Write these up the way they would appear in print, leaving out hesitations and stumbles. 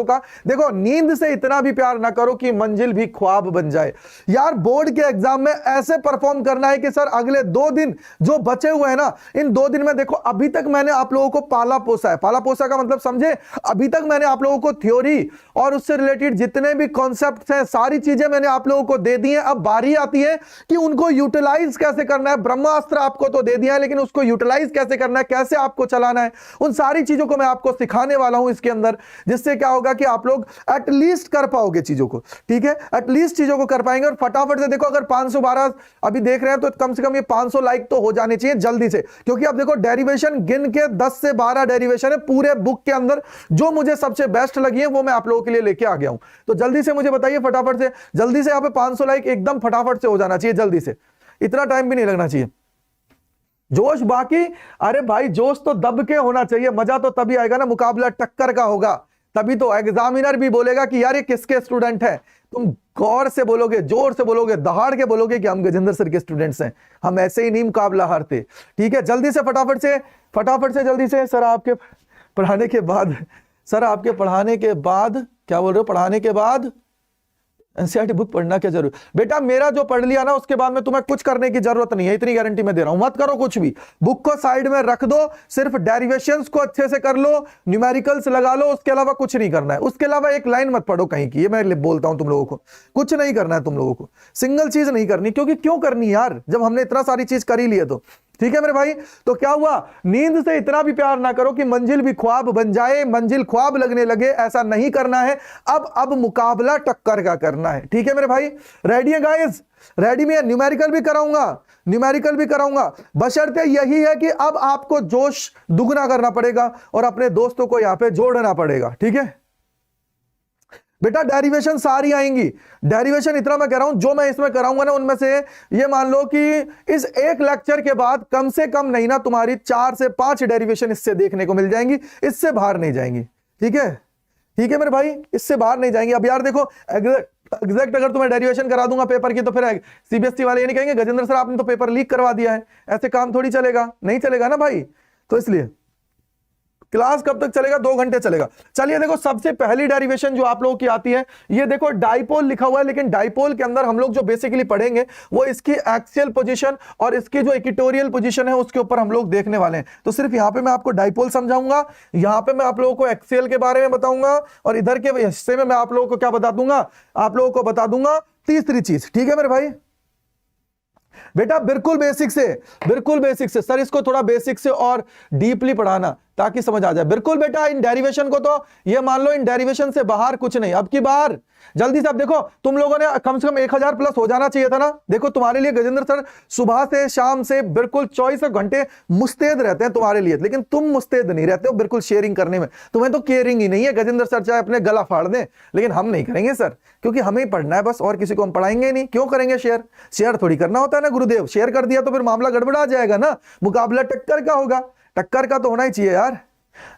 का। देखो, नींद से इतना भी प्यार ना करो कि मंजिल भी ख्वाब बन जाए। यार बोर्ड के एग्जाम में ऐसे परफॉर्म करना है कि सर अगले 2 दिन जो बचे हुए हैं ना, इन 2 दिन में देखो अभी तक मैंने आप लोगों को पाला पोसा है। पाला पोसा का मतलब समझे, अभी तक मैंने आप लोगों को थ्योरी और उससे रिलेटेड जितने भी कॉन्सेप्ट्स हैं सारी चीजें मैंने आप लोगों को दे दी हैं। अब बारी आती है कि उनको यूटिलाइज कैसे करना है। ब्रह्मास्त्र आपको तो दे दिया है, लेकिन उसको यूटिलाइज कैसे करना है, कैसे आपको चलाना है, उन सारी चीजों को मैं आपको सिखाने वाला हूं इसके अंदर, जिससे क्या होगा कि आप लोग एटलीस्ट कर पाओगे चीजों को। ठीक है, एटलीस्ट चीजों को कर पाएंगे। और फटाफट से देखो, अगर 512 अभी देख रहे हैं तो कम से कम ये 500 लाइक तो हो जाने चाहिए जल्दी से, क्योंकि अब देखो डेरिवेशन गिन के 10 से 12 डेरिवेशन है पूरे बुक के अंदर, जो मुझे सबसे बेस्ट लगी है वो मैं आप लोगों के लिए लेके आ गया हूं। तो जल्दी से मुझे बताइए फटाफट से, जल्दी से यहाँ पे 500 लाइक एकदम फटाफट से हो जाना चाहिए, जल्दी से, इतना टाइम भी नहीं लगना चाहिए। जोश बाकी, अरे भाई जोश तो दब के होना चाहिए, मजा तो तभी आएगा ना, मुकाबला टक्कर का होगा, तभी तो एग्जामिनर भी बोलेगा कि यार ये किसके स्टूडेंट है। तुम गौर से बोलोगे, जोर से बोलोगे, दहाड़ के बोलोगे कि हम गजेंद्र सर के स्टूडेंट्स हैं, हम ऐसे ही नहीं मुकाबला हारते। ठीक है, जल्दी से फटाफट से जल्दी से। सर आपके पढ़ाने के बाद, सर आपके पढ़ाने के बाद क्या बोल रहे हो, पढ़ाने के बाद एनसीईआरटी बुक पढ़ना क्या जरूरी? बेटा मेरा जो पढ़ लिया ना उसके बाद में तुम्हें कुछ करने की जरूरत नहीं है, इतनी गारंटी मैं दे रहा हूं। मत करो कुछ भी, बुक को साइड में रख दो, सिर्फ डेरिवेशंस को अच्छे से कर लो, न्यूमेरिकल्स लगा लो, उसके अलावा कुछ नहीं करना है। उसके अलावा एक लाइन मत पढ़ो कहीं की, ये मैं बोलता हूं तुम लोगों को, कुछ नहीं करना है तुम लोगों को, सिंगल चीज नहीं करनी, क्योंकि क्यों करनी यार जब हमने इतना सारी चीज कर ही ली है तो। ठीक है मेरे भाई, तो क्या हुआ, नींद से इतना भी प्यार ना करो कि मंजिल भी ख्वाब बन जाए, मंजिल ख्वाब लगने लगे, ऐसा नहीं करना है। अब मुकाबला टक्कर का करना है। ठीक है मेरे भाई, रेडी है गाइस? रेडी में? न्यूमेरिकल भी कराऊंगा, बशर्ते यही है कि अब आपको जोश दुगना करना पड़ेगा और अपने दोस्तों को यहां पे जोड़ना पड़ेगा। ठीक है बेटा, डेरिवेशन सारी आएंगी, डेरिवेशन इतना मैं कह रहा हूं जो मैं इसमें कराऊंगा ना, उनमें से ये मान लो कि इस एक लेक्चर के बाद कम से कम नहीं ना तुम्हारी 4 से 5 डेरिवेशन इससे देखने को मिल जाएंगी, इससे बाहर नहीं जाएंगी। ठीक है मेरे भाई, इससे बाहर नहीं जाएंगे। अब यार देखो, एग्जैक्ट अगर तुम्हें डेरिवेशन करा दूंगा पेपर की तो फिर सीबीएसई वाले ये नहीं कहेंगे गजेंद्र सर आपने तो पेपर लीक करवा दिया है। ऐसे काम थोड़ी चलेगा, नहीं चलेगा ना भाई। तो इसलिए क्लास कब तक चलेगा? 2 घंटे चलेगा। चलिए देखो, सबसे पहली डेरिवेशन जो आप लोगों की आती है, ये देखो डाइपोल लिखा हुआ है, लेकिन डाइपोल के अंदर हम लोग जो बेसिकली पढ़ेंगे वो इसकी एक्सियल पोजीशन और इसकी जो इक्वेटोरियल पोजीशन है उसके ऊपर हम लोग देखने वाले हैं। तो सिर्फ यहां पे मैं आपको डाइपोल समझाऊंगा, यहां पे मैं आप लोगों को एक्सियल के बारे में बताऊंगा, और इधर के हिस्से में मैं आप लोगों को क्या बता दूंगा, आप लोगों को बता दूंगा तीसरी चीज। ठीक है मेरे भाई, बेटा बिल्कुल बेसिक से सर, इसको थोड़ा बेसिक से और डीपली पढ़ाना ताकि समझ आ जाए। बिल्कुल बेटा, इन डेरिवेशन को तो ये मान लो इन डेरिवेशन से बाहर कुछ नहीं। अब की बार जल्दी से, अब देखो तुम लोगों ने कम से कम 1000 प्लस हो जाना चाहिए था ना। देखो तुम्हारे लिए गजेंद्र सर सुबह से शाम से बिल्कुल 24 घंटे मुस्तैद रहते हैं तुम्हारे लिए, लेकिन तुम मुस्तैद नहीं रहते हो बिल्कुल शेयरिंग करने में, तुम्हें तो केयरिंग ही नहीं है। गजेंद्र सर चाहे अपने गला फाड़ दें, लेकिन हम नहीं करेंगे सर, क्योंकि हमें ही पढ़ना है बस, और किसी को हम पढ़ाएंगे नहीं। क्यों करेंगे शेयर थोड़ी करना होता है ना गुरुदेव, शेयर कर दिया तो फिर मामला गड़बड़ा जाएगा ना, मुकाबला टक्कर का होगा, टक्कर का तो होना ही चाहिए यार।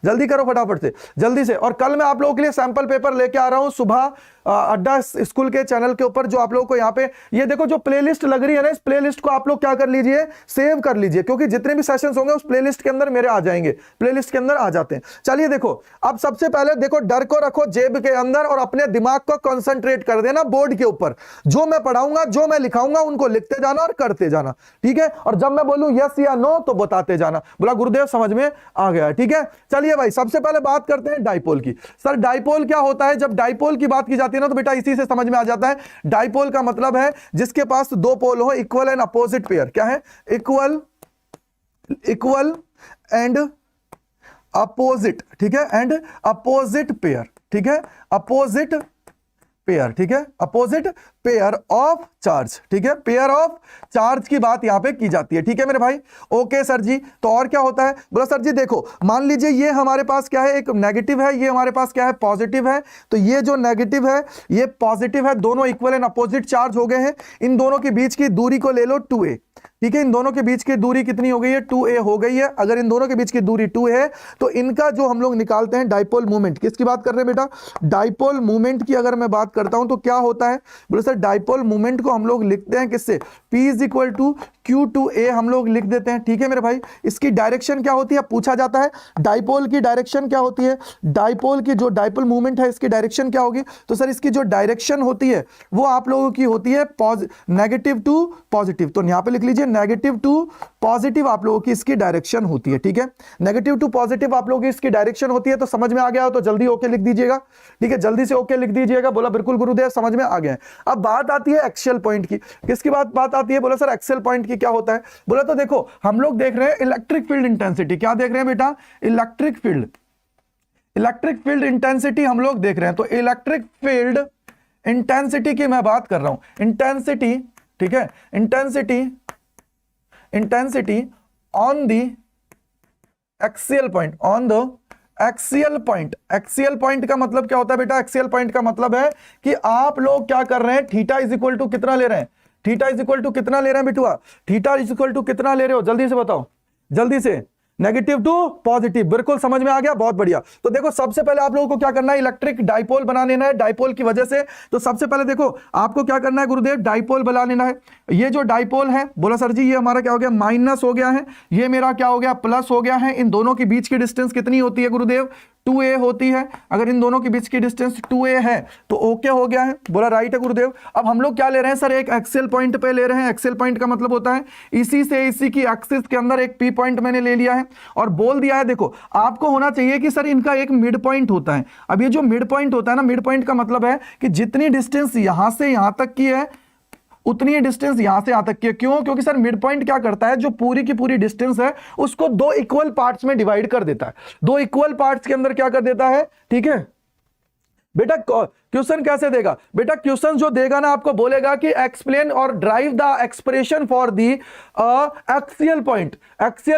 जल्दी करो फटाफट से, जल्दी से। और कल मैं आप लोगों के लिए सैंपल पेपर लेके आ रहा हूं सुबह अड्डा स्कूल के चैनल के ऊपर, जो आप लोगों को यहाँ पे ये देखो जो प्लेलिस्ट लग रही है ना, इस प्लेलिस्ट को आप लोग क्या कर लीजिए, सेव कर लीजिए, क्योंकि जितने भी सेशंस होंगे उस प्लेलिस्ट के अंदर मेरे आ जाएंगे, प्लेलिस्ट के अंदर आ जाते हैं। चलिए देखो, अब सबसे पहले देखो, डर को रखो जेब के अंदर और अपने दिमाग को कंसंट्रेट कर देना बोर्ड के ऊपर। जो मैं पढ़ाऊंगा, जो मैं लिखाऊंगा, उनको लिखते जाना और करते जाना। ठीक है, और जब मैं बोलूं यस या नो तो बताते जाना। बोला गुरुदेव समझ में आ गया। ठीक है, चलिए भाई सबसे पहले बात करते हैं डाइपोल की। सर डाइपोल क्या होता है? जब डाइपोल की बात की जाती है ना, तो बेटा इसी से समझ में आ जाता है। डाइपोल का मतलब है जिसके पास 2 पोल हो, इक्वल एंड अपोजिट पेयर। क्या है? Equal and opposite. ठीक है, एंड अपोजिट पेयर। ठीक है, अपोजिट पेयर। ठीक है, अपोजिट पेयर ऑफ चार्ज। ठीक है, पेयर ऑफ चार्ज की बात यहां पे की जाती है। ठीक है मेरे भाई, ओके सर जी। तो और क्या होता है? बोला सर जी देखो, मान लीजिए ये हमारे पास क्या है, एक नेगेटिव है, ये हमारे पास क्या है, पॉजिटिव है। तो ये जो नेगेटिव है ये पॉजिटिव है, दोनों इक्वल एंड अपोजिट चार्ज हो गए हैं। इन दोनों के बीच की दूरी को ले लो 2a। ठीक है, इन दोनों के बीच की दूरी कितनी हो गई है? 2a हो गई है। अगर इन दोनों के बीच की दूरी 2 है तो इनका जो हम लोग निकालते हैं डाइपोल मूवमेंट, किसकी बात कर रहे हैं बेटा? डाइपोल मूवमेंट की अगर मैं बात करता हूं तो क्या होता है? बोले सर डाइपोल मूवमेंट को हम लोग लिखते हैं किससे? P is equal to Q2A हम लोग लिख देते हैं, ठीक है मेरे भाई। इसकी डायरेक्शन क्या होती है पूछा जाता है, डाइपोल की डायरेक्शन क्या होती है, डाइपोल की जो डाइपोल मूवमेंट है इसकी डायरेक्शन क्या होगी, तो सर इसकी जो डायरेक्शन होती है वो आप लोगों की होती है नेगेटिव टू पॉजिटिव। तो यहां पे लिख लीजिए नेगेटिव टू पॉजिटिव आप लोगों की इसकी डायरेक्शन होती है, ठीक है। नेगेटिव टू पॉजिटिव आप लोगों की इसकी डायरेक्शन होती है। तो समझ में आ गया हो तो जल्दी ओके लिख दीजिएगा, ठीक है, जल्दी से ओके लिख दीजिएगा। बोला बिल्कुल गुरुदेव समझ में आ गया है। अब बात आती है एक्सियल पॉइंट की। किसकी बात आती है, बोला सर एक्सियल पॉइंट की क्या होता है। बोला तो देखो हम लोग देख रहे हैं इलेक्ट्रिक फील्ड इंटेंसिटी। क्या देख रहे हैं बेटा, इलेक्ट्रिक फील्ड इंटेंसिटी हम लोग देख रहे हैं। तो इलेक्ट्रिक फील्ड इंटेंसिटी की मैं बात कर रहा हूं, इंटेंसिटी, ठीक है, intensity on the axial point, on the axial point. Axial point का मतलब क्या होता है बेटा, एक्सियल पॉइंट का मतलब है कि आप लोग क्या कर रहे हैं, थीटा इज इक्वल टू कितना ले रहे हैं, थीटा इज इक्वल टू कितना ले रहे हैं बिटुआ, थीटा इज इक्वल टू कितना ले रहे हो, जल्दी से बताओ, जल्दी से, नेगेटिव टू पॉजिटिव। बिल्कुल समझ में आ गया, बहुत बढ़िया। तो देखो सबसे पहले आप लोगों को क्या करना है, इलेक्ट्रिक डाइपोल बना लेना है डाइपोल की वजह से। तो सबसे पहले देखो आपको क्या करना है गुरुदेव, डाइपोल बना लेना है। ये जो डाइपोल है, बोला सर जी ये हमारा क्या हो गया, माइनस हो गया है, ये मेरा क्या हो गया, प्लस हो गया है। इन दोनों के बीच की डिस्टेंस कितनी होती है गुरुदेव, 2a होती है। अगर इन दोनों के बीच की डिस्टेंस 2a है तो ओके हो गया है, बोला राइट है गुरुदेव। अब हम लोग क्या ले रहे हैं सर, एक एक्सियल पॉइंट पे ले रहे हैं। एक्सियल पॉइंट का मतलब होता है इसी से इसी की एक्सिस के अंदर एक पी पॉइंट मैंने ले लिया है और बोल दिया है देखो आपको होना चाहिए कि सर इनका एक मिड पॉइंट होता है। अब ये जो मिड पॉइंट होता है ना, मिड पॉइंट का मतलब है कि जितनी डिस्टेंस यहां से यहां तक की है उतनी ही डिस्टेंस यहां से यहां तक की है। क्यों, क्योंकि सर मिड पॉइंट क्या करता है, जो पूरी की पूरी डिस्टेंस है उसको दो इक्वल पार्ट्स में डिवाइड कर देता है, दो इक्वल पार्ट्स के अंदर क्या कर देता है, ठीक है बेटा। क्वेश्चन कैसे देगा बेटा, क्वेश्चन जो देगा ना आपको बोलेगा कि एक्सप्लेन और drive the expression for the axial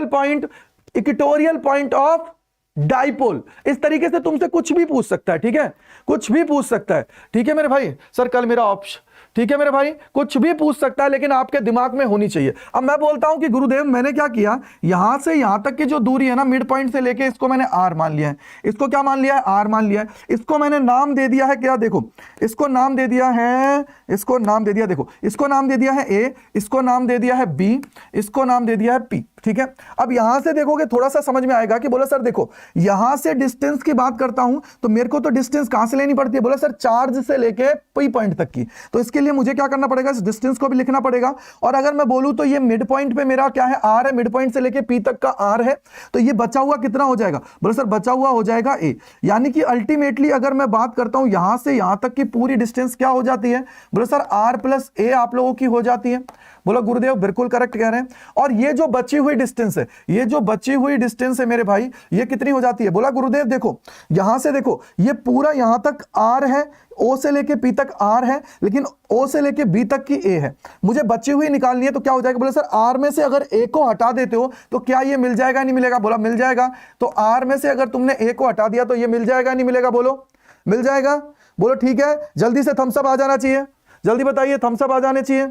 point equatorial point of dipole. इस तरीके से तुमसे कुछ भी पूछ सकता है, ठीक है, कुछ भी पूछ सकता है, ठीक है मेरे भाई। सर कल मेरा ऑप्शन, ठीक है मेरे भाई, कुछ भी पूछ सकता है लेकिन आपके दिमाग में होनी चाहिए। अब मैं बोलता हूं कि गुरुदेव मैंने क्या किया, यहां से यहां तक की जो दूरी है ना, मिड पॉइंट से लेके इसको मैंने r मान लिया है, इसको क्या मान लिया है, r मान लिया है। इसको मैंने नाम दे दिया है क्या, देखो इसको नाम दे दिया है, इसको नाम दे दिया, देखो इसको नाम दे दिया है a, इसको नाम दे दिया है b, इसको नाम दे दिया है p, ठीक है। अब यहां से देखोगे थोड़ा सा समझ में आएगा कि बोला सर देखो यहां से डिस्टेंस की बात करता हूं तो मेरे को तो डिस्टेंस कहां से लेनी पड़ती है, बोला सर चार्ज से लेके पी पॉइंट तक की। तो इसके लिए मुझे क्या करना पड़ेगा, इस डिस्टेंस को भी लिखना पड़ेगा। और अगर मैं बोलूं तो ये मिड पॉइंट पे मेरा क्या है, r है, मिड पॉइंट से लेके p तक का r है। तो ये बचा हुआ कितना हो जाएगा, बोला सर बचा हुआ हो जाएगा a। यानी कि अल्टीमेटली अगर मैं बात करता हूं यहां से यहां तक की पूरी डिस्टेंस क्या हो जाती है, बोला सर r प्लस a आप लोगों की हो जाती है। बोला गुरुदेव बिल्कुल करेक्ट कह रहे हैं। और ये जो बची हुई डिस्टेंस है, ये जो बची हुई डिस्टेंस है मेरे भाई, ये कितनी हो जाती है, बोला गुरुदेव देखो यहां से देखो ये पूरा यहां तक r है, o से लेके p तक r है, लेकिन o से लेके b तक की a है, मुझे बची हुई निकालनी है। तो क्या हो जाएगा, बोला सर r में से अगर a को हटा देते हो तो क्या ये मिल जाएगा नहीं मिलेगा, बोला मिल जाएगा। तो r में से अगर तुमने a को हटा दिया तो ये मिल जाएगा नहीं मिलेगा, बोलो मिल जाएगा, बोलो ठीक है। जल्दी से थम्स अप आ जाना चाहिए, जल्दी बताइए, थम्स अप आ जाने चाहिए,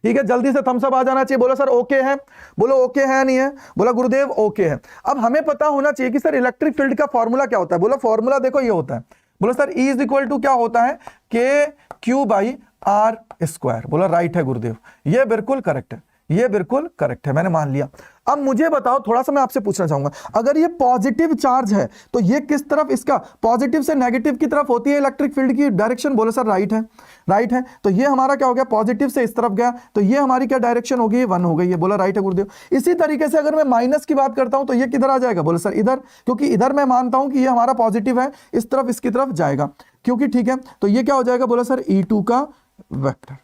ठीक है, जल्दी से थम्स अप आ जाना चाहिए। बोलो सर ओके है, बोलो ओके है नहीं है, बोला गुरुदेव ओके है। अब हमें पता होना चाहिए कि सर इलेक्ट्रिक फील्ड का फॉर्मूला क्या होता है। बोला फॉर्मूला देखो ये होता है, बोला sir E is equal to क्या होता है, K Q by R square. बोला राइट है गुरुदेव, ये बिल्कुल करेक्ट है, ये बिल्कुल करेक्ट है, मैंने मान लिया। अब मुझे बताओ, थोड़ा सा मैं आपसे पूछना चाहूंगा, अगर ये पॉजिटिव चार्ज है तो ये किस तरफ, इसका पॉजिटिव से नेगेटिव की तरफ होती है इलेक्ट्रिक फील्ड की डायरेक्शन। बोले सर राइट है, राइट है। तो ये हमारा क्या हो गया, पॉजिटिव से इस तरफ गया, तो ये हमारी क्या डायरेक्शन होगी, 1 हो गई है। बोला राइट है गुरुदेव। इसी तरीके से अगर मैं माइनस की बात करता हूं तो ये किधर आ जाएगा, बोले सर इधर, क्योंकि इधर मैं मानता हूं कि ये हमारा पॉजिटिव है, इस तरफ इसकी तरफ जाएगा, क्योंकि ठीक है। तो ये क्या हो जाएगा, बोला सर E2 का वेक्टर,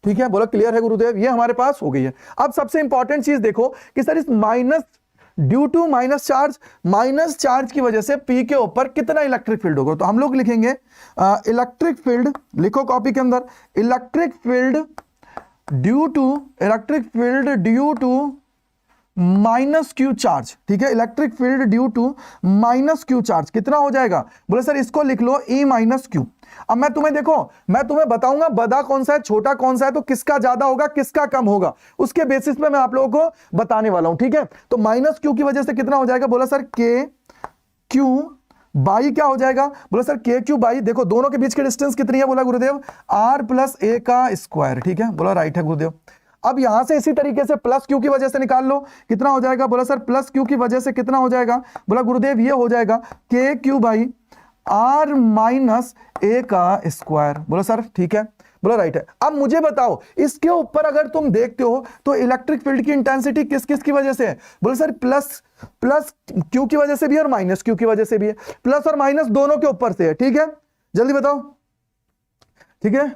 ठीक है। बोला क्लियर है गुरुदेव, ये हमारे पास हो गई है। अब सबसे इंपॉर्टेंट चीज देखो कि सर इस minus, due to minus charge की वजह से P के ऊपर कितना इलेक्ट्रिक फील्ड होगा। तो हम लोग लिखेंगे इलेक्ट्रिक फील्ड, लिखो कॉपी के अंदर, electric field due to minus Q charge, ठीक है। Electric field due to minus Q charge कितना हो जाएगा, बोले सर इसको लिख लो E माइनस क्यू। अब मैं तुम्हें देखो, मैं तुम्हें बताऊंगा बड़ा कौन सा है छोटा कौन सा है, तो किसका ज्यादा होगा किसका कम होगा उसके बेसिस पे मैं आप लोगों को बताने वाला हूं, ठीक है। तो माइनस क्यू की वजह से कितना हो जाएगा, बोला सर के क्यू बाई क्या हो जाएगा, बोला सर के क्यू बाई, देखो दोनों के बीच की डिस्टेंस कितनी है, बोला गुरुदेव r प्लस a का स्क्वायर, ठीक है। बोला राइट है गुरुदेव। अब यहां से इसी तरीके से प्लस क्यू की वजह से निकाल लो, कितना हो जाएगा? बोला सर प्लस क्यू की वजह से कितना हो जाएगा? बोला गुरुदेव ये हो जाएगा K Q by are minus ए का स्क्वायर। बोला सर ठीक है, बोला राइट है। अब मुझे बताओ इसके ऊपर अगर तुम देखते हो तो इलेक्ट्रिक फील्ड की इंटेंसिटी किस किस की वजह से है? बोला सर प्लस क्यू की वजह से भी और माइनस क्यू की वजह से भी है, प्लस और माइनस दोनों के ऊपर से है। ठीक है, जल्दी बताओ। ठीक है,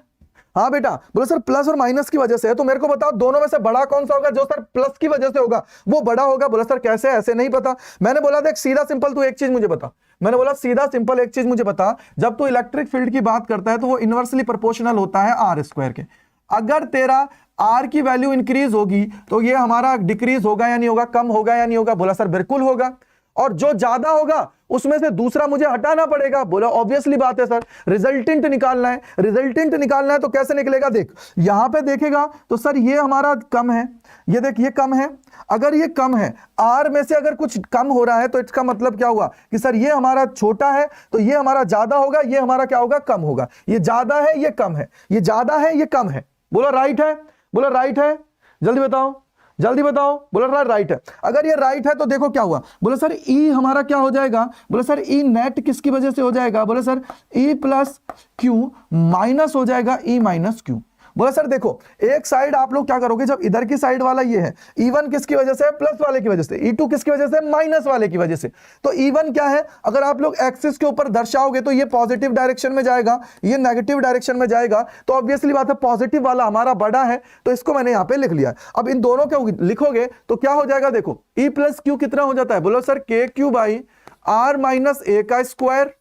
हाँ बेटा। बोला सर प्लस और माइनस की वजह से है, तो मेरे को बताओ दोनों में से बड़ा कौन सा होगा? जो सर प्लस की वजह से होगा वो बड़ा होगा। बोला सर कैसे? ऐसे नहीं पता। मैंने बोला देख सीधा सिंपल तू एक चीज मुझे बता, मैंने बोला सीधा सिंपल एक चीज मुझे बता, जब तू इलेक्ट्रिक फील्ड की बात करता है तो वो इनवर्सली प्रोपोर्शनल होता है आर स्क्वायर के। अगर तेरा आर की वैल्यू इंक्रीज होगी तो ये हमारा डिक्रीज होगा या नहीं होगा, कम होगा या नहीं होगा? बोला सर बिल्कुल होगा। और जो ज्यादा होगा उसमें से दूसरा मुझे हटाना पड़ेगा। बोला ऑब्वियसली बात है सर, रिजल्टेंट निकालना है। रिजल्टेंट निकालना है तो कैसे निकलेगा? देख यहां पे देखेगा तो सर ये हमारा कम है, ये देख ये कम है। अगर ये कम है, आर में से अगर कुछ कम हो रहा है तो इसका मतलब क्या हुआ कि सर ये हमारा छोटा है तो ये हमारा ज्यादा होगा, ये हमारा क्या होगा? कम होगा। ये ज्यादा है ये कम है, ये ज्यादा है ये कम है। बोला राइट है? बोला राइट है, जल्दी बताओ जल्दी बताओ। बोला राइट है। अगर ये राइट है तो देखो क्या हुआ। बोला सर ई हमारा क्या हो जाएगा? बोला सर ई नेट किसकी वजह से हो जाएगा? बोला sir E plus Q minus हो जाएगा ई माइनस क्यू। बोला सर देखो एक साइड आप लोग क्या करोगे, जब इधर की साइड वाला ये है, E1 किसकी वजह से? प्लस वाले की वजह से। E2 किसकी वजह से? माइनस वाले की वजह से। तो E1 क्या है? अगर आप लोग एक्सिस के ऊपर दर्शाओगे तो ये पॉजिटिव डायरेक्शन में जाएगा, ये नेगेटिव डायरेक्शन में जाएगा। तो ऑब्वियसली बात है पॉजिटिव वाला हमारा बड़ा है, तो इसको मैंने यहां पे लिख लिया। अब इन दोनों के लिखोगे तो क्या हो जाएगा? देखो E प्लस क्यू कितना हो जाता है? बोलो सर के क्यू बाई आर माइनस ए का स्क्वायर।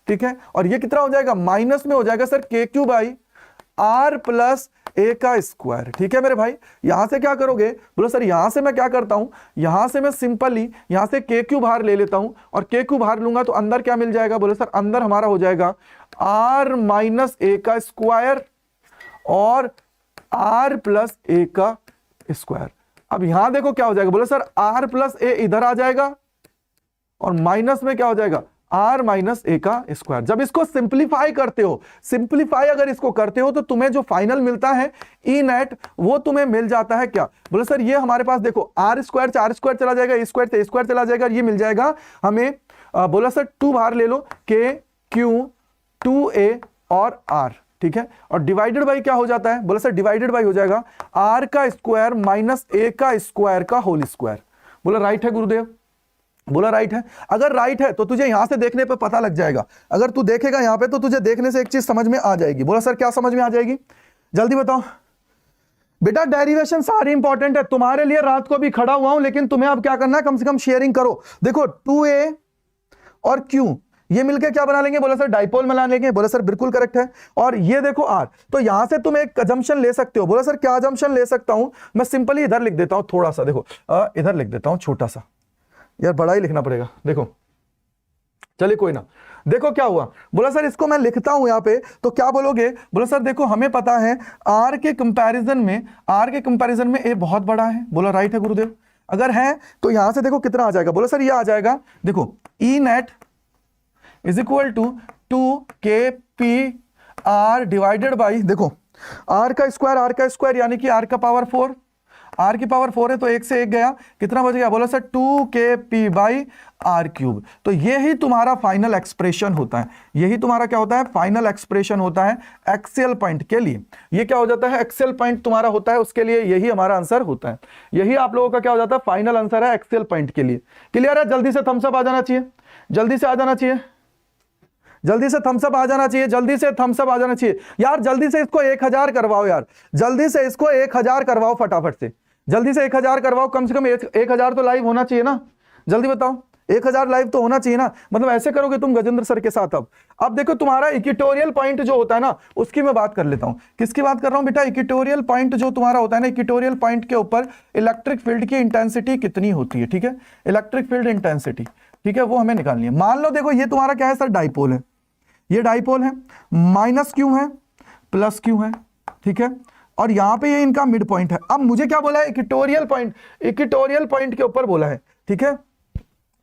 ठीक है, और ये कितना हो जाएगा? माइनस में हो जाएगा सर के क्यू बाई आर प्लस ए का स्क्वायर। ठीक है मेरे भाई, यहां से क्या करोगे? बोलो सर यहां से मैं क्या करता हूं, यहां से मैं सिंपली यहां से के क्यू बाहर ले लेता हूं, और के क्यू बाहर लूंगा तो अंदर क्या मिल जाएगा? बोलो सर अंदर हमारा हो जाएगा आर माइनस ए का स्क्वायर और आर प्लस ए का स्क्वायर। अब यहां देखो क्या हो जाएगा? बोलो सर आर प्लस ए इधर आ जाएगा और माइनस में क्या हो जाएगा? आर माइनस ए का स्क्वायर। जब इसको सिंप्लीफाई करते हो, सिंप्लीफाई अगर इसको करते हो तो तुम्हें जो फाइनल मिलता है ई नेट वो तुम्हें मिल जाता है क्या? बोले सर ये हमारे पास देखो आर स्क्वायर से आर स्क्वायर चला जाएगा, ए स्क्वायर से ए स्क्वायर चला जाएगा, ये मिल जाएगा हमें। बोला सर 2 बाहर ले लो, के क्यू 2a और आर। ठीक है, और डिवाइडेड बाई क्या हो जाता है? बोला सर डिवाइडेड बाई हो जाएगा आर का स्क्वायर माइनस ए का स्क्वायर का होल स्क्वायर। बोला राइट है गुरुदेव? बोला राइट है। अगर राइट है तो तुझे यहां से देखने पे पता लग जाएगा, अगर तू देखेगा यहां पे तो तुझे देखने से एक चीज समझ में आ जाएगी। बोला सर क्या समझ में आ जाएगी? जल्दी बताओ बेटा। डेरिवेशन सारी इंपॉर्टेंट है, तुम्हारे लिए रात को भी खड़ा हुआ हूं, लेकिन तुम्हें अब क्या करना है, कम से कम शेयरिंग करो। देखो 2a और q ये मिलके क्या बना लेंगे? बोला सर डाइपोल बना लेंगे। बोला सर बिल्कुल करेक्ट है। और ये देखो r, तो यहां से तुम एक अजम्पशन ले सकते हो। बोला सर क्या अजम्पशन ले सकता हूं? मैं सिंपली इधर लिख देता हूं थोड़ा सा, देखो इधर लिख देता हूं छोटा सा, यार बड़ा ही लिखना पड़ेगा। देखो चलिए कोई ना, देखो क्या हुआ। बोला सर इसको मैं लिखता हूं यहां पे, तो क्या बोलोगे? बोला सर देखो हमें पता है आर के कंपैरिजन में ए बहुत बड़ा है। बोला राइट है गुरुदेव। अगर है तो यहां से देखो कितना आ जाएगा? बोला सर ये आ जाएगा, देखो E net is equal to 2kp R divided by, देखो आर का स्क्वायर यानी कि आर का पावर 4, आर की पावर 4 है तो एक से एक गया, कितना बच गया? बोला sir 2kp by are cube. तो यही तुम्हारा फाइनल एक्सप्रेशन होता है, यही तुम्हारा क्या होता है? फाइनल एक्सप्रेशन होता है एक्सियल पॉइंट के लिए। ये क्या हो जाता है? एक्सियल पॉइंट तुम्हारा होता है, उसके लिए यही हमारा आंसर होता है। यही आप लोगों का क्या हो जाता है? फाइनल आंसर है एक्सियल पॉइंट के लिए। क्लियर है? जल्दी से थम्स अप आ जाना चाहिए, जल्दी से आ जाना चाहिए, जल्दी से थम्स अप आ जाना चाहिए, जल्दी से थम्स अप आ जाना चाहिए यार। जल्दी से इसको 1000 करवाओ यार, जल्दी से इसको 1000 करवाओ, फटाफट से जल्दी से 1000 करवाओ। कम से कम 1000 तो लाइव होना चाहिए ना, जल्दी बताओ 1000 लाइव तो होना चाहिए ना। मतलब ऐसे करोगे तुम गजेंद्र सर के साथ। अब देखो तुम्हारा इक्वेटोरियल पॉइंट जो होता है ना, उसकी मैं बात कर लेता हूं। किसकी बात कर रहा हूं बेटा? इक्वेटोरियल पॉइंट जो तुम्हारा होता है ना, इक्वेटोरियल पॉइंट के ऊपर इलेक्ट्रिक फील्ड की इंटेंसिटी कितनी होती है। ठीक है, इलेक्ट्रिक फील्ड इंटेंसिटी, ठीक है, वो हमें निकालनी है। मान लो देखो ये तुम्हारा क्या है सर? डाइपोल है, ये डाइपोल है, माइनस क्यू है प्लस क्यू है। ठीक है, और यहां पे ये इनका मिड पॉइंट है। अब मुझे क्या बोला है? इक्वेटोरियल पॉइंट के ऊपर बोला है। ठीक है,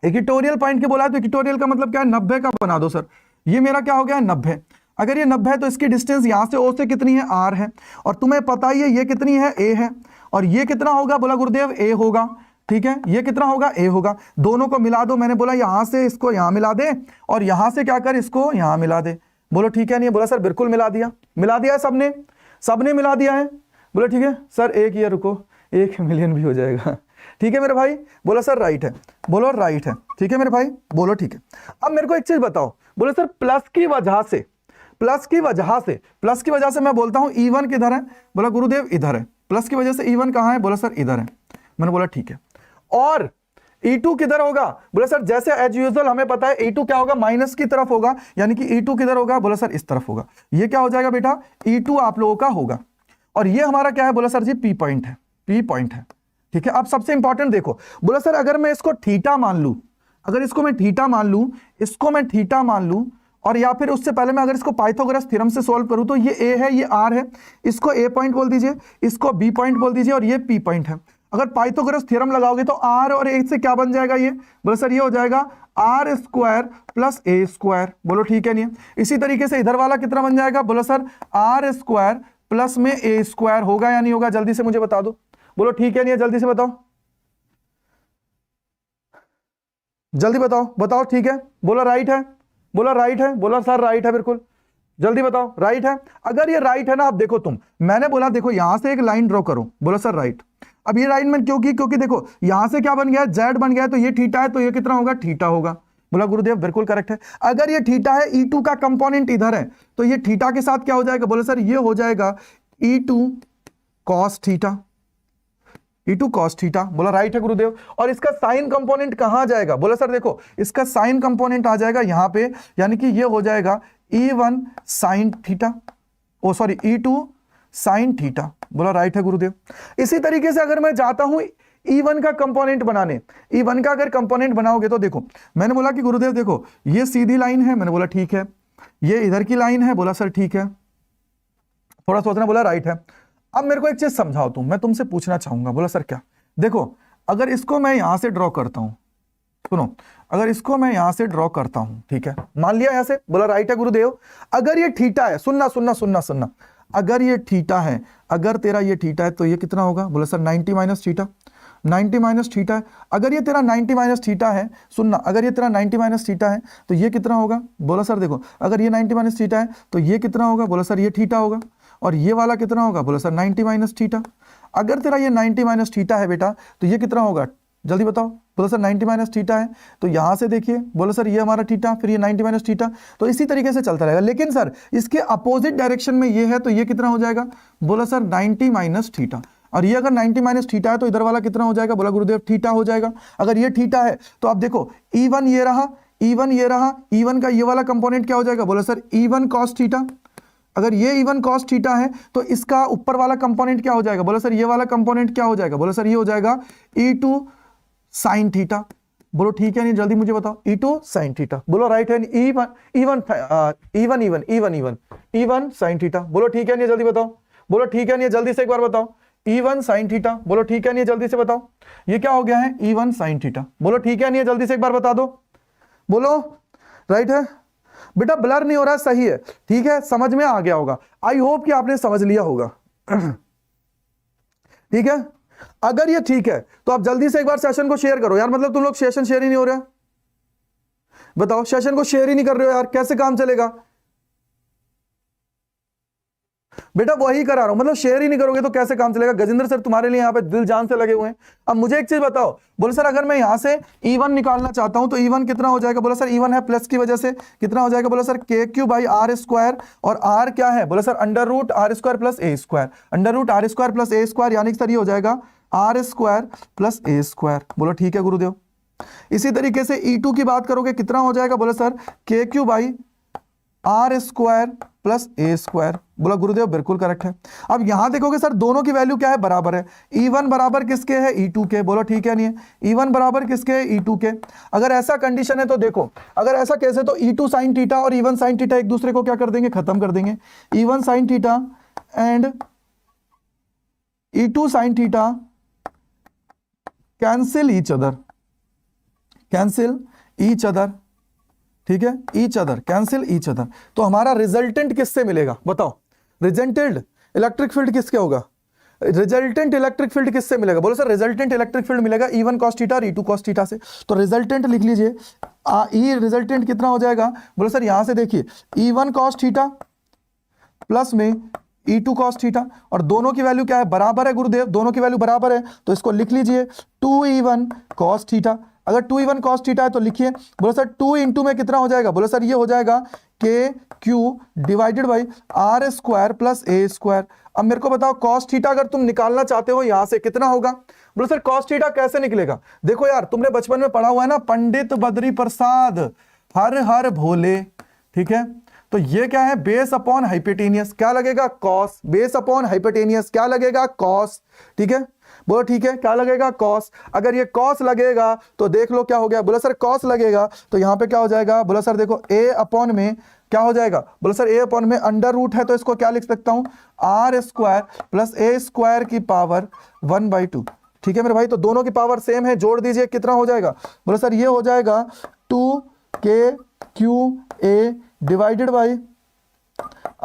इक्वेटोरियल पॉइंट के बोला है, तो इक्वेटोरियल का मतलब क्या है? 90 का बना दो सर। ये मेरा क्या हो गया? 90। अगर ये 90 है तो इसकी डिस्टेंस यहां से ओ से कितनी है? r है। और तुम्हें पता ही है ये कितनी है? a है। और ये कितना होगा, बोला गुरुदेव ए होगा, ठीक है। ये कितना होगा, ए होगा। दोनों को मिला दो, मैंने बोला यहां से इसको यहां मिला दे और यहां से क्या कर, इसको यहां मिला दे। बोलो ठीक है नहीं, बोला सर बिल्कुल मिला दिया, मिला दिया है सबने, सबने मिला दिया है। बोलो ठीक है सर, एक ये रुको, 1 मिलियन भी हो जाएगा, ठीक है मेरे भाई। बोलो सर राइट है, बोलो राइट है, ठीक है मेरे भाई, बोलो ठीक है। अब मेरे को एक चीज बताओ, बोले सर प्लस की वजह से, प्लस की वजह से, प्लस की वजह से मैं बोलता हूं E1 किधर है, बोला गुरुदेव इधर है। प्लस की वजह से E1 कहां है, बोला सर इधर है। मैंने बोला ठीक है। और E2 किधर होगा, बोला सर जैसे एज यूजुअल हमें पता है E2 क्या होगा, माइनस की तरफ होगा, यानी कि E2 किधर होगा, बोला सर इस तरफ होगा। ये क्या हो जाएगा बेटा, E2 आप लोगों का होगा। और ये हमारा क्या है, बोला सर जी पी पॉइंट है, पी पॉइंट है, ठीक है। अब सबसे इंपॉर्टेंट देखो, बोला सर अगर मैं इसको थीटा मान लूं, अगर इसको मैं थीटा मान लूं, इसको मैं थीटा मान लूं, और या फिर उससे पहले मैं अगर इसको पाइथागोरस थ्योरम से सॉल्व करूं, तो ये ए है, ये आर है, इसको ए पॉइंट बोल दीजिए, इसको बी पॉइंट बोल दीजिए, और ये पी पॉइंट है। अगर पाइथागोरस थ्योरम लगाओगे तो आर और ए से क्या बन जाएगा, ये बोलो सर ये हो जाएगा R square plus A square. बोलो ठीक है नहीं। इसी तरीके से इधर वाला कितना बन जाएगा, बोलो सर आर स्क्वायर प्लस में ए स्क्वायर, होगा या नहीं होगा, जल्दी से मुझे बता दो। बोलो ठीक है नहीं है, जल्दी से बताओ, जल्दी बताओ, बताओ ठीक है, बोला राइट है, बोला राइट है, बोला सर राइट है, बिल्कुल जल्दी बताओ राइट है। अगर ये राइट है ना, अब देखो तुम, मैंने बोला देखो यहां से एक लाइन ड्रॉ करो, बोला सर राइट। अब ये लाइन में क्यों की, क्योंकि देखो यहां से क्या बन गया, जेड बन गया, तो ये थीटा है, तो ये कितना होगा, थीटा होगा। बोला गुरुदेव बिल्कुल करेक्ट है। अगर ये थीटा है, E2 का कंपोनेंट इधर है, तो ये थीटा के साथ क्या हो जाएगा, बोले सर ये हो जाएगा E2 cos theta, E2 cos theta. बोला राइट है गुरुदेव। और इसका साइन कंपोनेंट कहां जाएगा, बोला सर देखो इसका साइन कंपोनेंट आ जाएगा यहां पे, यानी कि ये हो जाएगा E1 sin थीटा, ओ सॉरी E2 sin थीटा। बोला राइट है गुरुदेव। इसी तरीके से अगर मैं जाता हूं E1 का कंपोनेंट बनाने, E1 का अगर कंपोनेंट बनाओगे तो देखो, मैंने बोला कि गुरुदेव देखो ये सीधी लाइन है, मैंने बोला ठीक है, ये इधर की लाइन है, बोला सर ठीक है, थोड़ा सोचना, बोला राइट है। अब मेरे को एक चीज समझाओ तुम, मैं तुमसे पूछना चाहूंगा। बोला सर क्या, देखो अगर इसको मैं यहां से ड्रॉ करता हूं, सुनो अगर इसको मैं यहां से ड्रॉ करता हूं, ठीक है, मान लिया यहां से, बोला राइट है गुरुदेव। अगर ये थीटा है, सुनना सुनना सुनना सुनना, अगर ये थीटा है, अगर तेरा ये थीटा है, तो ये कितना होगा, बोला sir 90 minus theta, 90 minus theta है। अगर ये तेरा 90 माइनस थीटा है, सुनना अगर ये तेरा 90 माइनस थीटा है, तो ये कितना होगा, बोला सर देखो अगर ये 90 माइनस थीटा है, तो ये कितना होगा, बोला सर ये थीटा होगा। और ये वाला कितना होगा, बोला सर 90 माइनस थीटा। अगर तेरा ये 90 माइनस थीटा है बेटा, तो ये कितना होगा, जल्दी बताओ। बोला सर 90 माइनस थीटा है, तो यहां से देखिए, बोला सर ये हमारा थीटा, फिर ये 90 माइनस थीटा, तो इसी तरीके से चलता रहेगा। लेकिन सर इसके अपोजिट डायरेक्शन में ये है, तो ये कितना हो जाएगा, बोला सर 90 माइनस थीटा। और ये अगर 90 माइनस थीटा है, तो इधर वाला कितना हो जाएगा, बोला गुरुदेव थीटा हो जाएगा। अगर ये थीटा है, तो आप देखो E1 ये रहा, E1 ये रहा, E1 का ये वाला कंपोनेंट क्या हो जाएगा, बोला सर E1 cos थीटा। अगर ये E1 cos थीटा है, तो इसका ऊपर वाला कंपोनेंट क्या हो जाएगा, बोला सर ये वाला कंपोनेंट क्या हो जाएगा, बोला सर ये हो जाएगा E2 sin थीटा। बोलो ठीक है नहीं, जल्दी मुझे बताओ, E2 sin थीटा। बोलो राइट है नहीं, E1 sin थीटा। बोलो ठीक है नहीं, जल्दी बताओ। बोलो ठीक है नहीं, जल्दी से एक बार बताओ, E1 sin थीटा। बोलो ठीक है नहीं, जल्दी से बताओ, ये क्या हो गया है, E1 sin थीटा। बोलो ठीक है नहीं, जल्दी से एक बार बता दो। बोलो राइट है बेटा, ब्लर नहीं हो रहा है, सही है, ठीक है, समझ में आ गया होगा। आई होप कि आपने समझ लिया होगा, ठीक है। अगर ये ठीक है, तो आप जल्दी से एक बार सेशन को शेयर करो यार, मतलब तुम लोग सेशन शेयर ही नहीं हो रहा, बताओ सेशन को शेयर ही नहीं कर रहे हो यार, कैसे काम चलेगा बेटा, वही करा रहा हूं, मतलब शेयर ही नहीं करोगे तो कैसे काम चलेगा। गजेंद्र सर तुम्हारे लिए यहाँ पे दिल जान से लगे हुए हैं। अब मुझे एक चीज बताओ, बोले सर अगर मैं यहां से E1 निकालना चाहता हूं, तो E1 कितना हो जाएगा, बोला सर E1 है प्लस की वजह से कितना हो जाएगा, बोला sir KQ by R square, और R क्या है, बोला sir under root R square plus A square, under root R square plus A square, यानी कि सर ये हो जाएगा R square plus A square. बोलो ठीक है गुरुदेव। इसी तरीके से E2 की बात करोगे, कितना हो जाएगा, बोला sir KQ by R square plus A square. बोला गुरुदेव बिल्कुल करेक्ट है। अब यहां देखोगे सर दोनों की वैल्यू क्या है, बराबर है। E1 बराबर किसके है, E2 के। बोलो ठीक है नहीं है, E1 बराबर किसके है, E2 के। अगर ऐसा कंडीशन है तो देखो, अगर ऐसा कैसे, तो E2 sin थीटा और E1 sin थीटा एक दूसरे को क्या कर देंगे, खत्म कर देंगे। E1 sin theta and E2 sin theta cancel each other, cancel each other, ठीक है, each other, cancel each other. तो हमारा रिजल्टेंट किससे मिलेगा, बताओ, रिजल्टेंट इलेक्ट्रिक फील्ड किसके होगा, रिजल्टेंट इलेक्ट्रिक फील्ड किससे मिलेगा? बोलो सर रिजल्टेंट इलेक्ट्रिक फील्ड मिलेगा E1 cos थीटा और E2 cos थीटा से। तो रिजल्टेंट लिख लीजिए, ई रिजल्टेंट कितना हो जाएगा? बोलो सर यहां से देखिए E1 cos थीटा प्लस में E2 cos थीटा, और दोनों की वैल्यू क्या है? बराबर है गुरुदेव, दोनों की वैल्यू बराबर है, तो इसको लिख लीजिए 2E1 cos थीटा। अगर 2E1 cos थीटा है तो लिखिए, बोलो सर 2 इंटू में कितना हो जाएगा? बोलो सर ये हो जाएगा K Q divided by R square plus A square. अब मेरे को बताओ cos थीटा अगर तुम निकालना चाहते हो यहां से कितना होगा? बोलो सर cos थीटा कैसे निकलेगा? देखो यार तुमने बचपन में पढ़ा हुआ है ना, पंडित बद्री प्रसाद हर हर भोले, ठीक है? तो ये क्या है? बेस अपॉन हाइपोटेनियस, क्या लगेगा? कॉस। बेस अपॉन हाइपोटेनियस क्या लगेगा? कॉस, ठीक है? बोलो ठीक है, क्या लगेगा? कॉस। अगर ये कॉस लगेगा तो देख लो क्या हो गया। बोलो सर कॉस लगेगा तो यहां पे क्या हो जाएगा? बोलो सर देखो ए अपॉन में क्या हो जाएगा? बोलो सर ए अपॉन में अंडर रूट है तो इसको क्या लिख सकता हूं? R square plus A square की पावर 1/2, ठीक है मेरे भाई? तो दोनों की पावर सेम है, जोड़ दीजिए कितना हो जाएगा? बोलो सर ये हो जाएगा 2KQA divided by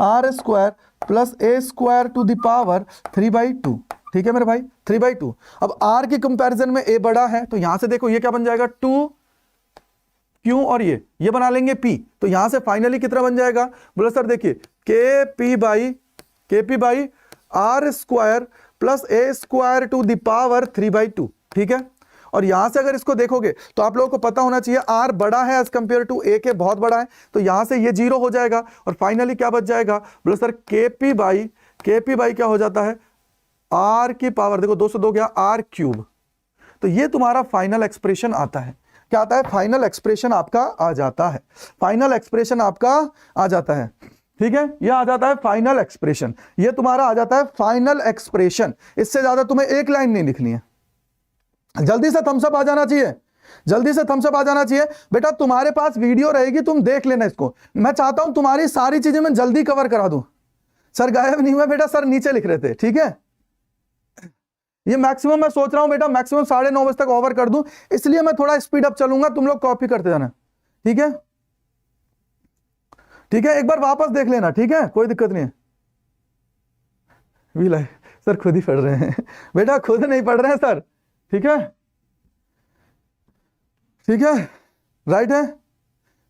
R square plus A square to the power 3/2, ठीक है मेरे भाई? 3/2। अब r की कंपैरिजन में a बड़ा है तो यहां से देखो ये क्या बन जाएगा? 2Q और ये बना लेंगे p, तो यहां से फाइनली कितना बन जाएगा? बोलो सर देखिए KP by R square plus A square to the power 3/2, ठीक है? और यहां से अगर इसको देखोगे तो आप लोगों को पता होना चाहिए r बड़ा है एज कंपेयर टू a के, बहुत बड़ा है, तो यहां से ये 0 हो जाएगा और फाइनली क्या बच जाएगा? बोलो सर KP बाई क्या हो जाता है? r की पावर, देखो 2 से 2 गया, r क्यूब। तो ये तुम्हारा फाइनल एक्सप्रेशन आता है। क्या आता है? फाइनल एक्सप्रेशन आपका आ जाता है। फाइनल एक्सप्रेशन आपका आ जाता है, ठीक है? ये आ जाता है फाइनल एक्सप्रेशन, ये तुम्हारा आ जाता है फाइनल एक्सप्रेशन। इससे ज्यादा तुम्हें एक लाइन नहीं लिखनी है। जल्दी से थम्स अप आ जाना चाहिए, जल्दी से थम्स अप आ जाना चाहिए। बेटा तुम्हारे पास वीडियो रहेगी, तुम देख लेना इसको। मैं चाहता हूं तुम्हारी सारी चीजें मैं जल्दी कवर करा दूं। सर गायब नहीं हुआ बेटा, सर नीचे लिख रहे थे, ठीक है? ये मैक्सिमम मैं सोच रहा हूं बेटा मैक्सिमम 9:30 बजे तक ओवर कर दूं, इसलिए मैं थोड़ा स्पीड अप चलूंगा, तुम लोग कॉपी करते जाना, ठीक है? ठीक है, एक बार वापस देख लेना, ठीक है? कोई दिक्कत नहीं है। विलय सर खुद ही पढ़ रहे हैं बेटा, खुद नहीं पढ़ रहे हैं सर, ठीक है? ठीक है, राइट है,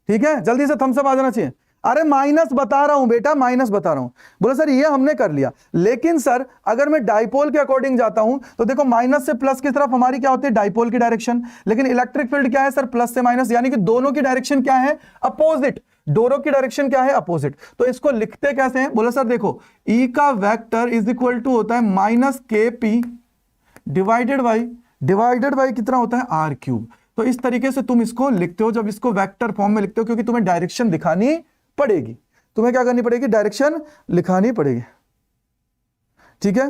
ठीक है? जल्दी से थम्स अप आ जाना चाहिए। अरे माइनस बता रहा हूं बेटा, माइनस बता रहा हूं। बोलो सर ये हमने कर लिया, लेकिन सर अगर मैं डाइपोल के अकॉर्डिंग जाता हूं तो देखो माइनस से प्लस की तरफ हमारी क्या होती है? डाइपोल की डायरेक्शन। लेकिन इलेक्ट्रिक फील्ड क्या है सर? प्लस से माइनस, यानी कि दोनों की डायरेक्शन क्या है? अपोजिट। दोनों की डायरेक्शन क्या है? अपोजिट। तो इसको लिखते कैसे हैं? बोलो सर देखो E का वेक्टर इज इक्वल टू होता है माइनस KP डिवाइडेड बाई कितना होता है? R cube. तो इस तरीके से तुम इसको लिखते हो, जब इसको वेक्टर फॉर्म में लिखते हो, क्योंकि तुम्हें डायरेक्शन दिखानी पड़ेगी। तुम्हें क्या करनी पड़ेगी? डायरेक्शन लिखानी पड़ेगी, ठीक है?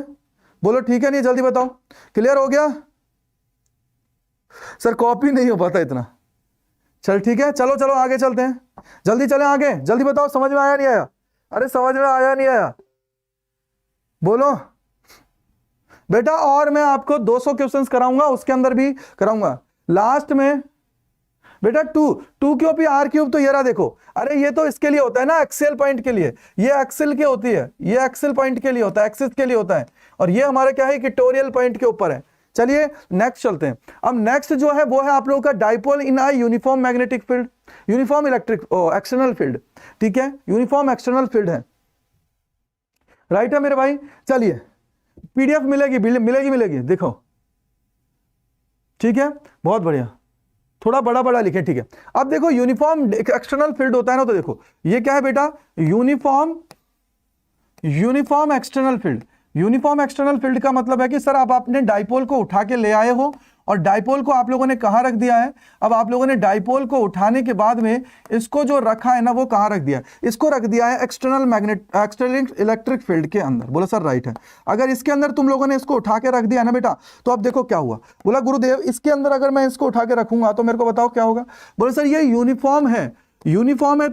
बोलो ठीक है नहीं? जल्दी बताओ, क्लियर हो गया? सर कॉपी नहीं हो पाता इतना। चल ठीक है, चलो चलो आगे चलते हैं, जल्दी चले आगे। जल्दी बताओ समझ में आया नहीं आया? अरे समझ में आया नहीं आया? बोलो बेटा। और मैं आपको 200 क्वेश्चंस कराऊंगा, उसके अंदर भी कराऊंगा लास्ट में बेटा। 2 क्यों पी आर क्यूब? तो ये रहा देखो। अरे ये तो इसके लिए होता है ना, एक्सेल पॉइंट के लिए। ये एक्सेल के होती है, ये एक्सेल पॉइंट के लिए होता है, एक्सिस के लिए होता है। और ये हमारे क्या है? इक्वेटोरियल पॉइंट के ऊपर है। चलिए नेक्स्ट चलते हैं। अब नेक्स्ट जो है वो है आप लोगों का डाइपोल इन आई uniform magnetic field, uniform electric external field, ठीक है? यूनिफॉर्म एक्सटर्नल फील्ड है, राइट है मेरे भाई? चलिए PDF मिलेगी देखो, ठीक है? बहुत बढ़िया, थोड़ा बड़ा लिखे, ठीक है? अब देखो यूनिफॉर्म एक्सटर्नल फील्ड होता है ना, तो देखो ये क्या है बेटा? Uniform external field. Uniform external field का मतलब है कि सर आप अपने डाइपोल को उठा के ले आए हो और डाइपोल को आप लोगों ने कहां रख दिया है? अब आप लोगों ने डाइपोल को उठाने के बाद में इसको जो रखा है ना, वो कहां रख दिया? इसको रख दिया है एक्सटर्नल इलेक्ट्रिक फील्ड के अंदर। बोला सर राइट है। अगर इसके अंदर तुम लोगों ने इसको उठा के रख दिया ना बेटा, तो अब देखो क्या हुआ। बोला गुरुदेव इसके अंदर अगर मैं इसको उठा के रखूंगा तो मेरे को बताओ क्या होगा? बोले सर ये यूनिफॉर्म है तो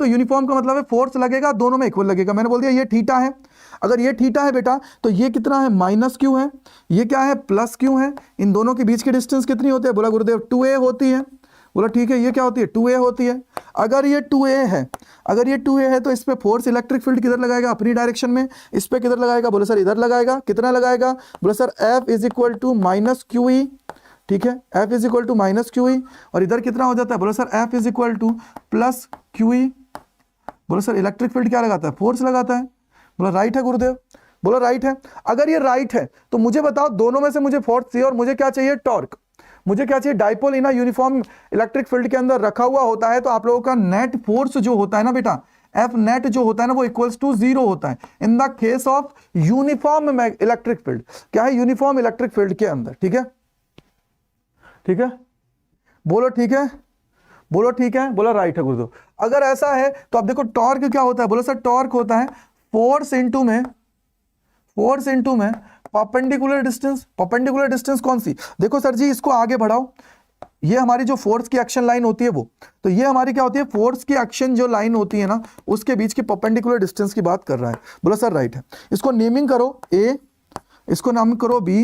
यूनिफॉर्म का मतलब है फोर्स लगेगा, दोनों में इक्वल लगेगा। मैंने बोल दिया ये थीटा है। अगर ये थीटा है बेटा तो ये कितना है? माइनस क्यू है। ये क्या है? प्लस क्यू है। इन दोनों के बीच की डिस्टेंस कितनी होती है? बोला गुरुदेव 2a होती है। बोला ठीक है, ये क्या होती है 2a होती है। अगर ये 2a है, अगर ये 2a है तो इस पे फोर्स इलेक्ट्रिक फील्ड किधर लगाएगा, अपनी डायरेक्शन में। इस पे किधर लगाएगा, बोले सर इधर लगाएगा। कितना लगाएगा, बोले sir F is equal to minus Q E, ठीक है, F is equal to minus Q E. और इधर कितना हो जाता है, बोले sir F is equal to plus Q E. बोले सर इलेक्ट्रिक फील्ड क्या लगाता है, फोर्स लगाता है। बोला राइट है गुरुदेव, बोला राइट है। अगर ये राइट है तो मुझे बताओ दोनों में से मुझे फोर्स चाहिए और मुझे क्या चाहिए, टॉर्क। मुझे क्या चाहिए, dipole in uniform electric field के अंदर रखा हुआ होता है तो आप लोगों का नेट फोर्स जो होता है ना बेटा, एफ नेट जो होता है ना, वो इक्वल्स टू 0 होता है in the case of uniform electric field. क्या है, यूनिफॉर्म इलेक्ट्रिक फील्ड के अंदर, ठीक है, ठीक है, बोलो ठीक है, बोलो ठीक है, बोला राइट है गुरुदेव। अगर ऐसा है तो अब देखो टॉर्क क्या होता है, बोलो सर टॉर्क होता है फोर्स इनटू में, फोर्स इनटू में परपेंडिकुलर डिस्टेंस। परपेंडिकुलर डिस्टेंस कौन सी, देखो सर जी इसको आगे बढ़ाओ, ये हमारी जो फोर्स की एक्शन लाइन होती है वो, तो ये हमारी क्या होती है, फोर्स की एक्शन जो लाइन होती है ना, उसके बीच की परपेंडिकुलर डिस्टेंस की बात कर रहा है। बोला सर राइट है। इसको नेमिंग करो A, इसको नाम करो B,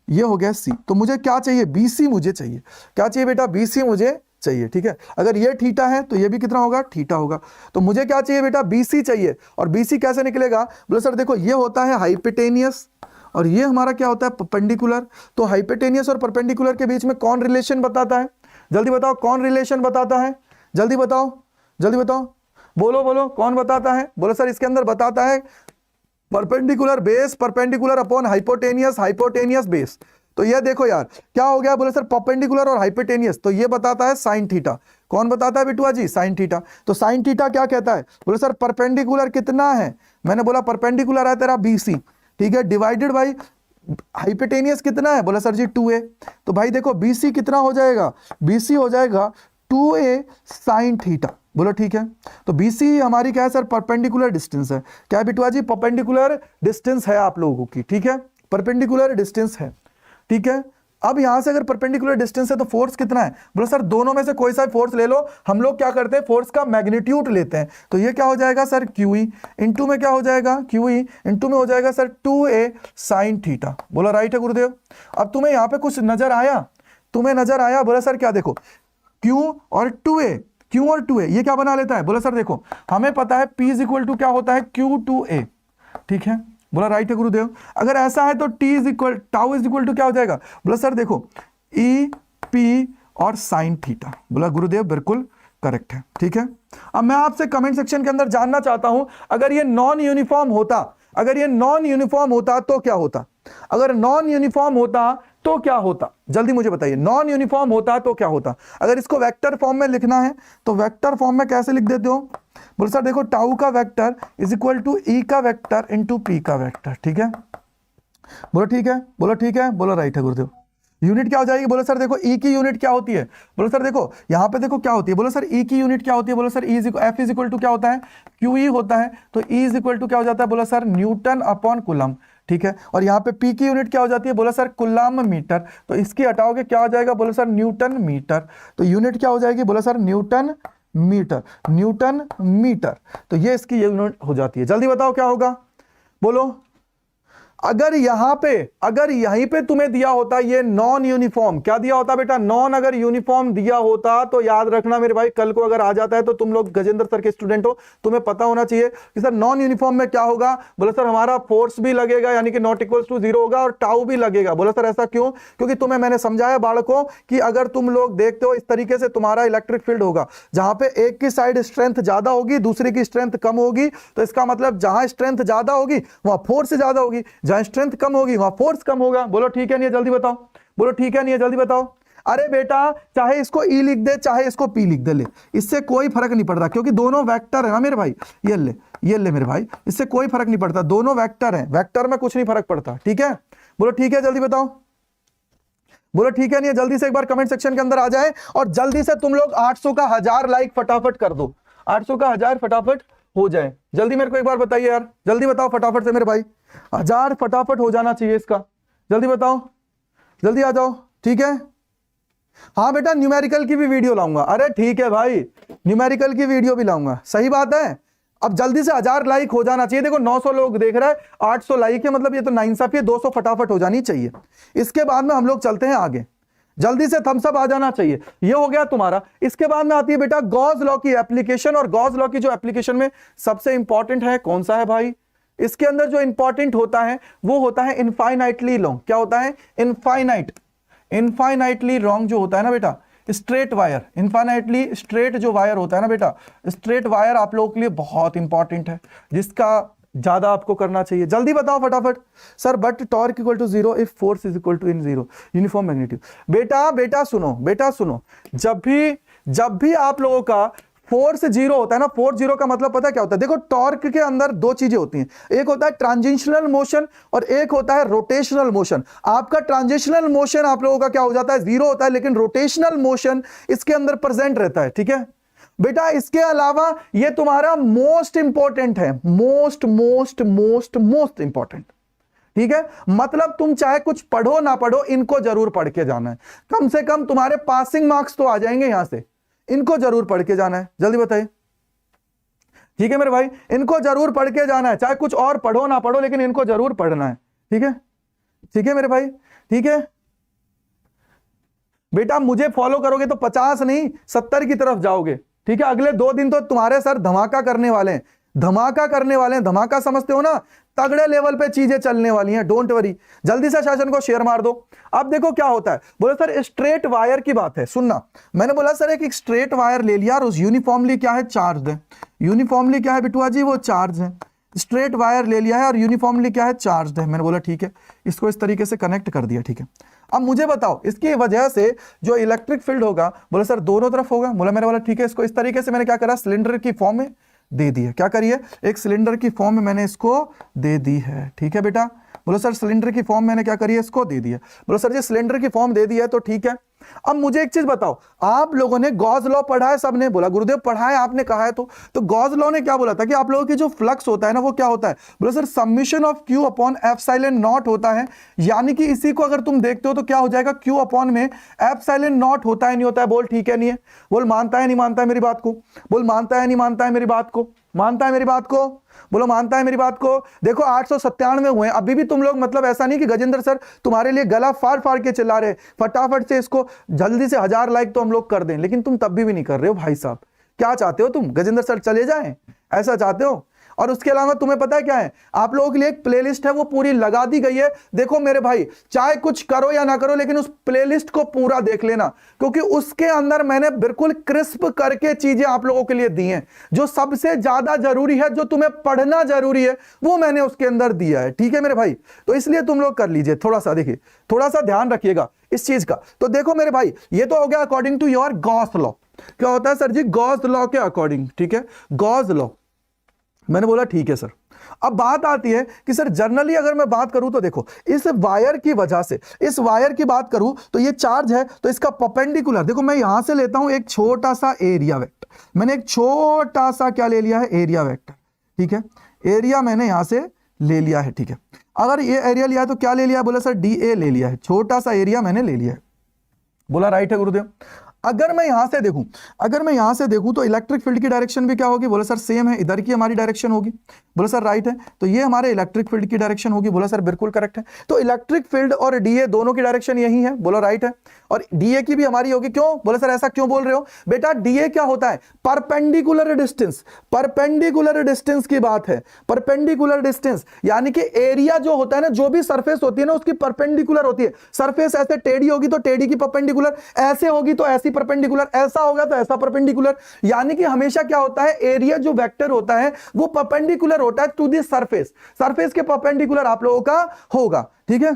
ये हो गया C। तो मुझे क्या चाहिए, BC मुझे चाहिए। क्या चाहिए बेटा, BC मुझे चाहिए, ठीक है। अगर ये थीटा है तो ये भी कितना होगा, थीटा होगा। तो मुझे क्या चाहिए बेटा, BC चाहिए। और BC कैसे निकलेगा, बोले सर देखो ये होता है हाइपोटेनियस और ये हमारा क्या होता है, परपेंडिकुलर। तो हाइपोटेनियस और परपेंडिकुलर के बीच में कौन रिलेशन बताता है, जल्दी बताओ कौन रिलेशन बताता है, जल्दी बताओ, जल्दी बताओ, बोलो बोलो कौन बताता है। बोलो सर इसके अंदर बताता है perpendicular base, perpendicular upon hypotenuse, hypotenuse base. तो ये देखो यार क्या हो गया, बोले सर परपेंडिकुलर और हाइपोटेनियस, तो ये बताता है साइन थीटा। कौन बताता है बिटुआ जी, साइन थीटा। तो साइन थीटा क्या कहता है, बोले सर परपेंडिकुलर कितना है, मैंने बोला परपेंडिकुलर है तेरा BC, ठीक है, डिवाइडेड बाई हाइपोटेनियस कितना है, बोला सर जी 2a। तो भाई देखो BC कितना हो जाएगा, BC हो जाएगा 2a साइन थीटा। बोलो ठीक है। तो BC हमारी क्या है सर, परपेंडिकुलर डिस्टेंस है। क्या है बिटुआ जी, परपेंडिकुलर डिस्टेंस है आप लोगों की, ठीक है, परपेंडिकुलर डिस्टेंस है, ठीक है। अब यहां से अगर परपेंडिकुलर डिस्टेंस है तो फोर्स कितना है, बोलो सर दोनों में से कोई सा फोर्स ले लो। हम लोग क्या करते हैं, फोर्स का मैग्नीट्यूड लेते हैं। तो ये क्या हो जाएगा सर, QE इंटू में क्या हो जाएगा, QE इंटू में हो जाएगा सर 2a साइन थीटा। बोला राइट है गुरुदेव। अब तुम्हें यहां पे कुछ नजर आया, तुम्हें नजर आया, बोला सर क्या, देखो Q और 2a, Q और 2a ये क्या बना लेता है, बोला सर देखो हमें पता है P इज इक्वल टू क्या होता है, Q2a, ठीक है, बोला राइट है गुरुदेव। अगर ऐसा है तो T is equal, tau is equal to क्या हो जाएगा, बोला सर देखो E P और साइन थीटा। बोला गुरुदेव बिल्कुल करेक्ट है, ठीक है। अब मैं आपसे कमेंट सेक्शन के अंदर जानना चाहता हूं, अगर ये नॉन यूनिफॉर्म होता, अगर ये नॉन यूनिफॉर्म होता तो क्या होता, अगर नॉन यूनिफॉर्म होता तो क्या होता, जल्दी मुझे बताइए। नॉन यूनिफॉर्म होता तो क्या होता। अगर इसको वेक्टर फॉर्म में लिखना है तो वेक्टर फॉर्म में कैसे लिख देते हो, बोलो सर देखो टाउ का vector is equal to E का वेक्टर इंटू P का वेक्टर, ठीक है। बोलो ठीक है, बोलो ठीक है, बोलो राइट है गुरुदेव। यूनिट क्या हो जाएगी, बोलो सर देखो E की यूनिट क्या होती है, बोलो सर देखो यहाँ पे देखो क्या होती है, बोलो सर E की यूनिट क्या होती है, बोलो sir F is equal to क्या होता है, QE होता है। तो E इज इक्वल टू क्या हो जाता है, बोलो सर न्यूटन अपॉन कुलम, ठीक है। और यहाँ पे P की यूनिट क्या हो जाती है, बोलो सर कुलम मीटर। तो इसकी हटाओगे क्या हो जाएगा, बोलो सर न्यूटन मीटर। तो यूनिट क्या हो जाएगी, बोलो sir newton metre, newton metre. तो ये इसकी यूनिट हो जाती है। जल्दी बताओ क्या होगा, बोलो। अगर यहां पे, अगर यहीं पे तुम्हें दिया होता ये नॉन यूनिफॉर्म, क्या दिया होता बेटा, नॉन अगर यूनिफॉर्म दिया होता तो याद रखना मेरे भाई, कल को अगर आ जाता है तो तुम लोग गजेंद्र सर के स्टूडेंट हो, तुम्हें पता होना चाहिए कि सर नॉन यूनिफॉर्म में क्या होगा। बोला सर हमारा फोर्स भी लगेगा यानी कि नॉट इक्वल्स टू 0 होगा और टाउ भी लगेगा। बोला सर ऐसा क्यों, क्योंकि तुम्हें मैंने समझाया बालकों कि अगर तुम लोग देखते हो इस तरीके से तुम्हारा इलेक्ट्रिक फील्ड होगा, जहां पे एक की साइड स्ट्रेंथ ज्यादा होगी, दूसरी की स्ट्रेंथ कम होगी। तो इसका मतलब जहां स्ट्रेंथ ज्यादा होगी वहां फोर्स ज्यादा होगी, जहां स्ट्रेंथ कम होगी वहां फोर्स कम होगा। बोलो ठीक है नहीं है, जल्दी बताओ, बोलो ठीक है नहीं है, जल्दी बताओ। अरे बेटा चाहे इसको E लिख दे चाहे इसको P लिख दे, ले इससे कोई फर्क नहीं पड़ता क्योंकि दोनों वेक्टर है ना मेरे भाई। ये ले मेरे भाई, इससे कोई फर्क नहीं पड़ता, दोनों वेक्टर हैं, वेक्टर में कुछ नहीं फर्क पड़ता, ठीक है। बोलो ठीक है, जल्दी बताओ, बोलो ठीक है नहीं है। जल्दी से एक बार कमेंट सेक्शन के अंदर आ जाए और जल्दी से तुम लोग 800 का 1000 लाइक फटाफट कर दो, 800 का 1000 फटाफट हो जाए। जल्दी मेरे को एक बार बताइए यार, जल्दी बताओ फटाफट से मेरे भाई, 1000 फटाफट हो जाना चाहिए इसका। जल्दी बताओ, जल्दी आ जाओ, ठीक है। हाँ बेटा न्यूमेरिकल की भी वीडियो लाऊंगा, अरे ठीक है भाई न्यूमेरिकल की वीडियो भी लाऊंगा, सही बात है। अब जल्दी से 1000 लाइक हो जाना चाहिए। देखो 900 लोग देख रहे हैं, 800 लाइक है, मतलब ये तो नाइंसाफी है, 200 फटाफट हो जानी चाहिए। इसके बाद में हम लोग चलते हैं आगे, जल्दी से थम्स अप आ जाना चाहिए। ये हो गया तुम्हारा। इसके बाद में आती है बेटा गॉस लॉ की एप्लीकेशन, और गॉस लॉ की जो एप्लीकेशन में सबसे इंपॉर्टेंट है कौन सा है भाई? इसके अंदर जो इंपॉर्टेंट होता है वो होता है इनफाइनाइटली लॉन्ग। क्या होता है? इनफाइनाइटली लॉन्ग जो होता है ना बेटा, स्ट्रेट वायर, इनफाइनाइटली स्ट्रेट जो वायर होता है ना बेटा, स्ट्रेट वायर आप लोगों के लिए बहुत इंपॉर्टेंट है, जिसका ज्यादा आपको करना चाहिए। जल्दी बताओ फटाफट। Sir but torque equal to 0 if force is equal to in 0 uniform magnitude. बेटा सुनो, जब भी आप लोगों का फोर्स 0 होता है ना, फोर्स 0 का मतलब पता है क्या होता है? देखो टॉर्क के अंदर दो चीजें होती हैं, एक होता है ट्रांजिशनल मोशन और एक होता है रोटेशनल मोशन। आपका ट्रांजिशनल मोशन आप लोगों का क्या हो जाता है? 0 होता है, लेकिन रोटेशनल मोशन इसके अंदर प्रेजेंट रहता है। ठीक है बेटा, इसके अलावा ये तुम्हारा मोस्ट इंपॉर्टेंट है, मोस्ट इंपॉर्टेंट। ठीक है, मतलब तुम चाहे कुछ पढ़ो ना पढ़ो, इनको जरूर पढ़ के जाना है। कम से कम तुम्हारे पासिंग मार्क्स तो आ जाएंगे यहां से, इनको जरूर पढ़ के जाना है। जल्दी बताइए। ठीक है मेरे भाई, इनको जरूर पढ़ के जाना है, चाहे कुछ और पढ़ो ना पढ़ो, लेकिन इनको जरूर पढ़ना है। ठीक है मेरे भाई, ठीक है बेटा, मुझे फॉलो करोगे तो 50 नहीं 70 की तरफ जाओगे। ठीक है, अगले 2 दिन तो तुम्हारे सर धमाका करने वाले हैं, धमाका समझते हो ना? तगड़े लेवल पे चीजें चलने वाली हैं, डोंट वरी। जल्दी से सेशन को शेयर मार दो। अब देखो क्या होता है, बोले सर स्ट्रेट वायर की बात है, सुनना। मैंने बोला सर एक स्ट्रेट वायर ले लिया और उस यूनिफॉर्मली क्या है? चार्ज है। यूनिफॉर्मली क्या है बिटुआ जी? वो चार्ज है। स्ट्रेट वायर ले लिया है और यूनिफॉर्मली क्या है? चार्ज है। मैंने बोला ठीक है, इसको इस तरीके से कनेक्ट कर दिया। ठीक है, अब मुझे बताओ इसकी वजह से जो इलेक्ट्रिक फील्ड होगा, बोले सर दोनों तरफ होगा। मैंने बोला ठीक है, इसको इस तरीके से मैंने क्या करा? सिलेंडर की फॉर्म में दे दी है। क्या करिए? एक सिलेंडर की फॉर्म में मैंने इसको दे दी है। ठीक है बेटा, बोलो सर सिलेंडर की फॉर्म मैंने क्या करी है? इसको दे दी है। बोलो सर जी सिलेंडर की फॉर्म दे दी है तो ठीक है। अब मुझे एक चीज बताओ, आप लोगों ने गॉस लॉ पढ़ा है? सबने बोला गुरुदेव पढ़ा है, आपने कहा है। तो गॉस लॉ ने क्या बोला था कि आप लोगों की जो फ्लक्स होता है ना, वो क्या होता है? बोलो sir summation of Q upon epsilon not होता है। यानी कि इसी को अगर तुम देखते हो तो क्या हो जाएगा? क्यू अपॉन में एप्सिलॉन नॉट होता है नहीं होता है? बोल ठीक है नहीं है? बोल मानता है नहीं मानता है मेरी बात को? बोल मानता है नहीं मानता है मेरी बात को? मानता है मेरी बात को? बोलो मानता है मेरी बात को? देखो 897 हुए, अभी भी तुम लोग मतलब ऐसा नहीं कि गजेंद्र सर तुम्हारे लिए गला फाड़ फाड़ के चिल्ला रहे, फटाफट से इसको जल्दी से 1000 लाइक तो हम लोग कर दें, लेकिन तुम तब भी नहीं कर रहे हो भाई साहब। क्या चाहते हो तुम? गजेंद्र सर चले जाएं, ऐसा चाहते हो? और उसके अलावा तुम्हें पता है क्या है, आप लोगों के लिए एक प्लेलिस्ट है, वो पूरी लगा दी गई है। देखो मेरे भाई, चाहे कुछ करो या ना करो, लेकिन उस प्लेलिस्ट को पूरा देख लेना, क्योंकि उसके अंदर मैंने बिल्कुल क्रिस्प करके चीजें आप लोगों के लिए दी हैं। जो सबसे ज्यादा जरूरी है, जो तुम्हें पढ़ना जरूरी है, वो मैंने उसके अंदर दिया है। ठीक है मेरे भाई, तो इसलिए तुम लोग कर लीजिए, थोड़ा सा देखिए, थोड़ा सा ध्यान रखिएगा इस चीज का। तो देखो मेरे भाई, ये तो हो गया according to your Gauss law. क्या होता है सर जी? गॉस लॉ के अकॉर्डिंग। ठीक है, गॉस लॉ। मैंने बोला ठीक है सर। अब बात आती है कि सर जनरली अगर मैं बात करूं तो देखो, इस वायर की वजह से, इस वायर की बात करूं तो ये चार्ज है, तो इसका परपेंडिकुलर, देखो मैं यहां से लेता हूं एक छोटा सा एरिया वेक्टर। मैंने एक छोटा सा क्या ले लिया है? Area vector. ठीक है, एरिया मैंने यहां से ले लिया है। ठीक है, अगर ये एरिया लिया है तो क्या ले लिया है? बोला सर DA ले लिया है, छोटा सा एरिया मैंने ले लिया है। बोला राइट है गुरुदेव। अगर मैं यहां से देखूं तो इलेक्ट्रिक फील्ड की डायरेक्शन भी क्या होगी? बोला सर सेम है, इधर की हमारी डायरेक्शन होगी। बोला सर राइट है, तो ये हमारे इलेक्ट्रिक फील्ड की डायरेक्शन होगी। बोला सर बिल्कुल करेक्ट है। तो इलेक्ट्रिक फील्ड और DA दोनों की डायरेक्शन यही है। बोला राइट है, और DA की भी हमारी होगी। क्यों? बोला सर ऐसा क्यों बोल रहे हो? बेटा DA क्या होता है? Perpendicular distance. परपेंडिकुलर डिस्टेंस की बात है, परपेंडिकुलर डिस्टेंस, यानी कि एरिया जो होता है ना, जो भी सरफेस होती है ना, उसकी परपेंडिकुलर होती है। सरफेस ऐसे टेढ़ी होगी तो टेढ़ी की परपेंडिकुलर, ऐसे होगी तो ऐसी परपेंडिकुलर, ऐसा होगा तो ऐसा परपेंडिकुलर। यानी कि हमेशा क्या होता है? एरिया जो वेक्टर होता है वो परपेंडिकुलर होता है टू द सरफेस, सरफेस के परपेंडिकुलर आप लोगों का होगा। ठीक है,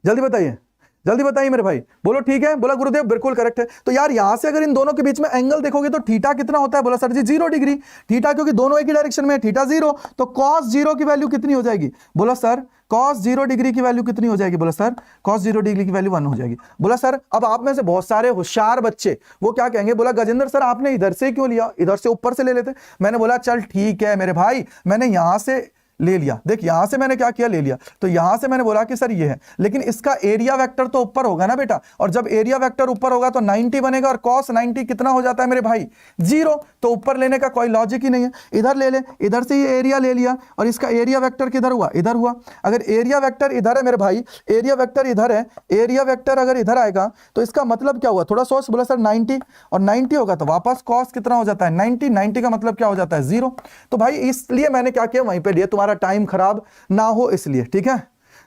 जल्दी बताइए, जल्दी बताइए मेरे भाई। बोलो ठीक है। बोला गुरुदेव बिल्कुल करेक्ट है। तो यार यहां से अगर इन दोनों के बीच में एंगल देखोगे तो थीटा कितना होता है? बोला सर जी 0 डिग्री। थीटा क्योंकि दोनों एक ही डायरेक्शन में है, थीटा 0, तो cos 0 की वैल्यू कितनी हो जाएगी? बोला सर cos 0 डिग्री की वैल्यू कितनी हो जाएगी? बोला सर cos 0 डिग्री की वैल्यू 1 हो जाएगी। बोला सर अब आप में से बहुत सारे होशियार बच्चे वो क्या कहेंगे? बोला गजेंद्र सर आपने इधर से क्यों लिया, इधर से ऊपर से ले लेते। मैंने बोला चल ठीक है मेरे भाई, मैंने यहां से ले लिया, देख यहां से मैंने क्या किया, ले लिया, तो यहां से मैंने बोला कि सर ये है, लेकिन इसका एरिया वेक्टर तो ऊपर होगा ना बेटा, और जब एरिया वेक्टर ऊपर होगा तो 90 बनेगा, और cos 90 कितना हो जाता है मेरे भाई, 0, तो ऊपर लेने का कोई लॉजिक ही नहीं है, इधर ले ले, इधर से ये एरिया ले लिया, और इसका एरिया वेक्टर किधर हुआ, इधर हुआ। अगर एरिया वेक्टर इधर है मेरे भाई, एरिया वेक्टर इधर है, एरिया वेक्टर अगर इधर आएगा तो इसका मतलब क्या हुआ, थोड़ा सोच, बोला सर 90, और 90 होगा तो वापस cos कितना हो जाता है, 90, 90 का मतलब क्या हो जाता है, 0। तो भाई इसलिए मैंने क्या किया, वहीं पे लिया, तुम्हारा टाइम खराब ना हो इसलिए, ठीक है,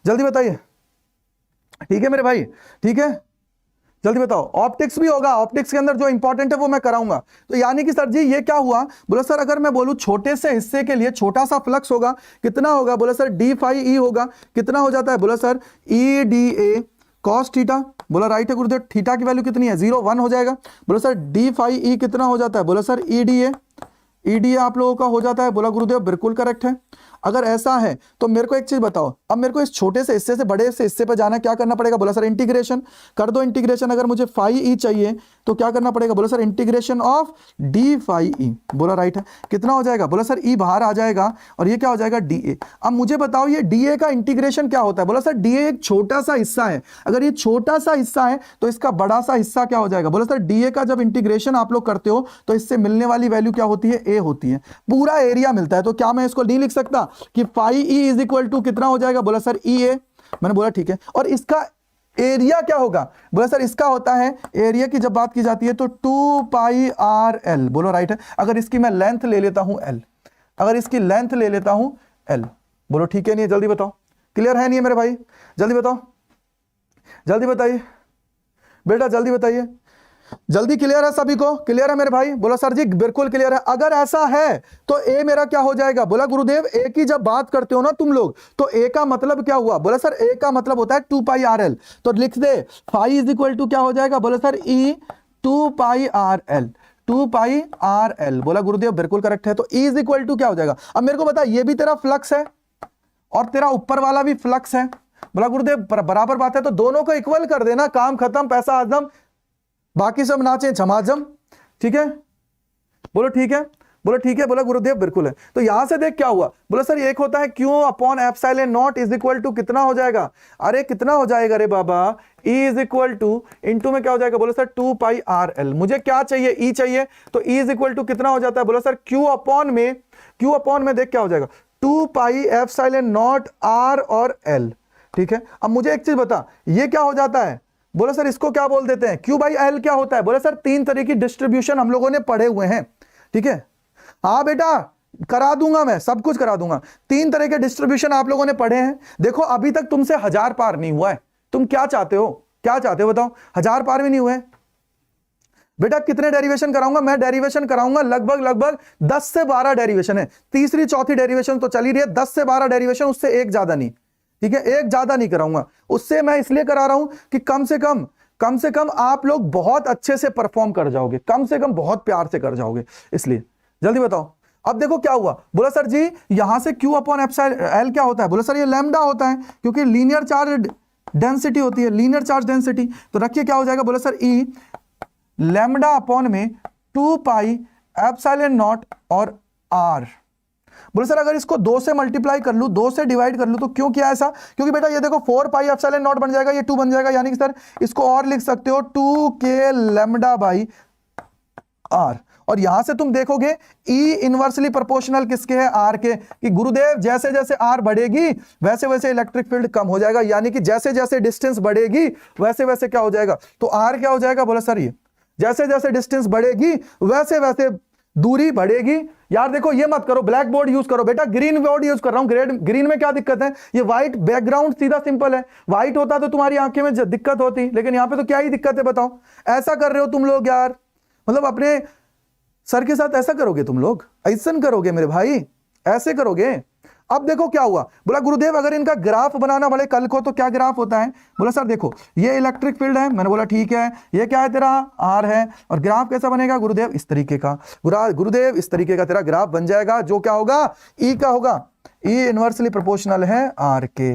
जल्दी बताइए, ठीक है मेरे भाई, ठीक है, जल्दी बताओ। ऑप्टिक्स भी होगा, ऑप्टिक्स के अंदर जो इंपॉर्टेंट है वो मैं कराऊंगा। तो यानी कि सर जी ये क्या हुआ, बोला सर अगर मैं बोलूं छोटे से हिस्से के लिए छोटा सा फ्लक्स होगा, कितना होगा, बोला सर डी फाई ई होगा, कितना हो जाता है, बोला sir E D A cos theta, बोला राइट है गुरुदेव, थीटा की वैल्यू कितनी है, 0, 1 हो जाएगा। बोला सर डी फाई ई कितना हो जाता है, बोला सर ई डी ए आप लोगों का हो जाता है, बोला गुरुदेव बिल्कुल करेक्ट है। अगर ऐसा है तो मेरे को एक चीज बताओ, अब मेरे को इस छोटे से हिस्से से बड़े से हिस्से पर जाना, क्या करना पड़ेगा, बोला सर इंटीग्रेशन कर दो, इंटीग्रेशन अगर मुझे फाई ई चाहिए तो क्या करना पड़ेगा, बोला sir integration of D phi E, बोला राइट है, कितना हो जाएगा, बोला सर ई बाहर आ जाएगा और ये क्या हो जाएगा, डी ए। अब मुझे बताओ ये डी ए का इंटीग्रेशन क्या होता है, बोला सर डी ए एक छोटा सा हिस्सा है, अगर ये छोटा सा हिस्सा है तो इसका बड़ा सा हिस्सा क्या हो जाएगा, बोला सर डी ए का जब इंटीग्रेशन आप लोग करते हो तो इससे मिलने वाली वैल्यू क्या होती है, ए होती है, पूरा एरिया मिलता है। तो क्या मैं इसको नहीं लिख सकता कि phi E is equal to कितना हो जाएगा, बोला सर ई ए, मैंने बोला ठीक है, और इसका एरिया क्या होगा, बोला सर इसका होता है, एरिया की जब बात की जाती है तो 2 पाई आर एल, बोलो राइट है। अगर इसकी मैं लेंथ ले लेता हूं एल, अगर इसकी लेंथ ले लेता हूं एल, बोलो ठीक है नहीं है, जल्दी बताओ, क्लियर है नहीं है मेरे भाई, जल्दी बताओ, जल्दी बताइए बेटा, जल्दी बताइए, जल्दी क्लियर है सभी को, क्लियर है मेरे भाई, बोला सर जी बिल्कुल क्लियर है। अगर ऐसा है तो ए मेरा क्या हो जाएगा, बोला गुरुदेव ए की जब बात करते हो ना तुम लोग तो ए का मतलब क्या हुआ, बोला सर ए का मतलब होता है 2 पाई आर एल, तो लिख दे फाई इज इक्वल टू क्या हो जाएगा, बोला सर ई 2 पाई आर एल, 2 पाई आर एल, बोला गुरुदेव बिल्कुल करेक्ट है। तो ई इज इक्वल टू क्या हो जाएगा, अब मेरे को बता, ये भी तेरा फ्लक्स है और तेरा ऊपर वाला भी फ्लक्स है, बोला गुरुदेव बराबर बात है, तो दोनों को इक्वल कर देना, काम खत्म, पैसा आजम, बाकी सब नाचे झमाझम, ठीक है, बोलो ठीक है, बोलो ठीक है, बोला गुरुदेव बिल्कुल है। तो यहां से देख क्या हुआ, बोला सर एक होता है Q upon epsilon naught is equal to कितना हो जाएगा, अरे कितना हो जाएगा रे बाबा, E is equal to into में क्या हो जाएगा, बोला सर 2 पाई आर एल, मुझे क्या चाहिए, E चाहिए, तो E इज इक्वल टू कितना हो जाता है, बोला सर Q अपॉन में देख क्या हो जाएगा, 2 पाई एप्सिलॉन नॉट R और L, ठीक है। अब मुझे एक चीज बता, ये क्या हो जाता है, बोला सर इसको क्या बोल देते हैं, Q बाई L क्या होता है, बोला सर 3 तरह की डिस्ट्रीब्यूशन हम लोगों ने पढ़े हुए हैं, ठीक है, हाँ बेटा करा दूंगा, मैं सब कुछ करा दूंगा, 3 तरह के डिस्ट्रीब्यूशन आप लोगों ने पढ़े हैं। देखो अभी तक तुमसे 1000 पार नहीं हुआ है, तुम क्या चाहते हो, क्या चाहते हो बताओ, 1000 पार भी नहीं हुए बेटा। कितने डेरिवेशन कराऊंगा मैं, डेरिवेशन कराऊंगा लगभग 10 से 12 डेरिवेशन है, तीसरी चौथी डेरिवेशन तो चली रही है, 10 से 12 डेरिवेशन, उससे एक ज्यादा नहीं, ठीक है, एक ज्यादा नहीं कराऊंगा। उससे मैं इसलिए करा रहा हूं कि कम से कम आप लोग बहुत अच्छे से परफॉर्म कर जाओगे, कम से कम बहुत प्यार से कर जाओगे, इसलिए जल्दी बताओ। अब देखो क्या हुआ, बोला सर जी यहां से Q अपॉन एप्सिलॉन L क्या होता है, बोला सर ये लैम्डा होता है, क्योंकि लीनियर चार्ज डेंसिटी होती है, लीनियर चार्ज डेंसिटी, तो रखिए क्या हो जाएगा, बोला सर E लैम्डा अपॉन में 2 पाई एप्सिलॉन नॉट और R। बोले सर अगर इसको 2 से मल्टीप्लाई कर लूं, 2 से डिवाइड कर लूं, तो क्यों किया ऐसा, क्योंकि बेटा ये देखो 4 पाई एप्सिलॉन नॉट बन जाएगा, ये 2 बन जाएगा, यानी कि सर इसको और लिख सकते हो 2k लैम्डा बाई R। और यहां से तुम देखोगे E इनवर्सली प्रोपोर्शनल किसके है, R के, कि गुरुदेव जैसे जैसे R बढ़ेगी वैसे वैसे इलेक्ट्रिक फील्ड कम हो जाएगा, यानी कि जैसे जैसे डिस्टेंस बढ़ेगी वैसे वैसे क्या हो जाएगा, तो R क्या हो जाएगा, बोला सर ये जैसे जैसे डिस्टेंस बढ़ेगी वैसे वैसे दूरी बढ़ेगी। यार देखो ये मत करो, ब्लैक बोर्ड यूज करो बेटा, ग्रीन बोर्ड यूज कर रहा हूं, ग्रीन में क्या दिक्कत है, ये व्हाइट बैकग्राउंड सीधा सिंपल है, व्हाइट होता तो तुम्हारी आंखें में दिक्कत होती, लेकिन यहां पे तो क्या ही दिक्कत है बताओ, ऐसा कर रहे हो तुम लोग यार, मतलब अपने सर के साथ ऐसा करोगे तुम लोग, ऐसा करोगे मेरे भाई, ऐसे करोगे। अब देखो क्या हुआ, बोला गुरुदेव अगर इनका ग्राफ बनाना पड़े कल को तो क्या ग्राफ होता है, बोला सर देखो ये इलेक्ट्रिक फील्ड है, मैंने बोला ठीक है, ये क्या है तेरा R है, और ग्राफ कैसा बनेगा गुरुदेव, इस तरीके का, गुरुदेव इस तरीके का तेरा ग्राफ बन जाएगा, जो क्या होगा E का होगा, ई इनवर्सली प्रोपोर्शनल है आर के।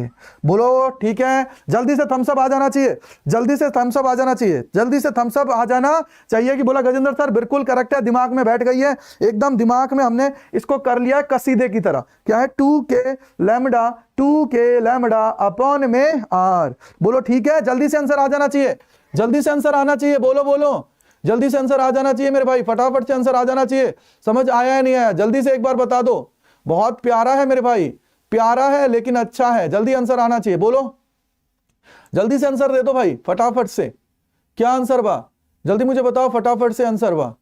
बोलो ठीक है, जल्दी से थम्स अप आ जाना चाहिए, जल्दी से थम्स अप आ जाना चाहिए, जल्दी से थम्स अप आ जाना चाहिए। कि बोला गजेंद्र सर बिल्कुल करेक्ट है, दिमाग में बैठ गई है एकदम, दिमाग में हमने इसको कर लिया है कसीदे की तरह। क्या है 2k लैम्डा अपॉन में आर। बोलो ठीक है, जल्दी से आंसर आ जाना चाहिए, जल्दी से आंसर आना चाहिए, बोलो बोलो जल्दी से आंसर आ जाना चाहिए मेरे भाई, फटाफट से आंसर आ जाना चाहिए। समझ आया है नहीं आया जल्दी से एक बार बता दो। बहुत प्यारा है मेरे भाई, प्यारा है लेकिन अच्छा है, जल्दी आंसर आना चाहिए। बोलो जल्दी से आंसर दे दो भाई फटाफट से। क्या आंसर बा, जल्दी मुझे बताओ फटाफट से आंसर बा।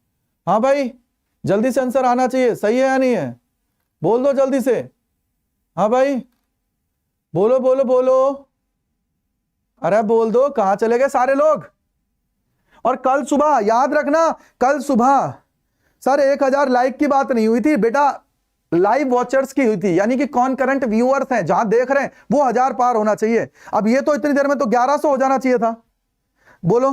हाँ भाई जल्दी से आंसर आना चाहिए, सही है या नहीं है, बोल दो जल्दी से। हाँ भाई बोलो बोलो बोलो, अरे बोल दो, कहां चले गए सारे लोग। और कल सुबह याद रखना, कल सुबह सर 1000 लाइक की बात नहीं हुई थी बेटा, लाइव वॉचर्स की हुई थी, यानी कि कौन करंट व्यूअर्स हैं जहां देख रहे हैं वो 1000 पार होना चाहिए। अब ये तो इतनी देर में तो 1100 हो जाना चाहिए था। बोलो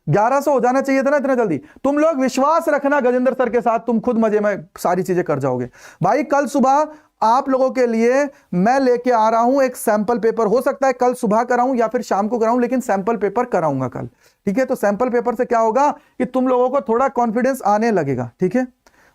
1100 हो जाना चाहिए था ना इतने जल्दी। तुम लोग विश्वास रखना गजेंद्र सर के साथ, तुम खुद मजे में सारी चीजें कर जाओगे भाई। कल सुबह आप लोगों के लिए मैं लेके आ रहा हूं एक सैंपल पेपर, हो सकता है कल सुबह कराऊं या फिर शाम को कराऊं, लेकिन सैंपल पेपर कराऊंगा कल। ठीक है, तो सैंपल पेपर से क्या होगा कि तुम लोगों को थोड़ा कॉन्फिडेंस आने लगेगा। ठीक है,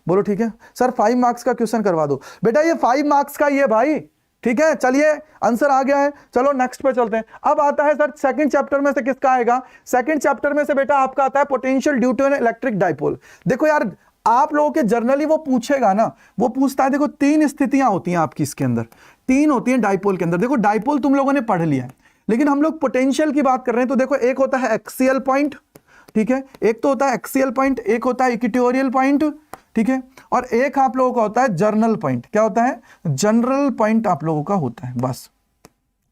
बोलो ठीक है सर 5 मार्क्स का क्वेश्चन करवा दो बेटा, ये 5 मार्क्स का ये भाई। ठीक है, चलिए आंसर आ गया है, चलो नेक्स्ट पे चलते हैं। अब आता है सर सेकंड चैप्टर में से किसका आएगा, सेकंड चैप्टर में से बेटा आपका आता है potential due to an electric dipole. देखो यार आप लोगों के जर्नली वो पूछेगा ना, वो पूछता है, देखो 3 स्थितियां होती हैं आपकी इसके अंदर, 3 होती हैं डाइपोल के अंदर। देखो डाइपोल तुम लोगों ने पढ़ लिया है, लेकिन हम लोग पोटेंशियल की बात कर रहे हैं। तो देखो एक होता है एक्सियल पॉइंट, ठीक है, एक तो होता है एक्सियल पॉइंट, एक होता है इक्वेटोरियल पॉइंट, ठीक है, और एक आप लोगों का होता है जर्नल पॉइंट। क्या होता है, जनरल पॉइंट आप लोगों का होता है बस।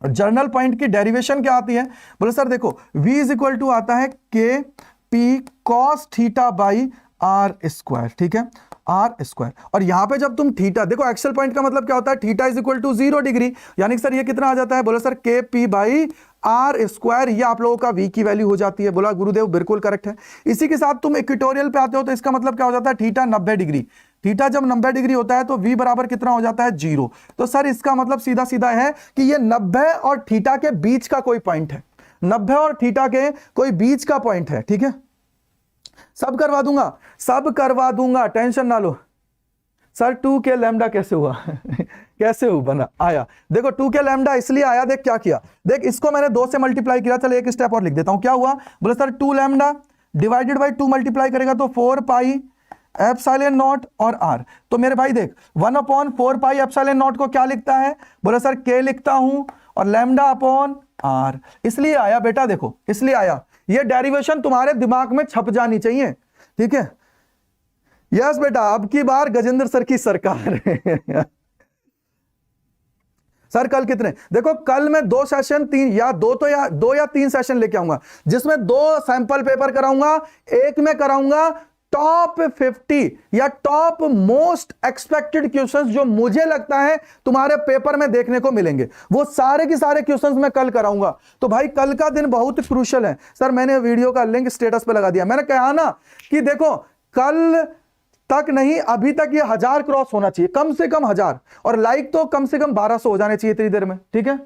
और जर्नल पॉइंट की डेरिवेशन क्या आती है, बोले सर देखो v इज इक्वल टू आता है K P cos theta by R square. ठीक है, आर स्क्वायर। और यहां पे जब तुम थीटा देखो, एक्सियल पॉइंट का मतलब क्या होता है, theta is equal to 0 degree, यानी कि सर ये कितना आ जाता है, बोले सर के पी बाई आर स्क्वायर, ये आप लोगों का v की वैल्यू हो जाती है। बोला गुरुदेव बिल्कुल करेक्ट है। इसी के साथ तुम इक्वेटोरियल पे आते हो तो इसका मतलब क्या हो जाता है, थीटा 90 डिग्री। थीटा जब 90 डिग्री होता है तो v बराबर कितना हो जाता है, 0। तो सर इसका मतलब सीधा सीधा है कि ये 90 और थीटा के बीच का कोई पॉइंट है, 90 और थीटा के कोई बीच का पॉइंट है। ठीक है, सब करवा दूंगा, सब करवा दूंगा, टेंशन ना लो। सर 2k लैम्डा कैसे हुआ कैसे हुआ बना आया, देखो 2k लैम्डा इसलिए आया, देख क्या किया, देख इसको मैंने 2 से मल्टीप्लाई किया। चलो एक स्टेप और लिख देता हूं, क्या हुआ, बोले sir 2 lambda divided by 2 multiply करेगा तो 4 पाई एप्सिलॉन नॉट और r। तो मेरे भाई देख 1/4 पाई एप्सिलॉन नॉट को क्या लिखता है, बोले सर k लिखता हूं और लैम्डा अपॉन r, इसलिए आया बेटा, देखो इसलिए आया। ये डेरिवेशन तुम्हारे दिमाग में छप जानी चाहिए। ठीक है, यस बेटा, अब की बार गजेंद्र सर की सरकार सर कल कितने, देखो कल मैं 2 सेशन 3 या 2 या 3 सेशन लेके आऊंगा, जिसमें 2 सैंपल पेपर कराऊंगा। एक में कराऊंगा टॉप 50 या टॉप मोस्ट एक्सपेक्टेड क्वेश्चंस जो मुझे लगता है तुम्हारे पेपर में देखने को मिलेंगे, वो सारे के सारे क्वेश्चंस मैं कल कराऊंगा। तो भाई कल का दिन बहुत क्रूशियल है। सर मैंने वीडियो का लिंक स्टेटस पे लगा दिया, मैंने कहा ना कि देखो कल तक नहीं, अभी तक ये 1000 क्रॉस होना चाहिए, कम से कम 1000, और लाइक तो कम से कम 1200 हो जाने चाहिए इतनी देर में। ठीक है,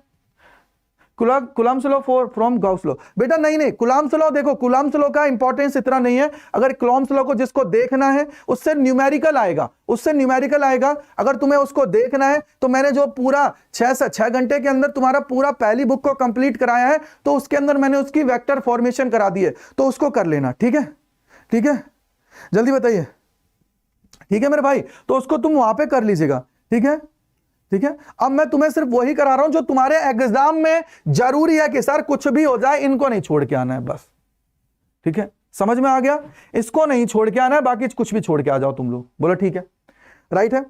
Coulomb's law from Gauss law, बेटा नहीं कुलाम्स लॉ, देखो कुलाम्स लॉ का इंपॉर्टेंस इतना नहीं है। अगर कुलाम्स लॉ को जिसको देखना है उससे न्यूमेरिकल आएगा, उससे न्यूमेरिकल आएगा। अगर तुम्हें उसको देखना है तो मैंने जो पूरा 6 घंटे के अंदर तुम्हारा पूरा पहली बुक को कंप्लीट कराया है, तो उसके अंदर मैंने उसकी वेक्टर फॉर्मेशन करा दी है, तो उसको कर लेना। ठीक है, ठीक है, जल्दी बताइए। ठीक है मेरे भाई, तो उसको तुम वहां पे कर लीजिएगा। ठीक है, ठीक है। अब मैं तुम्हें सिर्फ वही करा रहा हूं जो तुम्हारे एग्जाम में जरूरी है कि सर कुछ भी हो जाए इनको नहीं छोड़ के आना है बस। ठीक है, समझ में आ गया, इसको नहीं छोड़ के आना है, बाकी कुछ भी छोड़ के आ जाओ तुम लोग। बोलो ठीक है, राइट है,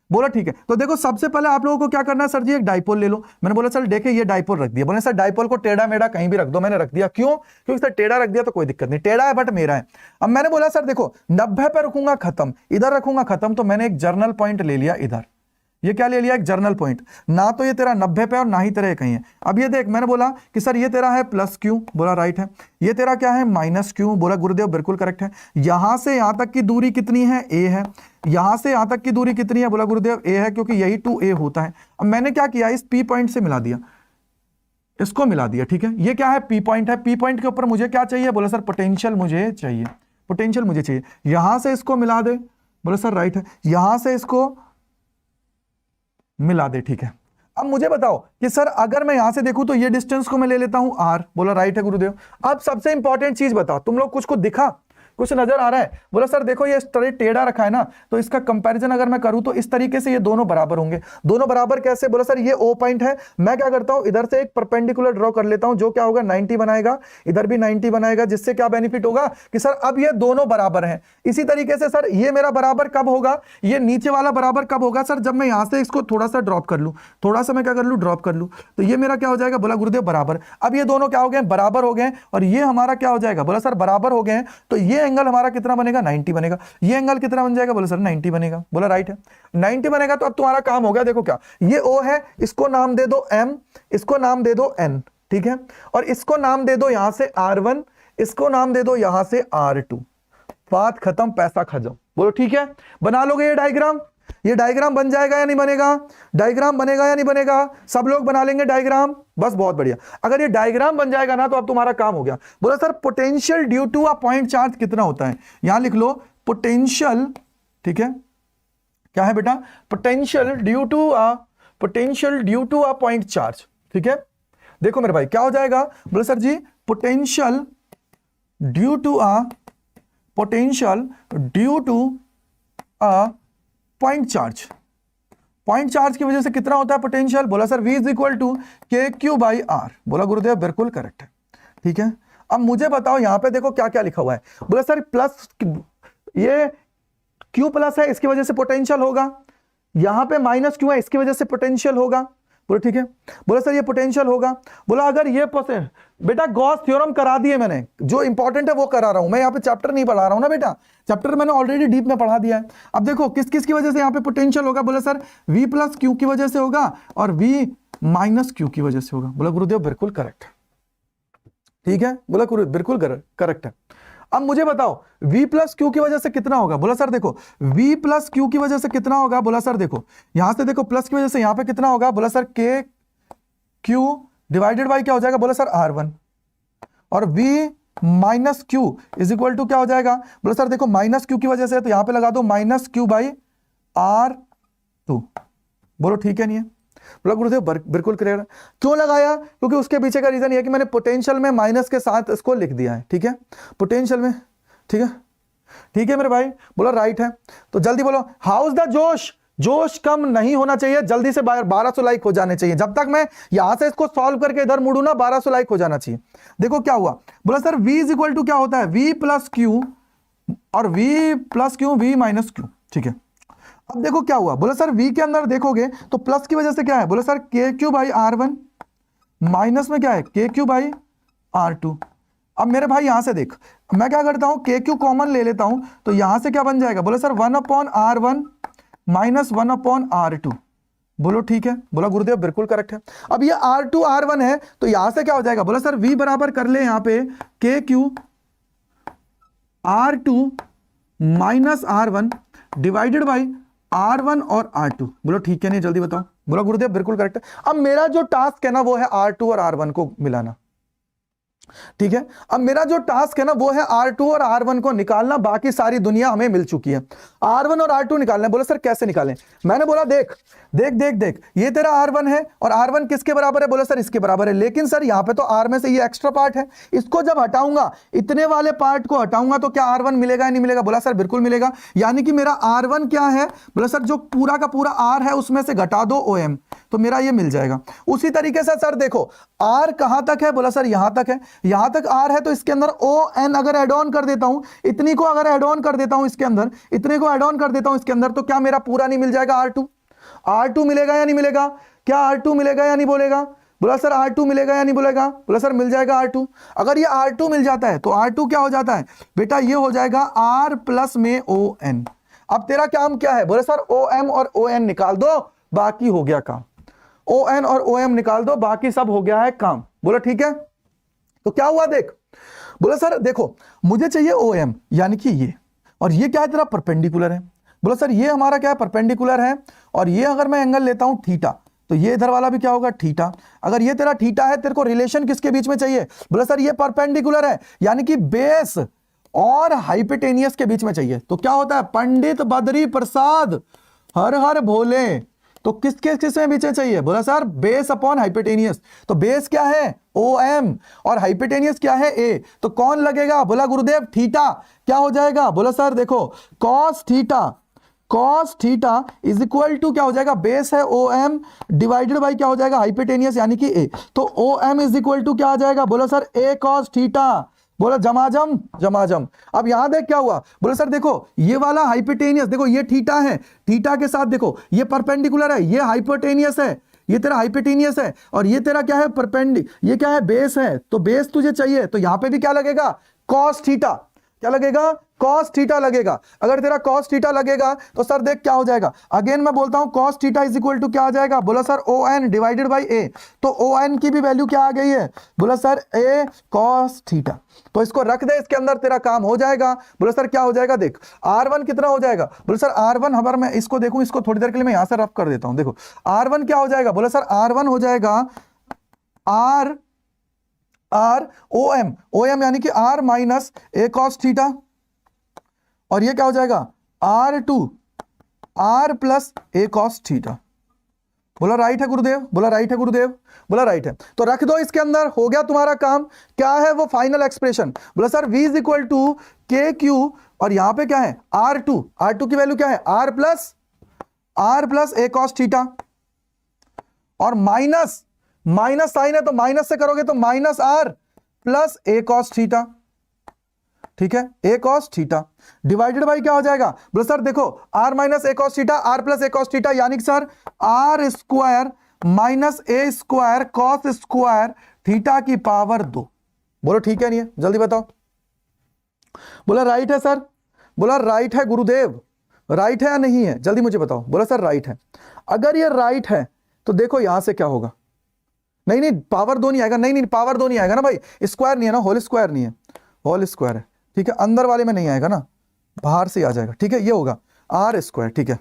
बोला ठीक है। तो देखो सबसे पहले आप लोगों को क्या करना है, सर जी एक डाइपोल ले लो। मैंने बोला सर देखे ये डाइपोल रख दिया, बोले सर डाइपोल को टेढ़ा मेढ़ा कहीं भी रख दो। मैंने रख दिया, क्यों, क्योंकि सर टेढ़ा रख दिया तो कोई दिक्कत नहीं, टेढ़ा है बट मेरा है। अब मैंने बोला सर देखो 90 पे रखूंगा खत्म, इधर रखूंगा खत्म, तो मैंने एक जर्नल पॉइंट ले लिया इधर। ये क्या ले लिया, एक जर्नल पॉइंट, ना तो ये तेरा 90 पे और ना ही तेरा ये कहीं है। अब ये देख, मैंने बोला कि सर ये तेरा है प्लस क्यू, बोला राइट है। ये तेरा क्या है, माइनस क्यू, बोला गुरुदेव बिल्कुल करेक्ट है। यहां से यहां तक की दूरी कितनी है, ए है। यहां से यहां तक की दूरी कितनी है, बोला गुरुदेव ए है, क्योंकि यही 2a होता है। अब मैंने क्या किया, इस पी पॉइंट से मिला दिया, इसको मिला दिया, ठीक है। ये क्या है, पी पॉइंट है। पी पॉइंट के ऊपर मुझे क्या चाहिए, बोला सर पोटेंशियल मुझे चाहिए, पोटेंशियल मुझे चाहिए। यहां से इसको मिला दे, बोला सर राइट है। यहां से इसको मिला दे, ठीक है। अब मुझे बताओ कि सर अगर मैं यहां से देखूं तो ये डिस्टेंस को मैं ले लेता हूं r, बोला राइट है गुरुदेव। अब सबसे इंपॉर्टेंट चीज बताओ, तुम लोग कुछ को दिखा, कुछ नजर आ रहा है, बोला सर देखो ये स्ट्रेट टेढ़ा रखा है ना, तो इसका कंपैरिजन अगर मैं करूं तो इस तरीके से ये दोनों बराबर होंगे। दोनों बराबर कैसे, बोला सर ये O पॉइंट है, मैं क्या करता हूं इधर से एक परपेंडिकुलर ड्रॉ कर लेता हूं, जो क्या होगा 90 बनाएगा, इधर भी 90 बनाएगा, जिससे क्या बेनिफिट होगा कि सर अब ये दोनों बराबर हैं। इसी तरीके से सर ये मेरा बराबर कब होगा, ये नीचे वाला बराबर कब होगा, सर जब मैं यहां से इसको थोड़ा सा ड्रॉप कर लूं, थोड़ा सा मैं क्या कर लूं, ड्रॉप कर लूं, तो ये मेरा क्या हो जाएगा, बोला गुरुदेव बराबर। अब ये दोनों क्या हो गए, बराबर हो गए, और ये हमारा क्या हो जाएगा, बोला सर बराबर हो गए, तो ये एंगल हमारा कितना बनेगा, 90 बनेगा। ये एंगल कितना बन जाएगा, बोला सर 90 बनेगा, बोला राइट है 90 बनेगा। तो अब तुम्हारा काम हो गया, देखो क्या, ये O है, इसको नाम दे दो M, इसको नाम दे दो N, ठीक है, और इसको नाम दे दो यहां से R1, इसको नाम दे दो यहां से R2। बात खत्म, पैसा खत्म, बोलो ठीक है। बना लोगे ये डायग्राम, ये डायग्राम बन जाएगा या नहीं बनेगा, डायग्राम बनेगा या नहीं बनेगा, सब लोग बना लेंगे डायग्राम, बस बहुत बढ़िया। अगर ये डायग्राम बन जाएगा ना तो अब तुम्हारा काम हो गया। बोला sir potential due to a point charge कितना होता है, यहां लिख लो पोटेंशियल, ठीक है, क्या है बेटा, potential due to a point charge, ठीक है। देखो मेरे भाई क्या हो जाएगा, बोले sir ji potential due to a point charge, point charge की वजह से कितना होता है पोटेंशियल, बोला sir V is equal to K Q by R, बोला गुरुदेव बिल्कुल करेक्ट है, ठीक है। अब मुझे बताओ यहां पे देखो क्या क्या लिखा हुआ है, बोला सर प्लस, ये Q प्लस है इसकी वजह से पोटेंशियल होगा, यहां पे माइनस Q है इसकी वजह से पोटेंशियल होगा, बोला ठीक है। बोला सर ये पोटेंशियल होगा, बोला अगर ये बेटा गॉस थ्योरम करा दिए मैंने, जो इंपॉर्टेंट है वो करा रहा हूं मैं, यहाँ पे चैप्टर नहीं पढ़ा रहा हूं ना बेटा, चैप्टर मैंने ऑलरेडी डीप में पढ़ा दिया है। अब देखो किस किस की वजह से यहाँ पे पोटेंशियल होगा, बोला सर V प्लस क्यू की वजह से होगा और V माइनस क्यू की वजह से होगा, बोला गुरुदेव बिल्कुल करेक्ट, ठीक है, बोला बिल्कुल करेक्ट है। अब मुझे बताओ V प्लस क्यू की वजह से कितना होगा, बोला सर देखो V प्लस क्यू की वजह से कितना होगा, बोला सर देखो यहां से देखो प्लस की वजह से यहां पे कितना होगा, बोला सर के क्यू डिवाइडेड बाई क्या हो जाएगा, बोला सर R1, और V minus Q is equal to क्या हो जाएगा, बोला सर देखो माइनस क्यू की वजह से तो यहां पे लगा दो माइनस क्यू बाई R2, बोलो ठीक है नहीं है, बोला गुरुदेव बिल्कुल क्लियर। क्यों लगाया, क्योंकि उसके पीछे का रीजन ये है कि मैंने पोटेंशियल में माइनस के साथ इसको लिख दिया है, ठीक है, पोटेंशियल में, ठीक है, ठीक है मेरे भाई, बोला राइट है। तो जल्दी बोलो हाउस द जोश, जोश कम नहीं होना चाहिए, जल्दी से 1200 लाइक हो जाने चाहिए, जब तक मैं यहां से इसको सॉल्व करके इधर मुड़ू ना 1200 लाइक हो जाना चाहिए। देखो क्या हुआ, बोला sir V is equal to क्या होता है, V प्लस क्यू, और V plus Q V minus Q, ठीक है। अब देखो क्या हुआ, बोला सर V के अंदर देखोगे तो प्लस की वजह से क्या है, बोला सर के क्यू बाई R1, माइनस में क्या है के क्यू बाई R2। अब मेरे भाई यहां से देख, मैं क्या करता हूं के क्यू कॉमन ले लेता हूं, तो यहां से क्या बन जाएगा, बोला सर 1/R1 माइनस 1/R2, बोलो ठीक है, बोला गुरुदेव बिल्कुल करेक्ट है। अब ये R2 R1 है तो यहां से क्या हो जाएगा, बोला सर V बराबर कर ले यहां पे के Q R2 minus R1 divided by R1 और R2, बोलो ठीक है नहीं, जल्दी बताओ, बोला गुरुदेव बिल्कुल करेक्ट है। अब मेरा जो टास्क है ना वो है R2 और R1 को मिलाना, ठीक है। अब मेरा जो टास्क है ना वो है R2 और R1 को निकालना, बाकी सारी दुनिया हमें मिल चुकी है, R1 और R2 निकालना है। बोला सर कैसे निकालें, मैंने बोला देख देख देख देख ये तेरा R1 है और R1 किसके बराबर है, बोला सर इसके बराबर है, लेकिन सर यहाँ पे तो R में से ये एक्स्ट्रा पार्ट है, इसको जब हटाऊंगा, इतने वाले पार्ट को हटाऊंगा तो क्या R1 मिलेगा या नहीं मिलेगा, बोला सर बिल्कुल मिलेगा, यानी कि मेरा R1 क्या है, बोला सर जो पूरा का पूरा R है उसमें से घटा दो OM, तो मेरा ये मिल जाएगा। उसी तरीके से सर देखो R कहां तक है, बोला सर यहां तक है, यहां तक R है तो इसके अंदर ON अगर ऐड ऑन कर देता हूं, इतनी को अगर ऐड ऑन कर देता हूं इसके अंदर, इतने को ऐड ऑन कर देता हूं इसके अंदर, तो क्या मेरा पूरा नहीं मिल जाएगा R2 मिलेगा या नहीं मिलेगा, क्या R2 मिलेगा या नहीं बोलेगा, बोला सर R2 मिलेगा या नहीं बोलेगा, बोला सर मिल जाएगा R2। अगर ये R2 मिल जाता है तो R2 क्या हो जाता है बेटा, ये हो जाएगा R प्लस में ON। अब तेरा काम क्या है, बोले सर OM और ON निकाल दो, बाकी हो गया काम। ON और OM निकाल दो, बाकी सब हो गया है काम। बोला ठीक है। तो क्या हुआ देख, बोला सर देखो मुझे चाहिए OM यानी कि ये, और ये क्या है तेरा परपेंडिकुलर है। बोला सर ये हमारा क्या है परपेंडिकुलर है, और ये अगर मैं एंगल लेता हूं थीटा तो ये इधर वाला भी क्या होगा थीटा। अगर ये तेरा थीटा है, तेरे को रिलेशन किसके बीच में चाहिए। बोला सर ये परपेंडिकुलर है यानी कि बेस और हाइपोटेनियस के बीच में चाहिए। तो क्या होता है पंडित बद्री प्रसाद हर हर भोले, तो किसके किसमें बीच में चाहिए। बोला सर बेस अपॉन हाइपोटेनियस। तो बेस क्या है OM और हाइपोटेनियस क्या है A, तो कौन लगेगा। बोला गुरुदेव थीटा। क्या हो जाएगा। बोला सर देखो cos theta is equal to क्या हो जाएगा, बेस है OM डिवाइडेड बाई क्या हो जाएगा हाइपोटेनियस यानी कि A। तो OM इज इक्वल टू क्या आ जाएगा। बोला सर A cos थीटा। बोला जमाजम। अब यहां देख क्या हुआ। बोला सर देखो ये वाला हाइपोटेनियस, देखो ये थीटा है, थीटा के साथ देखो ये परपेंडिकुलर है, ये हाइपोटेनियस है, ये तेरा हाइपोटेनियस है, और ये तेरा क्या है ये क्या है बेस है। तो बेस तुझे चाहिए, तो यहां पे भी क्या लगेगा कॉस थीटा। क्या लगेगा कॉस थीटा लगेगा। अगर तेरा कॉस थीटा लगेगा तो सर देख क्या हो जाएगा, अगेन मैं बोलता हूं cos theta is equal to क्या आ जाएगा। बोला sir ON divided by A। तो ON की भी वैल्यू क्या आ गई है। बोला सर A cos थीटा। तो इसको रख दे, इसके अंदर तेरा काम हो जाएगा। बोला सर क्या हो जाएगा देख R1 कितना हो जाएगा। बोला सर R1 अगर मैं इसको देखूं, इसको थोड़ी देर के लिए मैं यहां से रफ कर देता हूं। देखो R1 क्या हो जाएगा। बोला सर R1 हो जाएगा OM यानी कि R minus A cos theta, और ये क्या हो जाएगा R2 R plus A cos theta. बोला राइट है गुरुदेव। बोला राइट है गुरुदेव। बोला राइट है। तो रख दो इसके अंदर, हो गया तुम्हारा काम। क्या है वो फाइनल एक्सप्रेशन। बोला sir V is equal to KQ, और यहां पे क्या है R2 की वैल्यू क्या है R plus A cos theta, और माइनस साइन है तो माइनस से करोगे तो minus R plus A cos theta. ठीक है A cos theta divided by क्या हो जाएगा। बोले सर देखो R minus A cos theta, R plus A cos theta, यानी कि sir R square minus A square cos square theta की पावर 2। बोलो ठीक है नहीं है, जल्दी बताओ। बोला राइट है सर। बोला राइट है गुरुदेव। राइट है या नहीं है, जल्दी मुझे बताओ। बोला सर राइट है। अगर ये राइट है तो देखो यहां से क्या होगा। नहीं पावर 2 नहीं आएगा, नहीं पावर 2 नहीं आएगा ना भाई, स्क्वायर नहीं है ना, होल स्क्वायर नहीं है, होल स्क्वायर है। ठीक है अंदर वाले में नहीं आएगा ना, बाहर से आ जाएगा। ठीक है ये होगा R स्क्वायर। ठीक है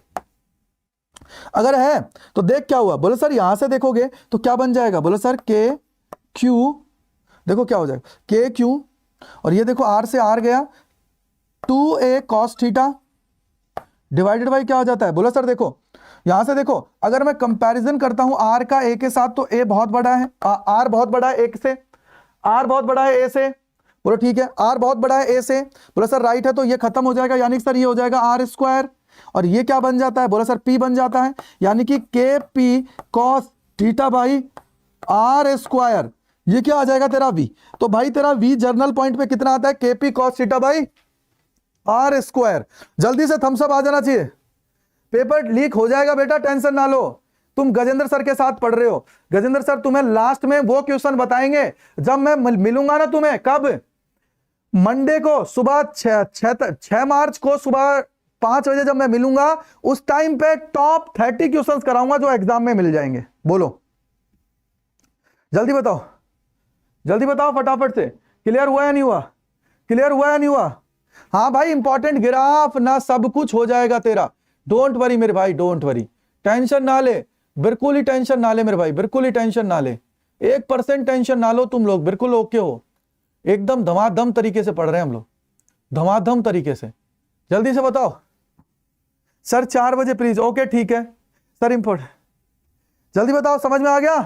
अगर है तो देख क्या हुआ। बोले सर यहां से देखोगे तो क्या बन जाएगा। बोले सर KQ, देखो क्या हो जाएगा KQ, और ये देखो R से R गया 2A cos theta divided by क्या हो जाता है। बोला सर देखो यहां से देखो, अगर मैं कंपैरिजन करता हूं R का A के साथ तो A बहुत बड़ा है, R बहुत बड़ा है A से, R बहुत बड़ा है A से। बोलो ठीक है R बहुत बड़ा है A से। बोला सर राइट है, तो ये खत्म हो जाएगा, यानी कि सर ये हो जाएगा R स्क्वायर, और ये क्या बन जाता है। बोला सर P बन जाता है, यानी कि KP cos theta by R square. ये क्या आ जाएगा तेरा V। तो भाई तेरा V जर्नल पॉइंट पे कितना आता है KP cos theta by R square. जल्दी से थम्स अप आ जाना चाहिए, पेपर लीक हो जाएगा बेटा, टेंशन ना लो। तुम गजेंद्र सर के साथ पढ़ रहे हो, गजेंद्र सर तुम्हें लास्ट में वो क्वेश्चन बताएंगे जब मैं मिलूंगा ना तुम्हें। कब, मंडे को सुबह 6 मार्च को सुबह 5 बजे जब मैं मिलूंगा, उस टाइम पे टॉप 30 क्वेश्चंस कराऊंगा जो एग्जाम में मिल जाएंगे। बोलो जल्दी बताओ, जल्दी बताओ फटाफट से। क्लियर हुआ या नहीं हुआ, क्लियर हुआ या नहीं हुआ। हाँ भाई इंपॉर्टेंट ग्राफ ना, सब कुछ हो जाएगा तेरा। डोंट वरी मेरे भाई, डोंट वरी, टेंशन ना ले, बिल्कुल ही टेंशन ना ले मेरे भाई, बिल्कुल ही टेंशन ना ले, 1% टेंशन ना लो। तुम लोग बिल्कुल ओके हो, एकदम धमाधम तरीके से पढ़ रहे हैं हम लोग, धमाधम तरीके से। जल्दी से बताओ सर 4 बजे प्लीज। ओके ठीक है सर, इंपॉर्टेंट जल्दी बताओ, समझ में आ गया।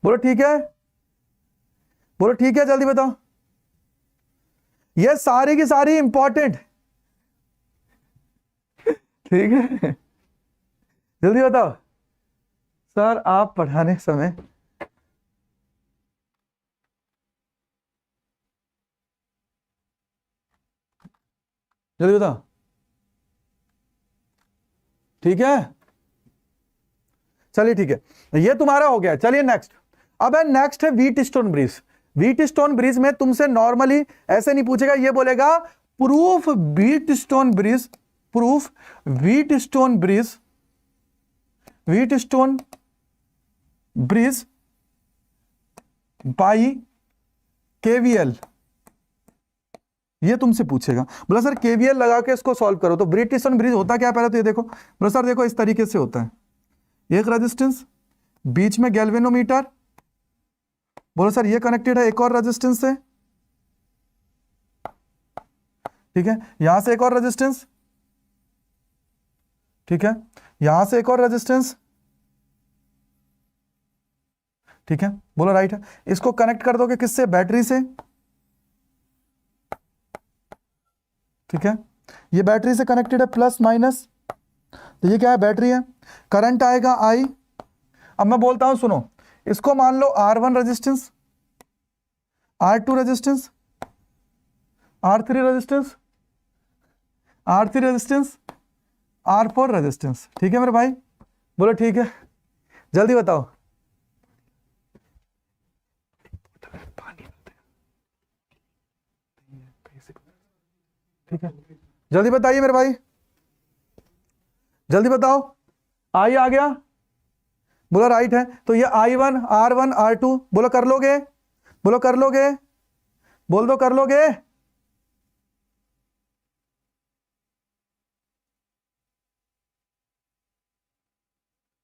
बोलो ठीक है, बोलो ठीक है, जल्दी बताओ। ये सारी की सारी इंपॉर्टेंट, ठीक है जल्दी बताओ। सर आप पढ़ाने समय जल्दी बताओ, ठीक है चलिए ठीक है, ये तुम्हारा हो गया। चलिए नेक्स्ट, अब है नेक्स्ट है व्हीटस्टोन ब्रिज। व्हीटस्टोन ब्रिज में तुमसे नॉर्मली ऐसे नहीं पूछेगा, ये बोलेगा proof Wheatstone bridge, proof Wheatstone bridge Wheatstone bridge by KVL, ये तुमसे पूछेगा। बोला सर केवीएल लगा के इसको सॉल्व करो। तो व्हीटस्टोन ब्रिज होता क्या है पहले तो ये देखो। बोला सर देखो इस तरीके से होता है, एक रेजिस्टेंस, बीच में गैल्वेनोमीटर। बोलो सर ये कनेक्टेड है एक और रेजिस्टेंस से, ठीक है, यहां से एक और रेजिस्टेंस, ठीक है, यहां से एक और रेजिस्टेंस, ठीक है, बोलो राइट है। इसको कनेक्ट कर दोगे किससे? बैटरी से, ठीक है, ये बैटरी से कनेक्टेड है प्लस माइनस। तो ये क्या है? बैटरी है, करंट आएगा आई। अब मैं बोलता हूं सुनो, इसको मान लो R1 resistance, R2 resistance, R3 resistance, R3 resistance, R4 resistance, ठीक है मेरे भाई? बोलो ठीक है, जल्दी बताओ। ठीक है, जल्दी बताइए मेरे भाई, जल्दी बताओ। आई आ गया, बोलो राइट है। तो ये I1 R1 R2, बोलो कर लोगे, बोलो कर लोगे, बोल दो कर लोगे।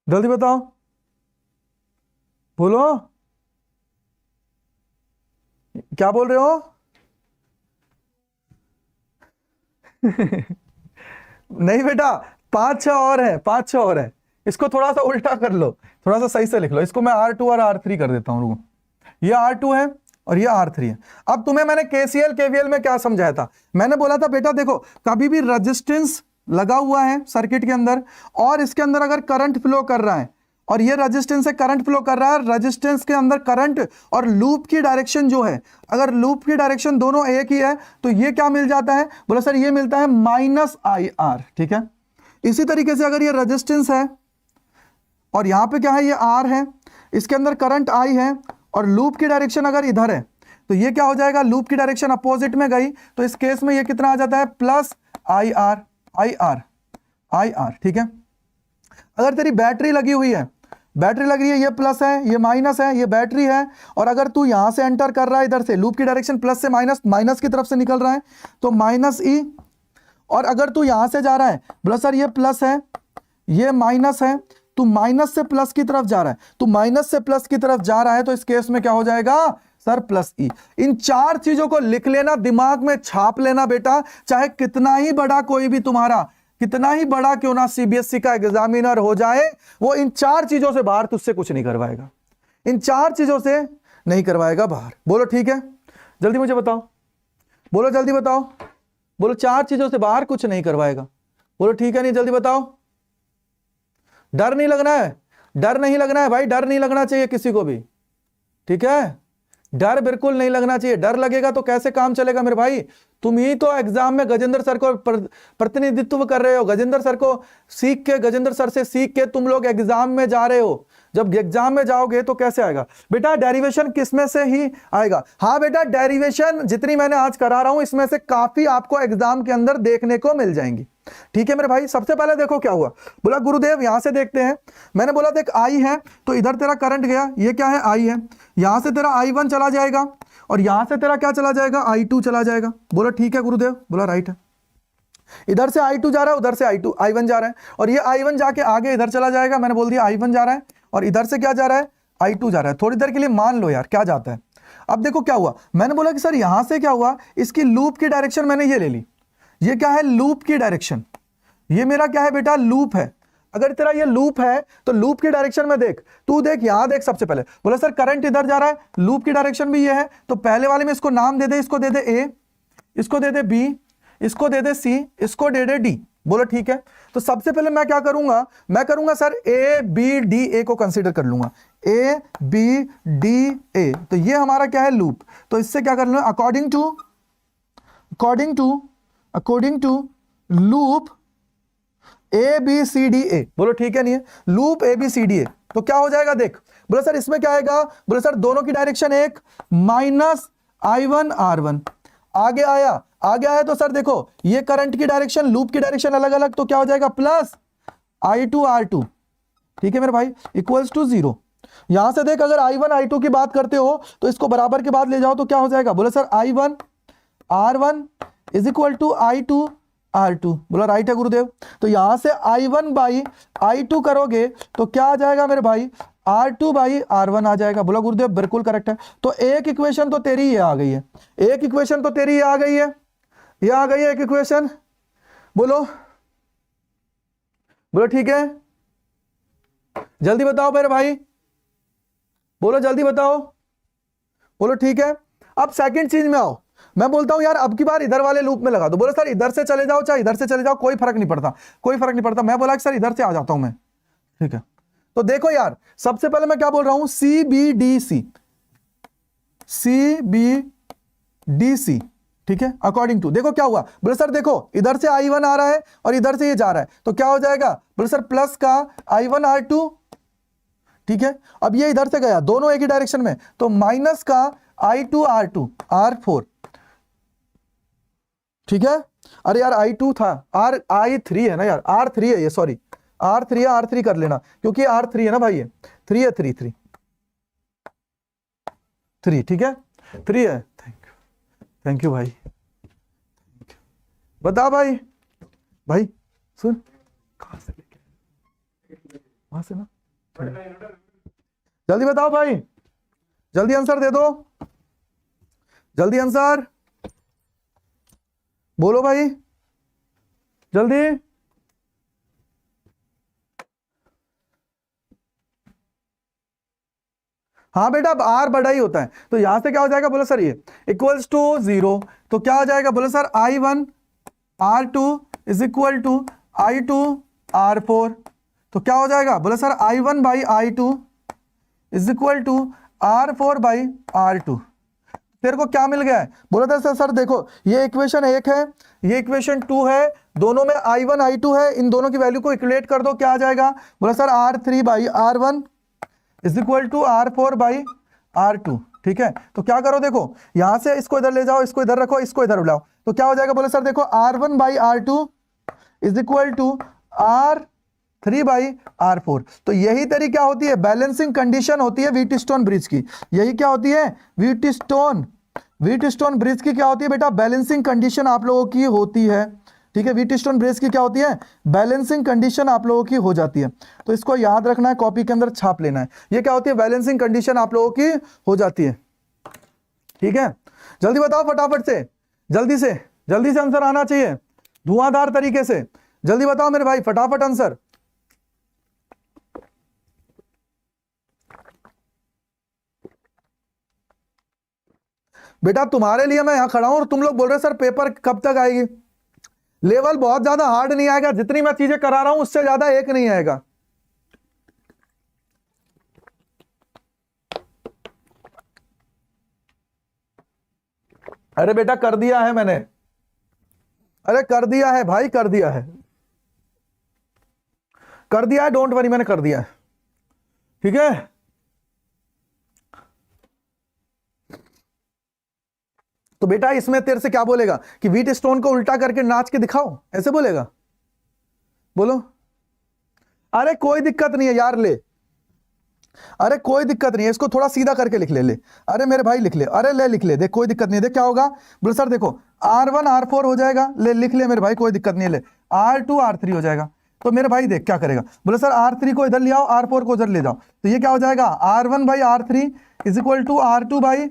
जल्दी बताओ, बोलो, क्या बोल रहे हो? नहीं बेटा, 5-6 और है, 5-6 और है। इसको थोड़ा सा उल्टा कर लो, थोड़ा सा सही से लिख लो। इसको मैं R2 और R3 कर देता हूं, रुको। ये R2 है और ये R3 है। अब तुम्हें मैंने KCL KVL में क्या समझाया था? मैंने बोला था बेटा देखो, कभी भी रेजिस्टेंस लगा हुआ है सर्किट के अंदर और इसके अंदर अगर करंट फ्लो कर रहा है और ये रेजिस्टेंस से करंट फ्लो कर रहा है, रेजिस्टेंस के अंदर करंट और लूप की डायरेक्शन जो है, अगर लूप की डायरेक्शन दोनों एक ही है तो ये क्या मिल जाता है? बोला सर ये मिलता है -IR, ठीक है। इसी तरीके से अगर ये रेजिस्टेंस है और यहां पे क्या है? ये R है, इसके अंदर करंट I है और लूप की डायरेक्शन अगर इधर है तो ये क्या हो जाएगा? लूप की डायरेक्शन अपोजिट में गई तो इस केस में ये कितना आ जाता है? +IR, ठीक है। अगर तेरी बैटरी लगी हुई है, बैटरी लग रही है, ये प्लस है ये माइनस है, ये बैटरी है, और अगर तू यहां से एंटर कर रहा है इधर से, लूप की डायरेक्शन प्लस से माइनस, माइनस की तरफ से निकल रहा है तो -E, और अगर तू यहां से जा रहा है, बोला सर ये प्लस है ये माइनस है, तू माइनस से प्लस की तरफ जा रहा है, तू माइनस से प्लस की तरफ जा रहा है तो इस केस में क्या हो जाएगा सर? +E। इन 4 चीजों को लिख लेना, दिमाग में छाप लेना बेटा, चाहे कितना ही बड़ा कोई भी तुम्हारा, कितना ही बड़ा क्यों ना CBSE का एग्जामिनर हो जाए, वो इन 4 चीजों से बाहर तुझसे कुछ नहीं करवाएगा, इन 4 चीजों से नहीं करवाएगा बाहर। बोलो ठीक है, जल्दी मुझे बताओ, बोलो जल्दी बताओ, बोलो 4 चीजों से बाहर कुछ नहीं करवाएगा। बोलो ठीक है नहीं? जल्दी बताओ। डर नहीं लगना है, डर नहीं लगना है भाई, डर नहीं लगना चाहिए किसी को भी, ठीक है? डर बिल्कुल नहीं लगना चाहिए। डर लगेगा तो कैसे काम चलेगा मेरे भाई? तुम ही तो एग्जाम में गजेंद्र सर को प्रतिनिधित्व कर रहे हो, गजेंद्र सर को सीख के, गजेंद्र सर से सीख के तुम लोग एग्जाम में जा रहे हो। जब एग्जाम में जाओगे तो कैसे आएगा बेटा? डेरिवेशन किसमें से ही आएगा? हाँ बेटा, डेरिवेशन जितनी मैंने आज करा रहा हूं इसमें से काफी आपको एग्जाम के अंदर देखने को मिल जाएंगी, ठीक है मेरे भाई? सबसे पहले देखो क्या हुआ। बोला गुरुदेव यहां से देखते हैं, मैंने बोला देख I है तो इधर तेरा करंट गया, ये क्या है? I है, यहां से तेरा I1 चला जाएगा और यहां से तेरा क्या चला जाएगा? I2 चला जाएगा। बोला ठीक है गुरुदेव, बोला राइट है। इधर से I2 जा रहा है, उधर से I1 जा रहा है, और ये I1 जाके आगे इधर चला जाएगा, मैंने बोल दिया I1 जा रहा है, और इधर से क्या जा रहा है? I2 जा रहा है। थोड़ी देर के लिए मान लो यार क्या जाता है। अब देखो क्या हुआ, मैंने बोला कि सर यहां से क्या हुआ, इसकी लूप की डायरेक्शन मैंने ये ले ली, ये क्या है? लूप की डायरेक्शन, ये मेरा क्या है बेटा? लूप है। अगर तेरा ये लूप है तो लूप की डायरेक्शन में देख, तू देख यहां देख। सबसे पहले बोला सर करंट इधर जा रहा है, लूप की डायरेक्शन भी ये है, तो पहले वाले में इसको नाम दे दे, इसको दे दे A, इसको दे दे B, इसको दे दे C, इसको दे दे D। बोलो ठीक है। तो सबसे पहले मैं क्या करूंगा? मैं करूंगा sir A B D A को कंसीडर कर लूंगा, A B D A। तो ये हमारा क्या है? लूप। तो इससे क्या कर लूंगा? According to loop A B C D A। बोलो ठीक है नहीं है? Loop A B C D A तो क्या हो जाएगा देख। बोले सर इसमें क्या आएगा? बोले सर दोनों की डायरेक्शन एक, -I1 R1। आगे आया तो सर देखो ये करंट की डायरेक्शन, लूप की डायरेक्शन अलग अलग, तो क्या हो जाएगा? +I2 R2, ठीक है मेरे भाई, इक्वल्स टू 0। यहां से देख, अगर I1 I2 की बात करते हो तो इसको बराबर के बाद ले जाओ तो क्या हो जाएगा, बोले sir I1 R1 is equal to I2 R2। बोला राइट है गुरुदेव। तो यहां से I1 बाई I2 करोगे तो क्या आ जाएगा मेरे भाई, R2 बाई R1 आ जाएगा। बोला गुरुदेव बिल्कुल करेक्ट है। तो एक इक्वेशन तो तेरी ये आ गई है, एक इक्वेशन तो तेरी ये आ गई है, ये आ गई है एक इक्वेशन। बोलो बोलो ठीक है, जल्दी बताओ मेरे भाई, बोलो जल्दी बताओ, बोलो ठीक है। अब सेकंड चीज में आओ, मैं बोलता हूं यार अब की बार इधर वाले लूप में लगा दो। बोले सर इधर से चले जाओ चाहे इधर से चले जाओ, कोई फर्क नहीं पड़ता, कोई फर्क नहीं पड़ता। मैं बोला कि सर इधर से आ जाता हूं मैं, ठीक है। तो देखो यार, सबसे पहले मैं क्या बोल रहा हूं, CBDC, CBDC, ठीक है, अकॉर्डिंग टू, देखो क्या हुआ। बोले सर देखो इधर से I1 आ रहा है और इधर से ये जा रहा है, तो क्या हो जाएगा, बोले सर प्लस का I1 R2, ठीक है। अब ये इधर से गया, दोनों एक ही डायरेक्शन में, तो माइनस का I2 R2 R4, ठीक है। अरे यार I2 था, I3 है ना यार, R3 है ये, सॉरी R3 है, R3 कर लेना क्योंकि R3 है ना भाई, ये 3 है, 3 ठीक है, 3 है। थैंक यू भाई, बता भाई, भाई सुन, कहां से लेके, वहां से ना, जल्दी बताओ भाई, जल्दी आंसर दे दो, जल्दी आंसर बोलो भाई, जल्दी। हाँ बेटा, अब R बड़ा ही होता है, तो यहां से क्या हो जाएगा, बोलो सर ये इक्वल्स टू 0, तो क्या हो जाएगा, बोलो sir I1 R2 is equal to I2 R4, तो क्या हो जाएगा, बोले sir I1 by I2 is equal to R4 by R2। तेरे को क्या मिल गया है, बोला था सर देखो ये इक्वेशन 1 है, ये इक्वेशन 2 है, दोनों में I1 I2 है, इन दोनों की वैल्यू को इक्वेट कर दो, क्या आ जाएगा, बोला sir R3 by R1 is equal to R4 by R2, ठीक है। तो क्या करो, देखो यहां से इसको इधर ले जाओ, इसको इधर रखो, इसको इधर बुलाओ, तो क्या हो जाएगा, बोले सर देखो R1 by R2 is equal to R3 by R4। तो यही तेरी क्या होती है, बैलेंसिंग कंडीशन होती है व्हीटस्टोन ब्रिज की। यही क्या होती है, व्हीटस्टोन ब्रिज की क्या होती है बेटा, बैलेंसिंग कंडीशन आप लोगों की होती है, ठीक है। व्हीटस्टोन ब्रिज की क्या होती है, बैलेंसिंग कंडीशन आप लोगों की हो जाती है। तो इसको याद रखना है, कॉपी के अंदर छाप लेना है, ये क्या होती है, बैलेंसिंग कंडीशन आप लोगों की हो जाती है, ठीक है। जल्दी बताओ फटाफट से, जल्दी से आंसर आना चाहिए धुआंधार तरीके से, जल्दी बताओ मेरे भाई, फटाफट आंसर। बेटा तुम्हारे लिए मैं यहां खड़ा हूं और तुम लोग बोल रहे सर पेपर कब तक आएगी। लेवल बहुत ज्यादा हार्ड नहीं आएगा, जितनी मैं चीजें करा रहा हूं उससे ज्यादा एक नहीं आएगा। अरे बेटा कर दिया है मैंने, अरे कर दिया है भाई, कर दिया है, कर दिया है, डोंट वरी, मैंने कर दिया है, ठीक है। तो बेटा इसमें तेरे से क्या बोलेगा कि व्हीटस्टोन को उल्टा करके नाच के दिखाओ, ऐसे बोलेगा, बोलो। अरे कोई दिक्कत नहीं है यार, ले, अरे कोई दिक्कत नहीं है, इसको थोड़ा सीधा करके लिख ले, अरे मेरे भाई लिख ले, अरे ले लिख ले, देख कोई दिक्कत नहीं है, देख क्या होगा, बोले सर देखो R1 R4 हो जाएगा, ले लिख ले मेरे भाई, कोई दिक्कत नहीं है, ले R2 R3 हो जाएगा। तो मेरे भाई देख क्या करेगा, बोले सर R3 को इधर ले आओ, R4 को इधर ले जाओ, तो ये क्या हो जाएगा, R1 by R3 is equal to R2 by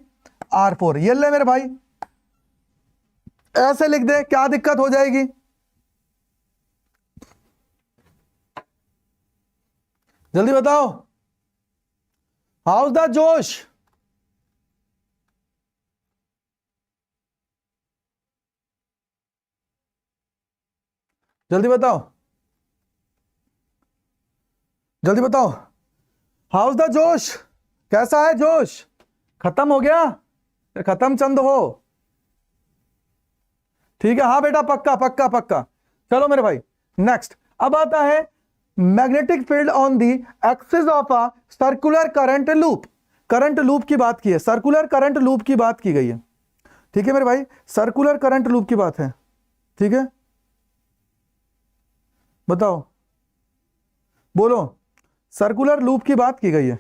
R4। ये ले मेरे भाई, ऐसे लिख दे, क्या दिक्कत हो जाएगी, जल्दी बताओ, हाउस द जोश, जल्दी बताओ, जल्दी बताओ, हाउस द जोश, कैसा है जोश, खत्म हो गया, खत्म चंद हो, ठीक है। हाँ बेटा पक्का पक्का पक्का, चलो मेरे भाई नेक्स्ट। अब आता है magnetic field on the axis of a circular current loop. Current loop की बात की है, सर्कुलर करंट लूप की बात की गई है, ठीक है मेरे भाई, सर्कुलर करंट लूप की बात है, ठीक है। बताओ बोलो, सर्कुलर लूप की बात की गई है,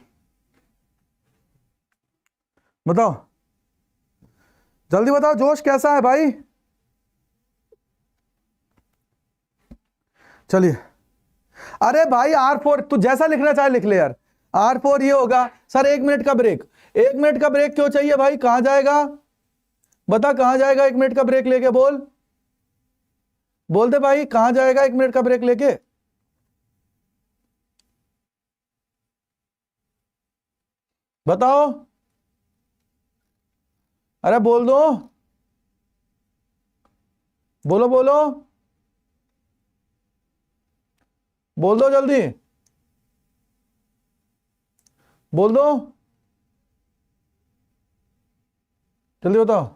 बताओ जल्दी बताओ, जोश कैसा है भाई? चलिए, अरे भाई R4 तू जैसा लिखना चाहे लिख ले यार। R4 ये होगा सर 1 मिनट का ब्रेक। 1 मिनट का ब्रेक क्यों चाहिए भाई? कहां जाएगा बता, कहां जाएगा 1 मिनट का ब्रेक लेके? बोल दे भाई, कहां जाएगा 1 मिनट का ब्रेक लेके? बताओ, अरे बोल दो, बोलो बोलो, बोल दो जल्दी, बोल दो जल्दी बताओ।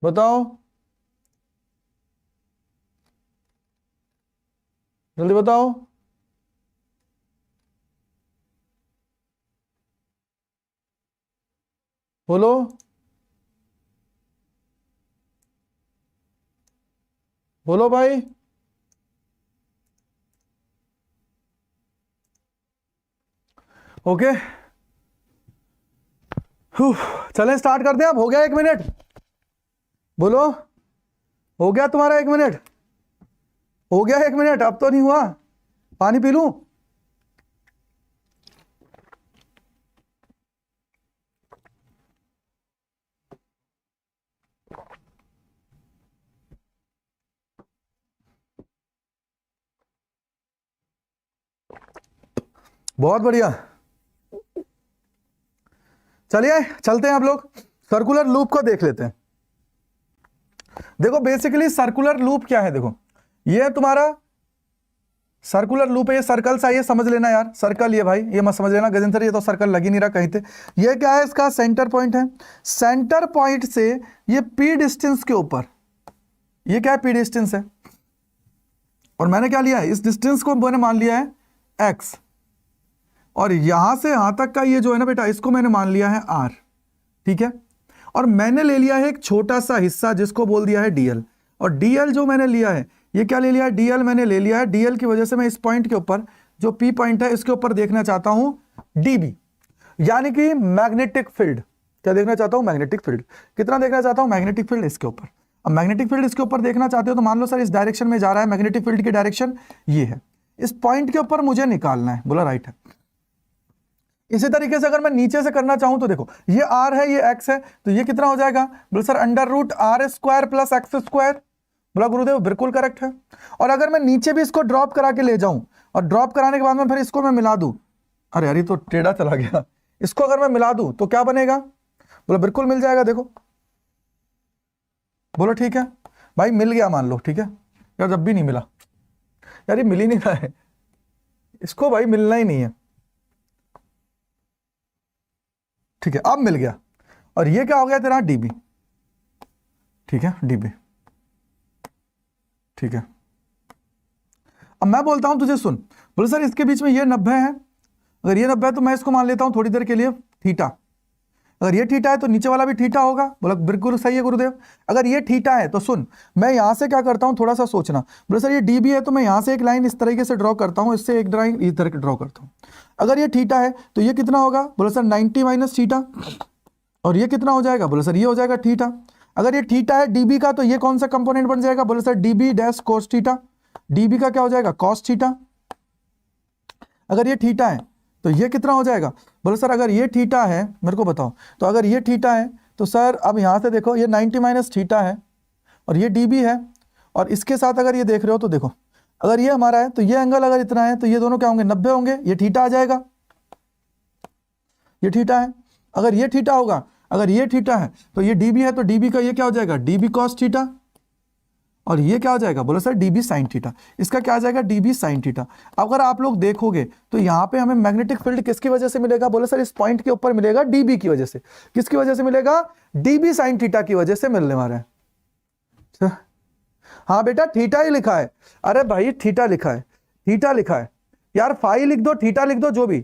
बताओ जल्दी बताओ। बोलो, बोलो भाई। ओके, चलें स्टार्ट करते हैं। अब हो गया 1 मिनट, बोलो हो गया तुम्हारा 1 मिनट? हो गया 1 मिनट? अब तो नहीं हुआ, पानी पी लूं? बहुत बढ़िया, चलिए चलते हैं। आप लोग सर्कुलर लूप को देख लेते हैं। देखो बेसिकली सर्कुलर लूप क्या है, देखो ये तुम्हारा सर्कुलर लूप है, ये सर्कल सा, ये समझ लेना यार, सर्कल ये भाई, ये मत समझ लेना गजेंद्र सर ये तो सर्कल लग ही नहीं रहा कहीं पे। ये क्या है? इसका सेंटर पॉइंट है। सेंटर पॉइंट से ये पी डिस्टेंस के ऊपर, ये क्या है? पी डिस्टेंस है। और मैंने क्या लिया है? इस डिस्टेंस को मैंने मान लिया है एक्स, और यहां से यहां तक का ये जो है ना बेटा, इसको मैंने मान लिया है आर, ठीक है। और मैंने ले लिया है एक छोटा सा हिस्सा जिसको बोल दिया है डीएल, और डीएल जो मैंने लिया है, ये क्या ले लिया है? डीएल मैंने ले लिया है। डीएल की वजह से मैं इस पॉइंट के ऊपर, जो पी पॉइंट है, इसके ऊपर देखना चाहता हूं डीबी, यानी कि मैग्नेटिक फील्ड। क्या देखना चाहता हूं? Magnetic field. कितना देखना चाहता हूं? मैग्नेटिक फील्ड इसके ऊपर। अब मैग्नेटिक फील्ड इसके ऊपर देखना चाहते हो तो मान लो सर इस डायरेक्शन में जा रहा है, मैग्नेटिक फील्ड की डायरेक्शन ये है, इस पॉइंट के ऊपर मुझे निकालना है। बोला राइट है। इसी तरीके से अगर मैं नीचे से करना चाहूं तो देखो ये r है, ये x है, तो ये कितना हो जाएगा? बोले सर √r² प्लस x²। बोला गुरुदेव बिल्कुल करेक्ट है। और अगर मैं नीचे भी इसको ड्रॉप करा के ले जाऊं, और ड्रॉप कराने के बाद में फिर इसको मैं मिला दूं, अरे यार ये तो टेढ़ा चला गया, इसको अगर मैं मिला दूं तो क्या बनेगा? बोला बिल्कुल मिल जाएगा। देखो बोलो ठीक है भाई, मिल गया मान लो, ठीक है यार। जब भी नहीं मिला यार, ये मिल ही नहीं रहा है, इसको भाई मिलना ही नहीं है, ठीक है अब मिल गया। और ये क्या हो गया तेरा? डीबी, ठीक है डीबी, ठीक है। अब मैं बोलता हूं तुझे, सुन। बोले सर इसके बीच में ये 90 है, अगर ये 90 है तो मैं इसको मान लेता हूं थोड़ी देर के लिए थीटा। अगर ये थीटा है तो नीचे वाला भी थीटा होगा। बोला बिल्कुल सही है गुरुदेव। अगर ये थीटा है तो सुन, मैं यहां से क्या करता हूं, थोड़ा सा सोचना। बोले सर ये डीबी है तो मैं यहां से एक लाइन इस तरीके से ड्रॉ करता हूं, इससे एक लाइन इस तरह ड्रॉ करता हूं। अगर ये थीटा है तो ये कितना होगा? बोले सर 90 माइनस थीटा। और ये कितना हो जाएगा? बोले सर ये हो जाएगा थीटा। अगर ये थीटा है डीबी का तो ये कौन सा कंपोनेंट बन जाएगा? बोले sir dB dash cos theta. DB का क्या हो जाएगा? Cos theta. अगर ये थीटा है तो ये कितना हो जाएगा? बोले सर अगर ये थीटा है, मेरे को बताओ, तो अगर ये थीटा है तो सर अब यहां से देखो ये 90 माइनस थीटा है, और ये डीबी है, और इसके साथ अगर ये देख रहे हो तो देखो अगर ये हमारा है तो ये एंगल अगर इतना है तो ये दोनों क्या होंगे? 90 होंगे। ये थीटा आ जाएगा, ये थीटा है। अगर ये थीटा होगा, अगर ये थीटा है तो ये डीबी है, तो डीबी का ये क्या हो जाएगा? DB cos theta. और ये क्या हो जाएगा? बोलो सर डीबी साइन थीटा। इसका क्या आ जाएगा? DB sine theta. अगर आप लोग देखोगे तो यहाँ पे हमें मैग्नेटिक फील्ड किसकी वजह से मिलेगा? बोले सर इस पॉइंट के ऊपर मिलेगा डीबी की वजह से। किसकी वजह से मिलेगा? डीबी साइन थीटा की वजह से मिलने वाला है। हाँ बेटा थीटा ही लिखा है। अरे भाई थीटा लिखा है, थीटा लिखा है यार, फाई लिख दो, थीटा लिख दो, जो भी,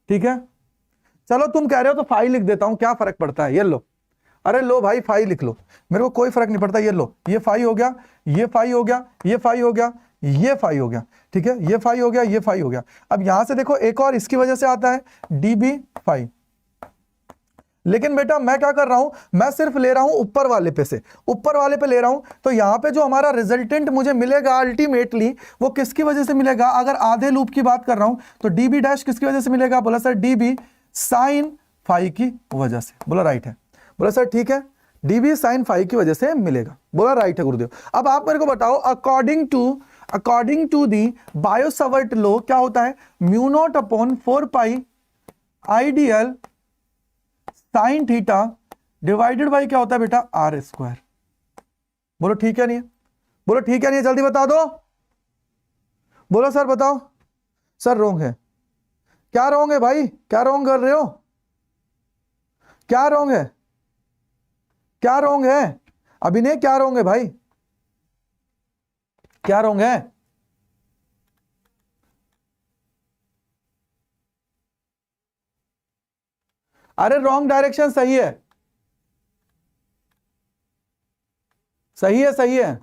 ठीक है। चलो तुम कह रहे हो तो फाई लिख देता हूं, क्या फर्क पड़ता है, ये लो, अरे लो भाई फाई लिख लो, मेरे को कोई फर्क नहीं पड़ता, ये लो, ये फाई हो गया, ये फाई हो गया, ये फाई हो गया, ये फाई हो गया, ठीक है, ये फाई हो गया, ये फाई हो गया। अब यहां से देखो एक और इसकी वजह से आता है डीबी फाई, लेकिन बेटा मैं क्या कर रहा हूं, मैं सिर्फ ले रहा हूं ऊपर वाले पे से, ऊपर वाले पे ले रहा हूं, तो यहां पे जो हमारा रिजल्टेंट मुझे मिलेगा अल्टीमेटली वो किसकी वजह से मिलेगा, अगर आधे लूप की बात कर रहा हूं तो डीबी डैश किसकी वजह से मिलेगा, बोला सर डीबी साइन फाई की वजह से, बोला राइट है, बोला सर ठीक है, डीबी साइन फाई की वजह से मिलेगा, बोला राइट है गुरुदेव। अब आप मेरे को बताओ according to the Biot Savart law क्या होता है, mu naught upon 4 pi I D L sine theta divided by क्या होता है बेटा आर स्क्वायर, बोलो ठीक है नहीं है, बोलो ठीक है नहीं है, जल्दी बता दो, बोलो सर बताओ, सर रॉन्ग है, क्या रॉन्ग है भाई, क्या रॉन्ग कर रहे हो, क्या रॉन्ग है, क्या रॉन्ग है अभिनय, क्या रॉन्ग है भाई, क्या रॉन्ग है, अरे रॉन्ग डायरेक्शन सही है, सही है, सही है,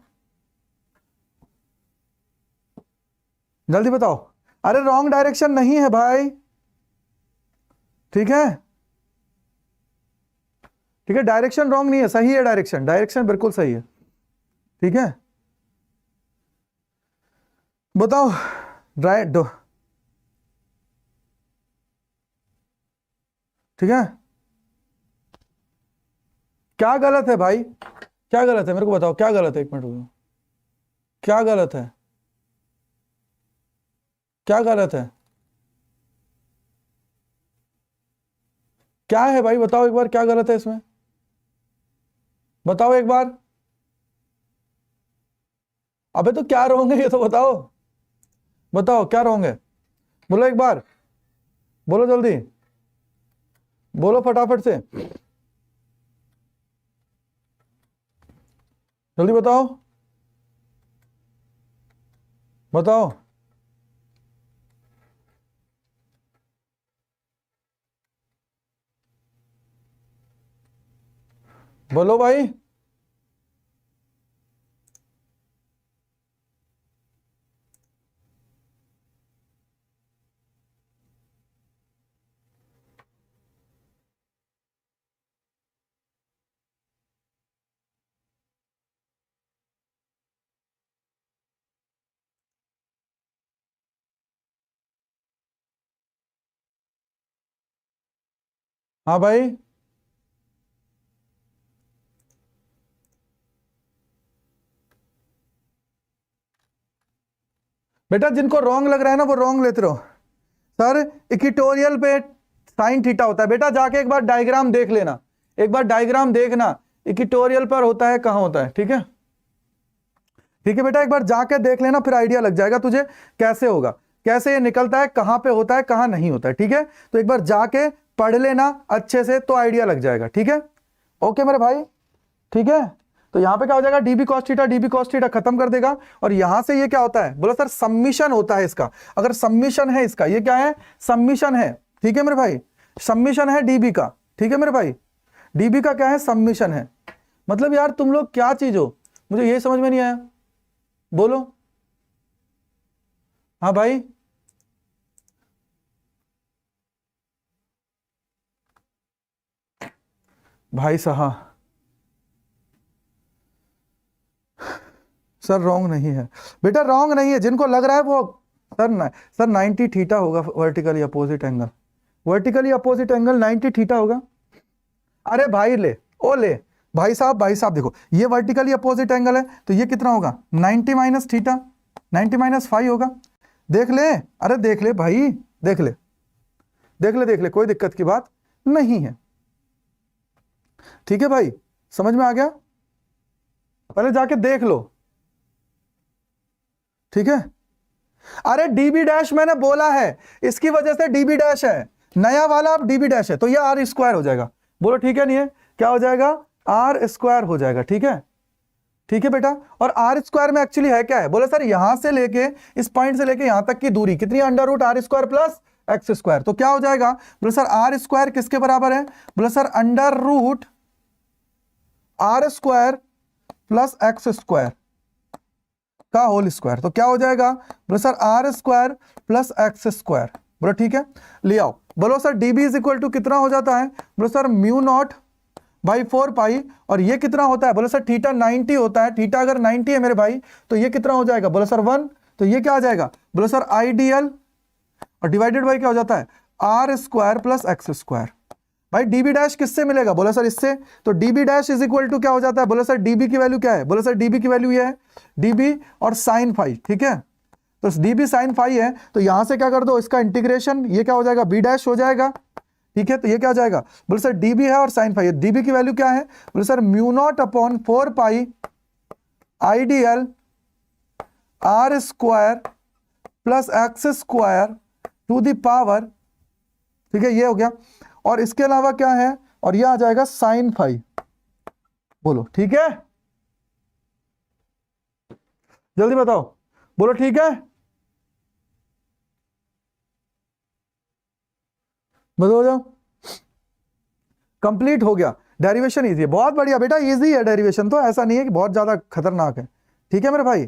जल्दी बताओ, अरे रॉन्ग डायरेक्शन नहीं है भाई, ठीक है, ठीक है, डायरेक्शन रॉन्ग नहीं है, सही है, डायरेक्शन, डायरेक्शन बिल्कुल सही है, ठीक है, बताओ राइट दो, ठीक है, क्या गलत है भाई, क्या गलत है मेरे को बताओ, क्या गलत है, एक मिनट रुको, क्या गलत है, क्या गलत है, क्या है भाई बताओ एक बार, क्या गलत है इसमें, बताओ एक बार, अबे तो क्या रॉन्ग है ये तो बताओ, बताओ क्या रॉन्ग है, बोलो एक बार, बोलो जल्दी, बोलो फटाफट से, जल्दी बताओ, बताओ, बोलो भाई, हाँ भाई, बेटा जिनको रॉन्ग लग रहा है ना वो रॉन्ग लेते रहो, सर इक्वेटोरियल पे साइन थीटा होता है, बेटा जाके एक बार डायग्राम देख लेना, एक बार डायग्राम देखना, इक्वेटोरियल पर होता है, कहां होता है, ठीक है, ठीक है बेटा, एक बार जाके देख लेना, फिर आइडिया लग जाएगा तुझे कैसे होगा, कैसे ये निकलता है, कहां पे होता है, कहां नहीं होता है, ठीक है, तो एक बार जाके पढ़ लेना अच्छे से तो आइडिया लग जाएगा, ठीक है, ओके मेरे भाई, ठीक है, तो यहां पे क्या हो जाएगा, डीबी कॉस थीटा खत्म कर देगा, और यहां से ये क्या होता है, बोला सर सम्मिशन होता है इसका, अगर सम्मिशन है इसका, ये क्या है, सम्मिशन है, ठीक है मेरे भाई, सम्मिशन है डीबी का, ठीक है मेरे भाई, डीबी का क्या है, सम्मिशन है, मतलब यार तुम लोग क्या चीज हो, मुझे ये समझ में नहीं आया, बोलो, हाँ भाई, भाई साहब सर रॉन्ग नहीं है, बेटा रॉन्ग नहीं है, जिनको लग रहा है वो सर 90 थीटा होगा, vertically opposite angle, vertically opposite angle 90 theta होगा, अरे भाई ले, ओ ले, भाई साहब देखो, ये वर्टिकली अपोजिट एंगल है तो ये कितना होगा, 90 माइनस थीटा, 90 माइनस फाइव होगा, देख ले, अरे देख ले भाई, देख ले, देख ले, कोई दिक्कत की बात नहीं है, ठीक है भाई, समझ में आ गया, पहले जाके देख लो, ठीक है, अरे डीबी डैश मैंने बोला है, इसकी वजह से डीबी डैश है, नया वाला अब डीबी डैश है, तो ये आर स्क्वायर हो जाएगा, बोलो ठीक है नहीं है, क्या हो जाएगा, आर स्क्वायर हो जाएगा, ठीक है, ठीक है बेटा, और आर स्क्वायर में एक्चुअली है क्या है, बोले सर यहां से लेके इस पॉइंट से लेके यहां तक की दूरी कितनी है, under root R square plus X square. तो क्या हो जाएगा बोले सर आर स्क्वायर किसके बराबर है, बोले sir under root R square plus X square का होल स्क्वायर। तो क्या हो जाएगा बोलो sir R square plus X square. बोलो ठीक है, ले आओ। बोलो sir D B is equal to कितना हो जाता है, बोलो sir mu naught by 4 pi, और ये कितना होता है, बोलो सर थीटा 90 होता है। थीटा अगर 90 है मेरे भाई तो ये कितना हो जाएगा, बोलो सर 1। तो ये क्या आ जाएगा, बोलो सर आई डी एल और डिवाइडेड बाई क्या हो जाता है R square plus X square. भाई डीबी डैश किससे मिलेगा, बोला सर इससे। तो DB dash is equal to क्या हो जाता है, बोला सर डीबी की वैल्यू क्या है, बोला सर डीबी की वैल्यू ये है डीबी और साइन फाई, ठीक है। तो डीबी साइन फाई है, तो यहां से क्या कर दो इसका इंटीग्रेशन, ये क्या हो जाएगा बी डैश हो जाएगा, ठीक है। तो ये क्या हो जाएगा, बोले सर डीबी है और साइन फाई है, डीबी की वैल्यू क्या है, बोले sir mu naught upon 4 pi I D L R square plus X square to the power, ठीक है ये हो गया। और इसके अलावा क्या है, और यह आ जाएगा साइन फाई। बोलो ठीक है, जल्दी बताओ, बोलो ठीक है, बताओ जाओ। कंप्लीट हो गया, डेरिवेशन इजी है, बहुत बढ़िया बेटा, इजी है डेरिवेशन, तो ऐसा नहीं है कि बहुत ज्यादा खतरनाक है, ठीक है मेरे भाई,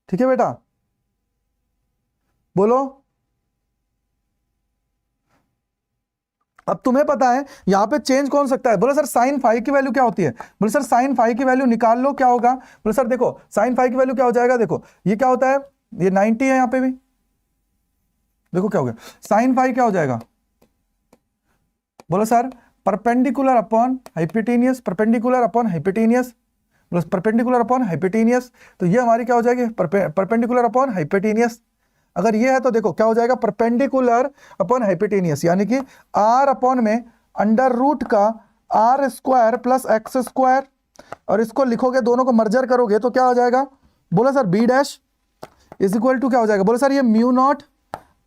ठीक है बेटा। बोलो अब तुम्हें पता है यहां पे चेंज कौन सकता है, बोले सर साइन फाई की वैल्यू क्या होती है, बोले सर साइन फाई की वैल्यू निकाल लो, क्या होगा, बोले सर देखो साइन फाई की वैल्यू क्या हो जाएगा, देखो ये क्या होता है, ये 90 है, यहां पे भी देखो क्या हो गया, साइन फाई क्या हो जाएगा, बोलो sir perpendicular upon hypotenuse, perpendicular upon hypotenuse, perpendicular upon hypotenuse. तो ये हमारी क्या हो जाएगी, परपेंडिकुलर अपॉन हाइपोटेनियस। अगर ये है तो देखो क्या हो जाएगा, परपेंडिकुलर अपॉन हाइपोटेनियस, यानी कि आर अपॉन में अंडर रूट का R square plus X square, और इसको लिखोगे दोनों को मर्जर करोगे तो क्या हो जाएगा, बोला sir B dash is equal to क्या हो जाएगा, बोला सर ये म्यू नॉट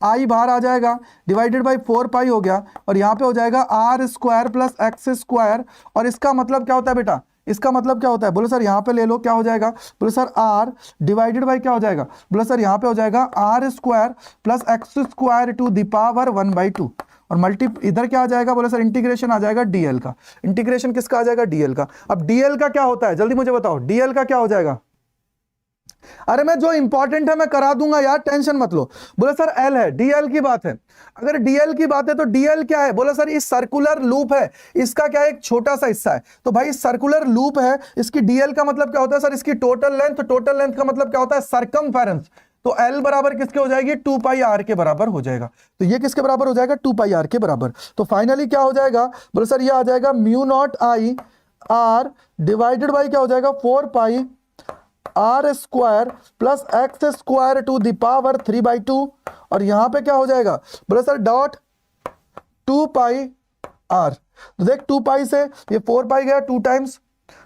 आई बाहर आ जाएगा डिवाइडेड बाई 4 पाई हो गया, और यहाँ पे हो जाएगा R square plus X square. और इसका मतलब क्या होता है बेटा, इसका मतलब क्या होता है, बोले सर यहाँ पे ले लो क्या हो जाएगा, बोले सर आर डिवाइडेड बाई क्या हो जाएगा, बोले सर यहाँ पे हो जाएगा R square plus X square to the power 1/2, और मल्टी इधर क्या आ जाएगा, बोले सर इंटीग्रेशन आ जाएगा डीएल का। इंटीग्रेशन किसका आ जाएगा, डीएल का। अब डीएल का क्या होता है, जल्दी मुझे बताओ, डीएल का क्या हो जाएगा। अरे मैं जो इंपॉर्टेंट है मैं करा दूंगा यार, टेंशन मत लो। बोले सर एल है, डीएल की बात है, अगर डीएल की बात है तो डीएल क्या है, बोले सर इस सर्कुलर लूप है, इसका क्या है एक छोटा सा हिस्सा है, तो भाई सर्कुलर लूप है, इसकी डीएल का मतलब क्या होता है सर, इसकी टोटल लेंथ, टोटल लेंथ का मतलब क्या होता है सरकमफेरेंस। तो एल बराबर किसके हो जाएगी, 2 पाई आर के बराबर हो जाएगा। तो ये किसके बराबर हो जाएगा, 2 पाई आर के बराबर। तो फाइनली क्या हो जाएगा, बोले सर ये आ जाएगा mu naught I R divided by क्या हो जाएगा 4 pi R square plus X square to the power 3/2, और यहां पे क्या हो जाएगा, बोले सर डॉट 2 पाई आर। तो देख 2 पाई से ये 4 पाई गया 2 टाइम्स,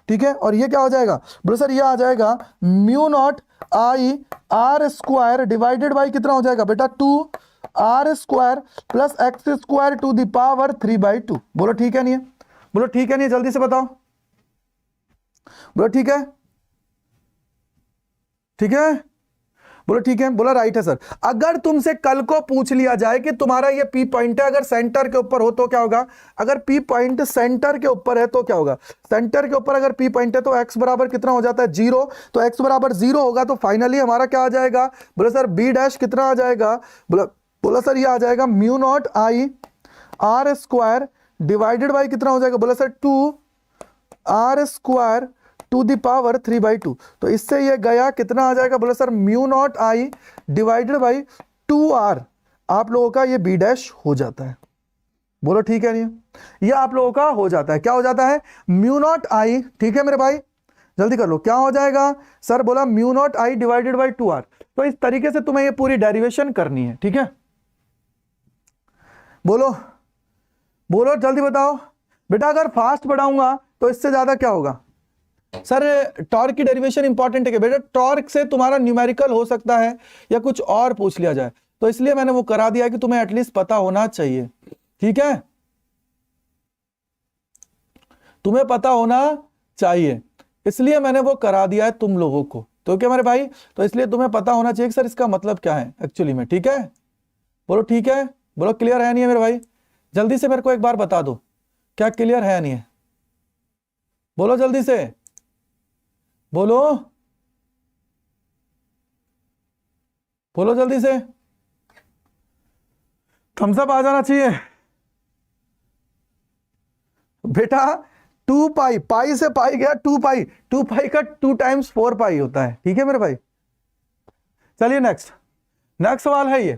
ठीक है। और ये क्या हो जाएगा, बोले सर ये आ जाएगा mu naught I R square divided by कितना हो जाएगा बेटा 2 R square plus X square to the power 3/2। बोलो ठीक है नहीं है, बोलो ठीक है नहीं है, जल्दी से बताओ, बोलो ठीक है, ठीक है, बोलो ठीक है, बोला राइट है सर। अगर तुमसे कल को पूछ लिया जाए कि तुम्हारा ये पी पॉइंट है, अगर सेंटर के ऊपर हो तो क्या होगा, अगर पी पॉइंट सेंटर के ऊपर है तो क्या होगा, सेंटर के ऊपर अगर पी पॉइंट है तो एक्स बराबर कितना हो जाता है 0, तो एक्स बराबर 0 होगा, तो फाइनली हमारा क्या आ जाएगा, बोले सर बी डैश कितना आ जाएगा, बोला सर ये आ जाएगा mu naught I R square divided by कितना हो जाएगा, बोला sir 2 R square to the power 3/2। तो इससे ये गया कितना आ जाएगा, बोले sir mu naught I divided by 2r, आप लोगों का ये बी डैश हो जाता है। बोलो ठीक है नहीं, ये आप लोगों का हो जाता है, क्या हो जाता है म्यू नॉट आई, ठीक है मेरे भाई जल्दी कर लो, क्या हो जाएगा सर, बोला mu naught I divided by 2r। तो इस तरीके से तुम्हें ये पूरी डेरिवेशन करनी है, ठीक है। बोलो बोलो जल्दी बताओ बेटा, अगर फास्ट बढ़ाऊंगा तो इससे ज्यादा क्या होगा सर, टॉर्क की डेरिवेशन इंपॉर्टेंट है कि बेटा टॉर्क से तुम्हारा न्यूमेरिकल हो सकता है या कुछ और पूछ लिया जाए, तो इसलिए मैंने वो करा दिया कि तुम्हें एटलीस्ट पता होना चाहिए, ठीक है, तुम्हें पता होना चाहिए, इसलिए मैंने वो करा दिया है तुम लोगों को, तो क्या मेरे भाई, तो इसलिए तुम्हें पता होना चाहिए कि सर इसका मतलब क्या है एक्चुअली में, ठीक है। बोलो ठीक है, बोलो क्लियर है नहीं है मेरे भाई? जल्दी से मेरे को एक बार बता दो, क्या क्लियर है नहीं है? बोलो जल्दी से, बोलो बोलो जल्दी से, थम्स अप आ जाना चाहिए बेटा। 2 पाई, पाई से पाई गया 2 पाई, 2 पाई का 2 टाइम्स 4 पाई होता है, ठीक है मेरे भाई? चलिए नेक्स्ट सवाल है ये।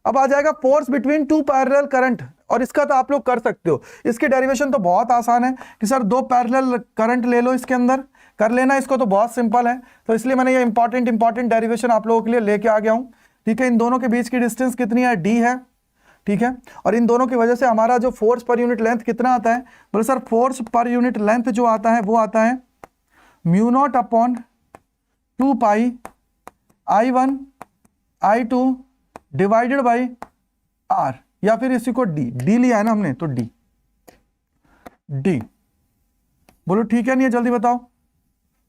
अब आ जाएगा फोर्स बिटवीन 2 पैरेलल करंट, और इसका तो आप लोग कर सकते हो, इसकी डेरिवेशन तो बहुत आसान है कि सर 2 पैरेलल करंट ले लो, इसके अंदर कर लेना, इसको तो बहुत सिंपल है। तो इसलिए मैंने ये इंपॉर्टेंट डेरिवेशन आप लोगों के लिए लेके आ गया हूं, ठीक है? इन दोनों के बीच की डिस्टेंस कितनी है? d है, ठीक है? और इन दोनों की वजह से हमारा जो फोर्स पर यूनिट लेंथ कितना आता है? बोले sir force per unit length जो आता है वो आता है mu naught upon 2 pi I1 I2 divided by R, या फिर इसी को d लिया है ना हमने, तो d। बोलो ठीक है नहीं है? जल्दी बताओ,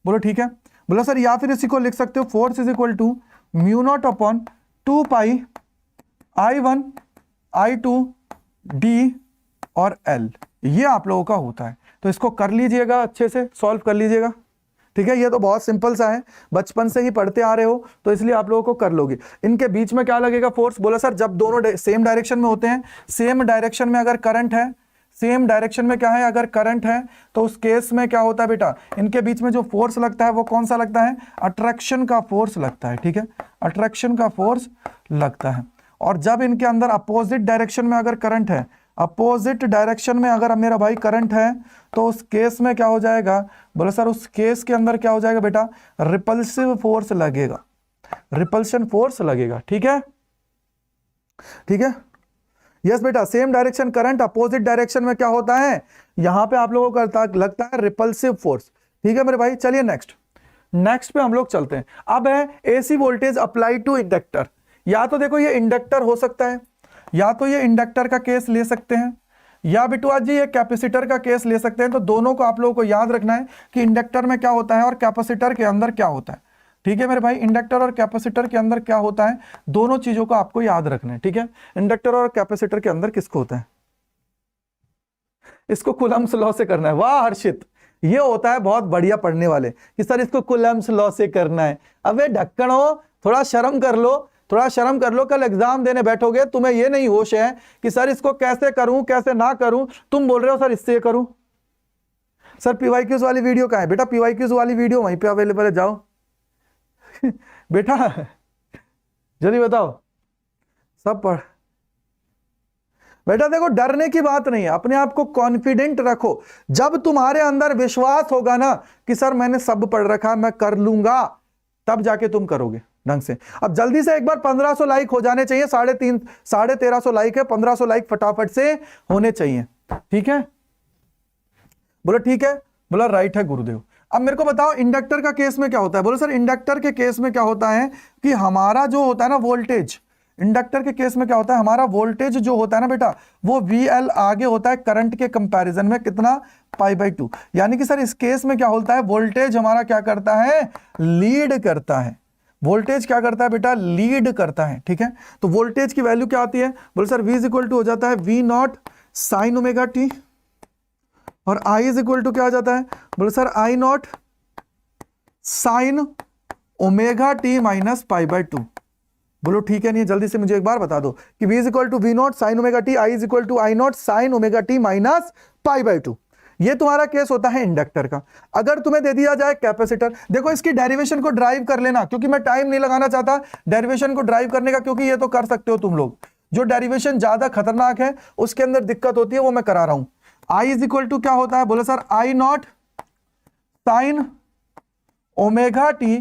बोलो ठीक है। बोलो सर या फिर इसी को लिख सकते हो, force is equal to mu naught upon 2 pi I1 I2 d और L, ये आप लोगों का होता है। तो इसको कर लीजिएगा, अच्छे से सॉल्व कर लीजिएगा, ठीक है? ये तो बहुत सिंपल सा है, बचपन से ही पढ़ते आ रहे हो तो इसलिए आप लोगों को कर लोगे। इनके बीच में क्या लगेगा फोर्स? बोला सर जब दोनों सेम डायरेक्शन में होते हैं, सेम डायरेक्शन में अगर करंट है, सेम डायरेक्शन में क्या है अगर करंट है, तो उस केस में क्या होता है बेटा? इनके बीच में जो फोर्स लगता है वो कौन सा लगता है? अट्रैक्शन का फोर्स लगता है, ठीक है? अट्रैक्शन का फोर्स लगता है। और जब इनके अंदर अपोजिट डायरेक्शन में अगर करंट है, अपोजिट डायरेक्शन में अगर मेरा भाई करंट है, तो उस केस में क्या हो जाएगा? बोले सर उस केस के अंदर क्या हो जाएगा बेटा? रिपल्सिव फोर्स लगेगा, रिपल्शन फोर्स लगेगा, ठीक है? ठीक है, यस बेटा। Same direction current, opposite direction में क्या होता है? यहां पे आप लोगों को लगता है रिपल्सिव फोर्स, ठीक है मेरे भाई? चलिए नेक्स्ट पे हम लोग चलते हैं। अब है AC voltage apply to inductor. या तो देखो ये इंडक्टर हो सकता है, या तो ये इंडक्टर का केस ले सकते हैं, या बिटुआ जी ये कैपेसिटर का केस ले सकते हैं। तो दोनों को आप लोगों को याद रखना है कि इंडक्टर में क्या होता है और कैपेसिटर के अंदर क्या होता है, ठीक है मेरे भाई? इंडक्टर और कैपेसिटर के अंदर क्या होता है, दोनों चीजों को आपको याद रखना है, ठीक है? इंडक्टर और कैपेसिटर के अंदर किसको होता है? इसको कूलम्ब्स लॉ से करना है। वाह हर्षित, ये होता है बहुत बढ़िया पढ़ने वाले कि सर इसको कूलम्ब्स लॉ से करना है। अबे ढक्कन हो, थोड़ा शर्म कर लो, थोड़ा शर्म कर लो। कल एग्जाम देने बैठोगे, तुम्हें ये नहीं होश है कि सर इसको कैसे करूं कैसे ना करूं, तुम बोल रहे हो सर इससे करूं। सर पीवाईक्यूज वाली वीडियो कहां है बेटा? पीवाईक्यूज वाली वीडियो वहीं पे अवेलेबल है, जाओ बेटा जल्दी बताओ, सब पढ़। बेटा देखो डरने की बात नहीं है, अपने आप को कॉन्फिडेंट रखो। जब तुम्हारे अंदर विश्वास होगा ना कि सर मैंने सब पढ़ रखा, मैं कर लूंगा, तब जाके तुम करोगे ढंग से। अब जल्दी से एक बार 1500 लाइक हो जाने चाहिए, 1350 लाइक है, 1500 लाइक फटाफट से होने चाहिए, ठीक है? बोलो ठीक है, बोला राइट है गुरुदेव। अब मेरे को बताओ इंडक्टर का केस में क्या होता है? बोलो सर इंडक्टर के केस में क्या होता है कि हमारा जो होता है ना वोल्टेज, इंडक्टर के केस में क्या होता है? हमारा वोल्टेज जो होता है ना बेटा, वो VL आगे होता है करंट के कंपैरिजन में, कितना? π/2। यानी कि सर इस केस में क्या होता है? वोल्टेज हमारा क्या करता है? लीड करता है। वोल्टेज क्या करता है बेटा? लीड करता है, ठीक है? तो वोल्टेज की वैल्यू क्या आती है? बोले sir V is equal to हो जाता है V0 साइन ओमेगा टी, और I इज इक्वल टू क्या आ जाता है? बोले sir I0 sine omega T minus π/2। बोलो ठीक है नहीं? जल्दी से मुझे एक बार बता दो कि V is equal to V0 sine omega T, I is equal to I0 sine omega T minus π/2। ये तुम्हारा केस होता है इंडक्टर का। अगर तुम्हें दे दिया जाए कैपेसिटर, देखो इसकी डेरिवेशन को ड्राइव कर लेना, क्योंकि मैं टाइम नहीं लगाना चाहता डेरिवेशन को ड्राइव करने का, क्योंकि ये तो कर सकते हो तुम लोग। जो डेरिवेशन ज्यादा खतरनाक है उसके अंदर दिक्कत होती है, वो मैं करा रहा हूं। I इज इक्वल टू क्या होता है? बोले sir I0 sine omega T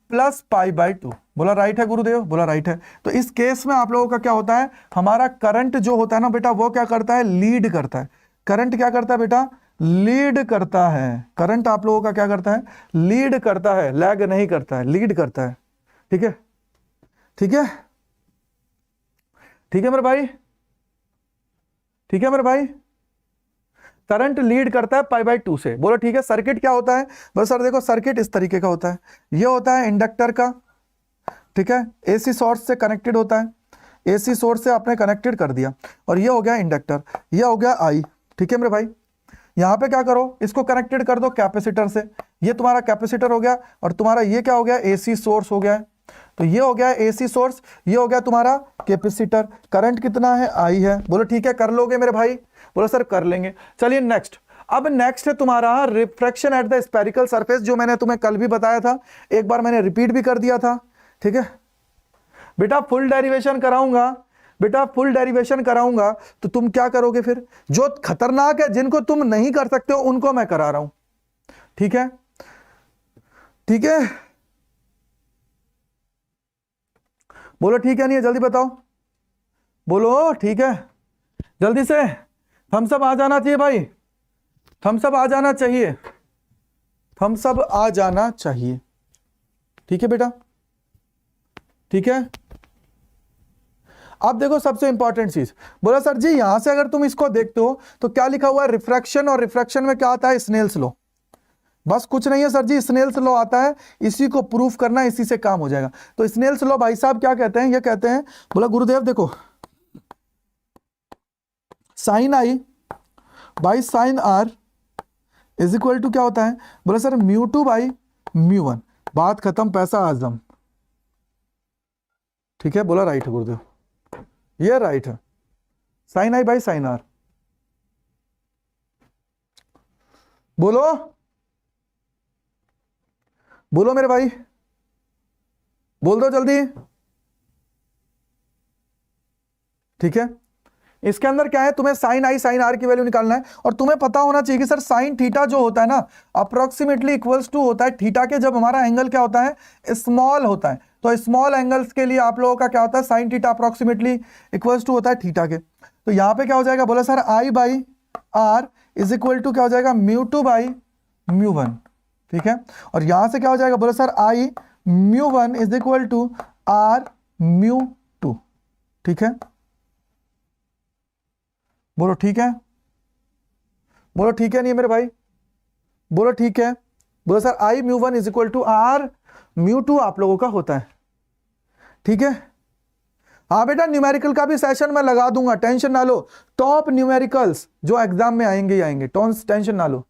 plus π/2। बोला राइट है गुरुदेव? बोला राइट है। तो इस केस में आप लोगों का क्या होता है? हमारा करंट जो होता है ना बेटा, वो क्या करता है? लीड करता है। करंट क्या करता है बेटा? लीड करता है। करंट आप लोगों का क्या करता है? लीड करता है, लैग नहीं करता है, लीड करता है, ठीक है? ठीक है, ठीक है मेरे भाई, ठीक है मेरे भाई? करंट लीड करता है π/2 से। बोलो ठीक है। सर्किट क्या होता है? बस सर देखो सर्किट इस तरीके का होता है, ये होता है इंडक्टर का, ठीक है? AC सोर्स से कनेक्टेड होता है, AC सोर्स से आपने कनेक्टेड कर दिया, और ये हो गया इंडक्टर, ये हो गया I। ठीक है मेरे भाई, यहां पे क्या करो, इसको कनेक्टेड कर दो कैपेसिटर से, ये तुम्हारा कैपेसिटर हो गया, और तुम्हारा ये क्या हो गया, AC सोर्स हो गया है। तो ये हो गया AC सोर्स, ये हो गया तुम्हारा कैपेसिटर। करंट कितना है, I है। बोलो ठीक है, कर लोगे मेरे भाई? बोलो सर कर लेंगे। चलिए नेक्स्ट, अब नेक्स्ट है तुम्हारा refraction at the spherical surface, जो मैंने तुम्हें कल भी बताया था, एक बार मैंने रिपीट भी कर दिया था। ठीक है बेटा, फुल डेरिवेशन कराऊंगा, बेटा फुल डेरिवेशन कराऊंगा तो तुम क्या करोगे फिर? जो खतरनाक है, जिनको तुम नहीं कर सकते हो, उनको मैं करा रहा हूं। ठीक है, ठीक है, बोलो ठीक है नहीं है, जल्दी बताओ, बोलो ठीक है, जल्दी से थम्स अप आ जाना चाहिए भाई, थम्स अप आ जाना चाहिए, थम्स अप आ जाना चाहिए। ठीक है बेटा, ठीक है। अब देखो सबसे इंपॉर्टेंट चीज, बोला सर जी यहां से अगर तुम इसको देखते हो तो क्या लिखा हुआ है, रिफ्रैक्शन, और रिफ्रैक्शन में क्या आता है, स्नेल्स लॉ। बस कुछ नहीं है सर जी, स्नेल्स लॉ आता है, इसी को प्रूफ करना, इसी से काम हो जाएगा। तो स्नेल्स लॉ भाई साहब क्या कहते हैं, ये कहते हैं, बोला गुरुदेव देखो, sine I by sine are is equal to क्या होता है, बोला sir mu two by mu one. बात खत्म, पैसा आजम। ठीक है, बोला राइट है गुरुदेव, ये राइट है, sine I by sine R. बोलो बोलो मेरे भाई, बोल दो जल्दी। ठीक है, इसके अंदर क्या है, तुम्हें साइन आई साइन आर की वैल्यू निकालना है, और तुम्हें पता होना चाहिए कि सर साइन थीटा जो होता है ना, अप्रोक्सीमेटली इक्वल्स टू होता है थीटा के, जब हमारा एंगल क्या होता है, स्मॉल होता है। तो स्मॉल एंगल्स के लिए आप लोगों का क्या होता है, sine theta approximately equals to होता है थीटा के। तो यहां पे क्या हो जाएगा, बोला sir I by R is equal to क्या हो जाएगा, mu two by mu one. ठीक है, और यहां से क्या हो जाएगा, बोला sir I mu one is equal to R mu two. ठीक है, बोलो ठीक है, बोलो ठीक है नहीं है मेरे भाई, बोलो ठीक है। बोलो sir I mu one is equal to R mu two आप लोगों का होता है। ठीक है, हाँ बेटा, न्यूमेरिकल का भी सेशन मैं लगा दूंगा, टेंशन ना लो। टॉप न्यूमेरिकल्स जो एग्जाम में आएंगे ही आएंगे, टेंशन ना लो।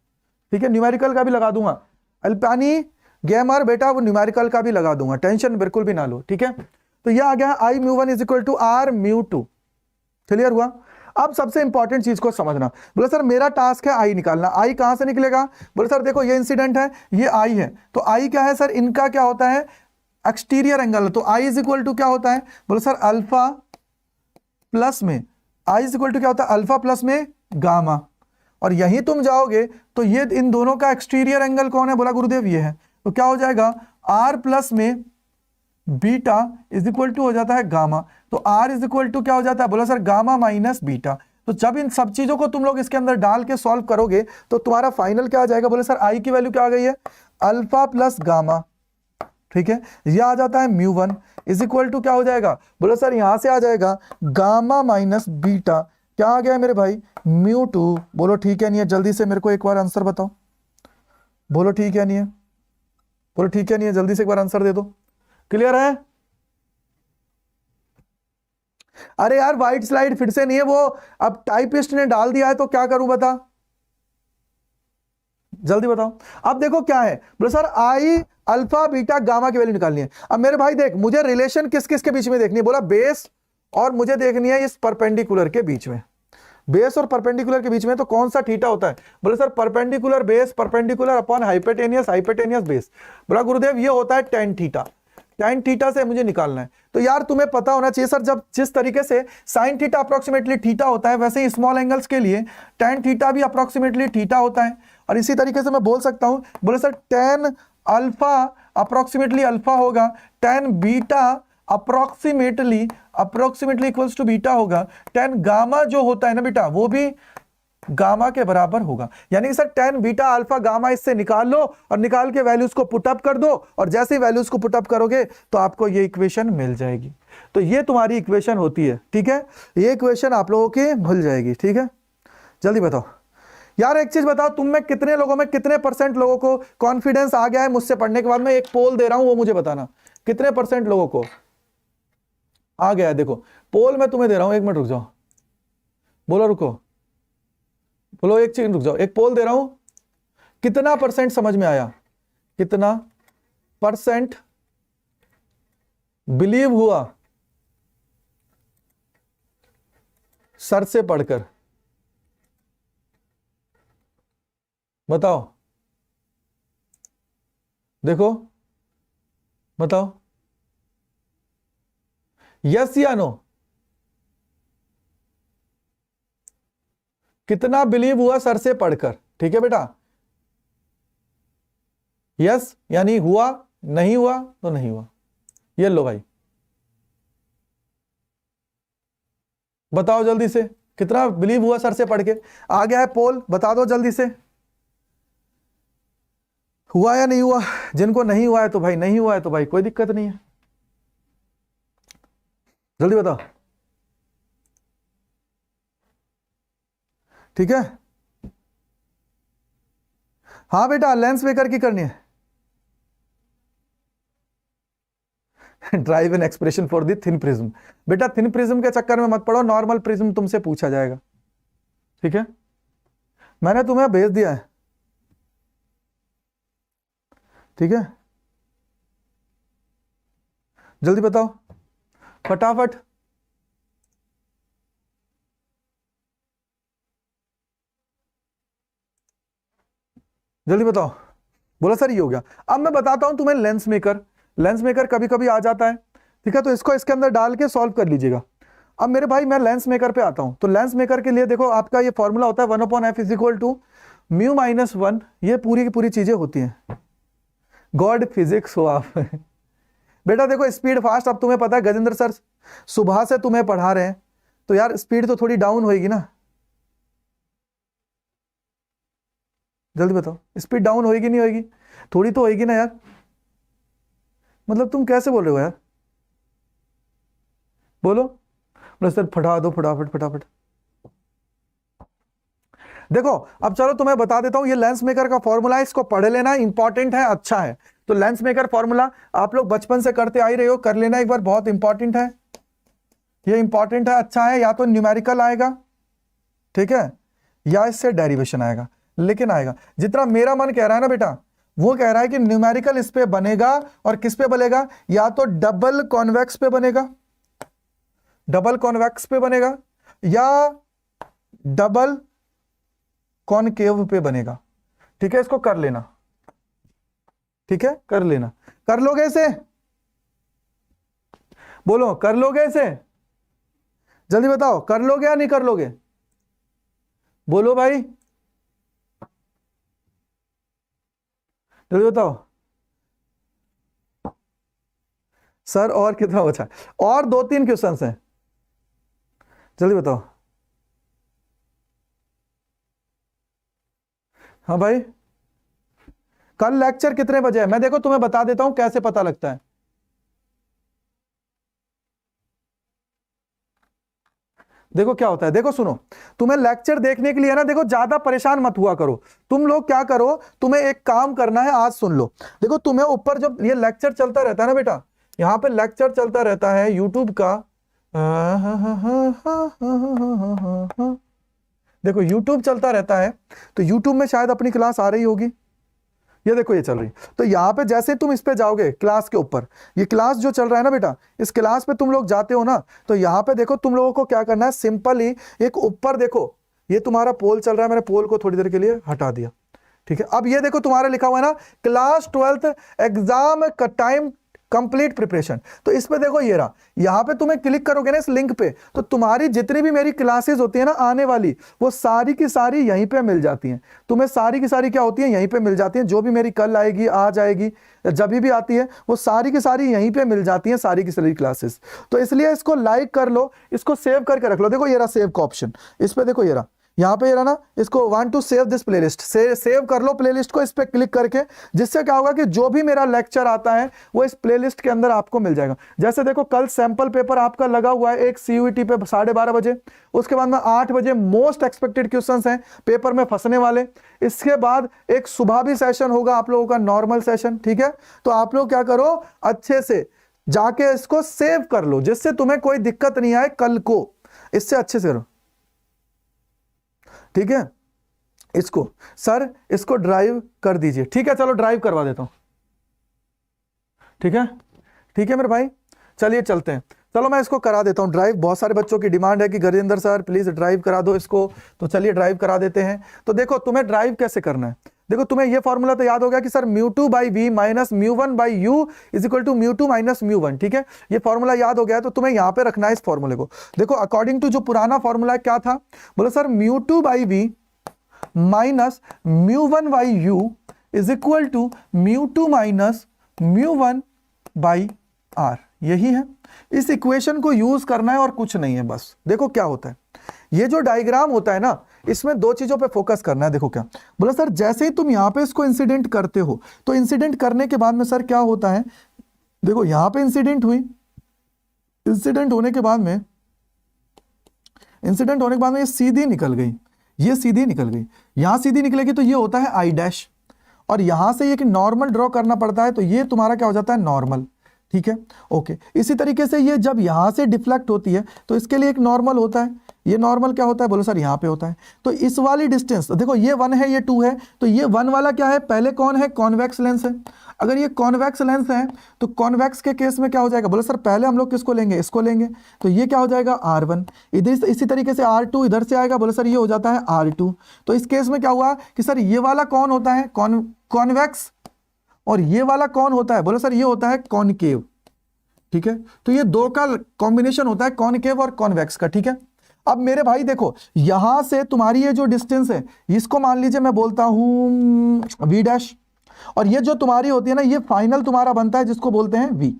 ठीक है, न्यूमेरिकल का भी लगा दूंगा, अल्पानी गेमर बेटा वो न्यूमेरिकल का भी लगा दूंगा, टेंशन बिल्कुल भी ना लो। ठीक है, तो यह आ गया I mu one is equal to R mu two. Clear हुआ? अब सबसे इंपॉर्टेंट चीज को समझना, बोले सर मेरा टास्क है आई निकालना। आई कहां से निकलेगा, बोले सर देखो ये इंसिडेंट है, ये आई है, तो आई क्या है सर, इनका क्या होता है, एक्सटीरियर एंगल। तो आई इज इक्वल टू क्या होता है, बोले सर अल्फा प्लस में, आई इज इक्वल टू क्या होता है, अल्फा प्लस में गामा। और यहीं तुम जाओगे तो ये इन दोनों का एक्सटीरियर एंगल कौन है, बोला गुरुदेव ये है। तो क्या हो जाएगा, आर प्लस में बीटा इज इक्वल टू हो जाता है गामा। तो आर इज इक्वल टू क्या हो जाता है, बोला सर गामा माइनस बीटा। तो जब इन सब चीजों को तुम लोग इसके अंदर डाल के सॉल्व करोगे तो तुम्हारा फाइनल क्या आ जाएगा, बोले सर आई की वैल्यू क्या आ गई है, अल्फा प्लस गामा। ठीक है, ये आ जाता है mu one is equal to क्या हो जाएगा, बोले सर यहां से आ जाएगा गामा माइनस बीटा, क्या आ गया मेरे भाई, म्यू टू। बोलो ठीक है नहीं है, जल्दी से मेरे को एक बार आंसर बताओ, बोलो ठीक है नहीं है, बोलो ठीक है नहीं है, जल्दी से एक बार आंसर दे दो। क्लियर है? अरे यार व्हाइट स्लाइड फिर से नहीं है वो, अब टाइपिस्ट ने डाल दिया है तो क्या करूं बता, जल्दी बताओ। अब देखो क्या है, बोले sir I alpha beta gamma की वैल्यू निकालनी है। अब मेरे भाई देख, मुझे रिलेशन किस किस के बीच में देखनी है, बोला बेस, और मुझे देखनी है इस परपेंडिकुलर के बीच में। बेस और परपेंडिकुलर के बीच में तो कौन सा थीटा होता है, बोले sir perpendicular base, perpendicular upon hypotenuse, hypotenuse base. बोला गुरुदेव ये होता है टेन थीटा, टेन थीटा से मुझे निकालना है। तो यार तुम्हें पता होना चाहिए सर, जब जिस तरीके से साइन थीटा अप्रोक्सीमेटली थीटा होता है, वैसे ही स्मॉल एंगल्स के लिए टेन थीटा भी अप्रोक्सीमेटली थीटा होता है। और इसी तरीके से मैं बोल सकता हूं, बोले sir tan alpha approximately alpha होगा, tan beta approximately equals to beta होगा, टेन गामा जो होता है ना बेटा वो भी गामा के बराबर होगा। यानी कि sir tan beta alpha gamma इससे निकाल लो और निकाल के वैल्यूज को पुटअप कर दो, और जैसे ही वैल्यूज को पुटअप करोगे तो आपको ये इक्वेशन मिल जाएगी। तो ये तुम्हारी इक्वेशन होती है। ठीक है, ये इक्वेशन आप लोगों की मिल जाएगी। ठीक है, जल्दी बताओ यार, एक चीज बताओ, तुम में कितने लोगों में कितने परसेंट लोगों को कॉन्फिडेंस आ गया है मुझसे पढ़ने के बाद? मैं एक पोल दे रहा हूं, वो मुझे बताना कितने परसेंट लोगों को। आ गया है। देखो पोल मैं तुम्हें दे रहा हूं, 1 मिनट रुक जाओ, बोलो रुको, बोलो एक चीज रुक जाओ, एक पोल दे रहा हूं, कितना परसेंट समझ में आया, कितना परसेंट बिलीव हुआ सर से पढ़कर, बताओ, देखो बताओ, यस या नो, कितना बिलीव हुआ सर से पढ़कर, ठीक है बेटा, यस यानी हुआ, नहीं हुआ तो नहीं हुआ। ये लो भाई, बताओ जल्दी से, कितना बिलीव हुआ सर से पढ़ के, आ गया है पोल, बता दो जल्दी से, हुआ या नहीं हुआ। जिनको नहीं हुआ है तो भाई नहीं हुआ है तो भाई कोई दिक्कत नहीं है, जल्दी बताओ, ठीक है। हाँ बेटा लेंस मेकर की करनी है, drive an expression for the thin prism. बेटा थिन प्रिज्म के चक्कर में मत पड़ो, नॉर्मल प्रिज्म तुमसे पूछा जाएगा, ठीक है, मैंने तुम्हें भेज दिया है, ठीक है, जल्दी बताओ फटाफट, जल्दी बताओ। बोला सर ये हो गया। अब मैं बताता हूं तुम्हें लेंस मेकर, लेंस मेकर कभी कभी आ जाता है, ठीक है, तो इसको इसके अंदर डाल के सॉल्व कर लीजिएगा। अब मेरे भाई मैं लेंस मेकर पे आता हूं, तो लेंस मेकर के लिए देखो आपका ये फॉर्मूला होता है 1/f = μ - 1, ये पूरी की पूरी चीजें होती हैं। गॉड फिजिक्स हो आप। बेटा देखो स्पीड फास्ट, अब तुम्हें पता है गजेंद्र सर सुबह से तुम्हें पढ़ा रहे हैं, तो यार स्पीड तो थोड़ी डाउन होगी ना, जल्दी बताओ, स्पीड डाउन होगी नहीं होगी, थोड़ी तो होगी ना यार, मतलब तुम कैसे बोल रहे हो यार, बोलो, बोलो सर फटा दो फटाफट फटाफट। देखो अब चलो तुम्हें बता देता हूं, ये लेंस मेकर का फॉर्मूला है, इसको पढ़ लेना, इंपॉर्टेंट है, अच्छा है। तो लेंस मेकर फॉर्मूला आप लोग बचपन से करते आ ही रहे हो, कर लेना एक बार, बहुत इंपॉर्टेंट है, ये इंपॉर्टेंट है, अच्छा है। या तो न्यूमेरिकल आएगा, ठीक है, या इससे डेरिवेशन आएगा, लेकिन आएगा। जितना मेरा मन कह रहा है ना बेटा, वो कह रहा है कि न्यूमेरिकल इस पे बनेगा, और किस पे बनेगा, या तो डबल कॉन्वेक्स पे बनेगा, डबल कॉन्वेक्स पे बनेगा, या डबल कॉनकेव पे बनेगा, ठीक है, इसको कर लेना, ठीक है, कर लेना। कर लोगे इसे, बोलो कर लोगे इसे, जल्दी बताओ, कर लोगे या नहीं कर लोगे, बोलो भाई, जल्दी बताओ। सर और कितना बचा, और 2-3 क्वेश्चंस हैं, जल्दी बताओ। हाँ भाई, कल लेक्चर कितने बजे है, मैं देखो तुम्हें बता देता हूं कैसे पता लगता है। देखो क्या होता है, देखो सुनो, तुम्हें लेक्चर देखने के लिए ना, देखो ज्यादा परेशान मत हुआ करो, तुम लोग क्या करो, तुम्हें एक काम करना है, आज सुन लो। देखो तुम्हें ऊपर जब ये लेक्चर चलता रहता है ना बेटा, यहाँ पे लेक्चर चलता रहता है यूट्यूब का, देखो यूट्यूब चलता रहता है, तो यूट्यूब में शायद अपनी क्लास आ रही होगी, ये देखो ये चल रही। तो यहाँ पे जैसे तुम इस पे जाओगे क्लास के ऊपर, ये क्लास जो चल रहा है ना बेटा, इस क्लास पे तुम लोग जाते हो ना, तो यहाँ पे देखो तुम लोगों को क्या करना है, सिंपल ही एक ऊपर देखो, ये तुम्हारा पोल चल रहा है, मैंने पोल को थोड़ी देर के लिए हटा दिया, ठीक है। अब ये देखो तुम्हारा लिखा हुआ है ना, क्लास 12th एग्जाम का टाइम कंप्लीट प्रिपरेशन, तो इस पे देखो ये रहा, यहाँ पे तुम्हें क्लिक करोगे ना इस लिंक पे, तो तुम्हारी जितनी भी मेरी क्लासेस होती है ना आने वाली, वो सारी की सारी यहीं पे मिल जाती हैं, तुम्हें सारी की सारी क्या होती है, यहीं पे मिल जाती हैं। जो भी मेरी कल आएगी, आज आएगी, जब भी आती है, वो सारी की सारी यहीं पे मिल जाती हैं, सारी की सारी क्लासेस। तो इसलिए इसको लाइक कर लो, इसको सेव करके रख लो। देखो ये रहा सेव का ऑप्शन, इस पे देखो ये रहा, यहाँ पे ये रहा ना, इसको want to save this playlist, save कर लो प्लेलिस्ट को इस पे क्लिक करके, जिससे क्या होगा कि जो भी मेरा लेक्चर आता है वो इस प्लेलिस्ट के अंदर आपको मिल जाएगा। जैसे देखो कल सैंपल पेपर आपका लगा हुआ है एक CUET पे 12:30 बजे, उसके बाद में 8 बजे मोस्ट एक्सपेक्टेड क्वेश्चंस हैं पेपर में फंसने वाले, इसके बाद एक सुबह भी सेशन होगा आप लोगों का, नॉर्मल सेशन, ठीक है। तो आप लोग क्या करो, अच्छे से जाके इसको सेव कर लो जिससे तुम्हें कोई दिक्कत नहीं आए कल को, इससे अच्छे से करो, ठीक है। इसको सर इसको ड्राइव कर दीजिए, ठीक है, चलो ड्राइव करवा देता हूं, ठीक है, ठीक है मेरे भाई, चलिए चलते हैं, चलो मैं इसको करा देता हूं ड्राइव। बहुत सारे बच्चों की डिमांड है कि गजेंद्र सर प्लीज ड्राइव करा दो इसको, तो चलिए ड्राइव करा देते हैं। तो देखो तुम्हें ड्राइव कैसे करना है, देखो तुम्हें ये फॉर्मूला तो याद हो गया कि sir μ2 by V minus μ1 by U is equal to μ2 minus μ1, ठीक है, ये फॉर्मूला याद हो गया है, तो तुम्हें यहां पे रखना है इस फॉर्मूले को। देखो अकॉर्डिंग टू जो पुराना फॉर्मूला क्या था, बोलो sir μ2 by V minus μ1 by U is equal to μ2 minus μ1 by R, यही है। इस इक्वेशन को यूज करना है और कुछ नहीं है बस। देखो क्या होता है, ये जो डायग्राम होता है ना, इसमें दो चीजों पे फोकस करना है। देखो क्या बोला सर, जैसे ही तुम यहां पे इसको इंसिडेंट करते हो तो इंसिडेंट करने के बाद में सर क्या होता है, देखो यहां पे इंसिडेंट हुई, इंसिडेंट होने के बाद में ये सीधी निकल गई, ये सीधी निकल गई, यहां सीधी निकलेगी तो ये होता है आई डैश, और यहां से ये कि नॉर्मल ड्रॉ करना पड़ता है, तो ये तुम्हारा क्या हो जाता है नॉर्मल, ठीक है, ओके। इसी तरीके से ये जब यहां से डिफ्लेक्ट होती है तो इसके लिए एक नॉर्मल होता है, ये नॉर्मल क्या होता है, बोलो सर यहाँ पे होता है। तो इस वाली डिस्टेंस देखो ये 1 है ये 2 है, तो ये 1 वाला क्या है, पहले कौन है, कॉन्वेक्स लेंस है। अगर ये कॉन्वेक्स लेंस है तो कॉन्वेक्स के केस में क्या हो जाएगा, बोलो सर पहले हम लोग किसको लेंगे, इसको लेंगे, तो ये क्या हो जाएगा R1, इधर इसी तरीके से R2 इधर से आएगा, बोलो सर ये हो जाता है R2। तो इस केस में क्या हुआ कि सर ये वाला कौन होता है, कॉन्वेक्स, और ये वाला कौन होता है, बोलो सर ये होता है कॉनकेव, ठीक है। तो ये दो का कॉम्बिनेशन होता है कॉनकेव और कॉन्वेक्स का, ठीक है। अब मेरे भाई देखो यहां से तुम्हारी ये जो डिस्टेंस है इसको मान लीजिए मैं बोलता हूं v डैश, और ये जो तुम्हारी होती है ना ये फाइनल तुम्हारा बनता है जिसको बोलते हैं v,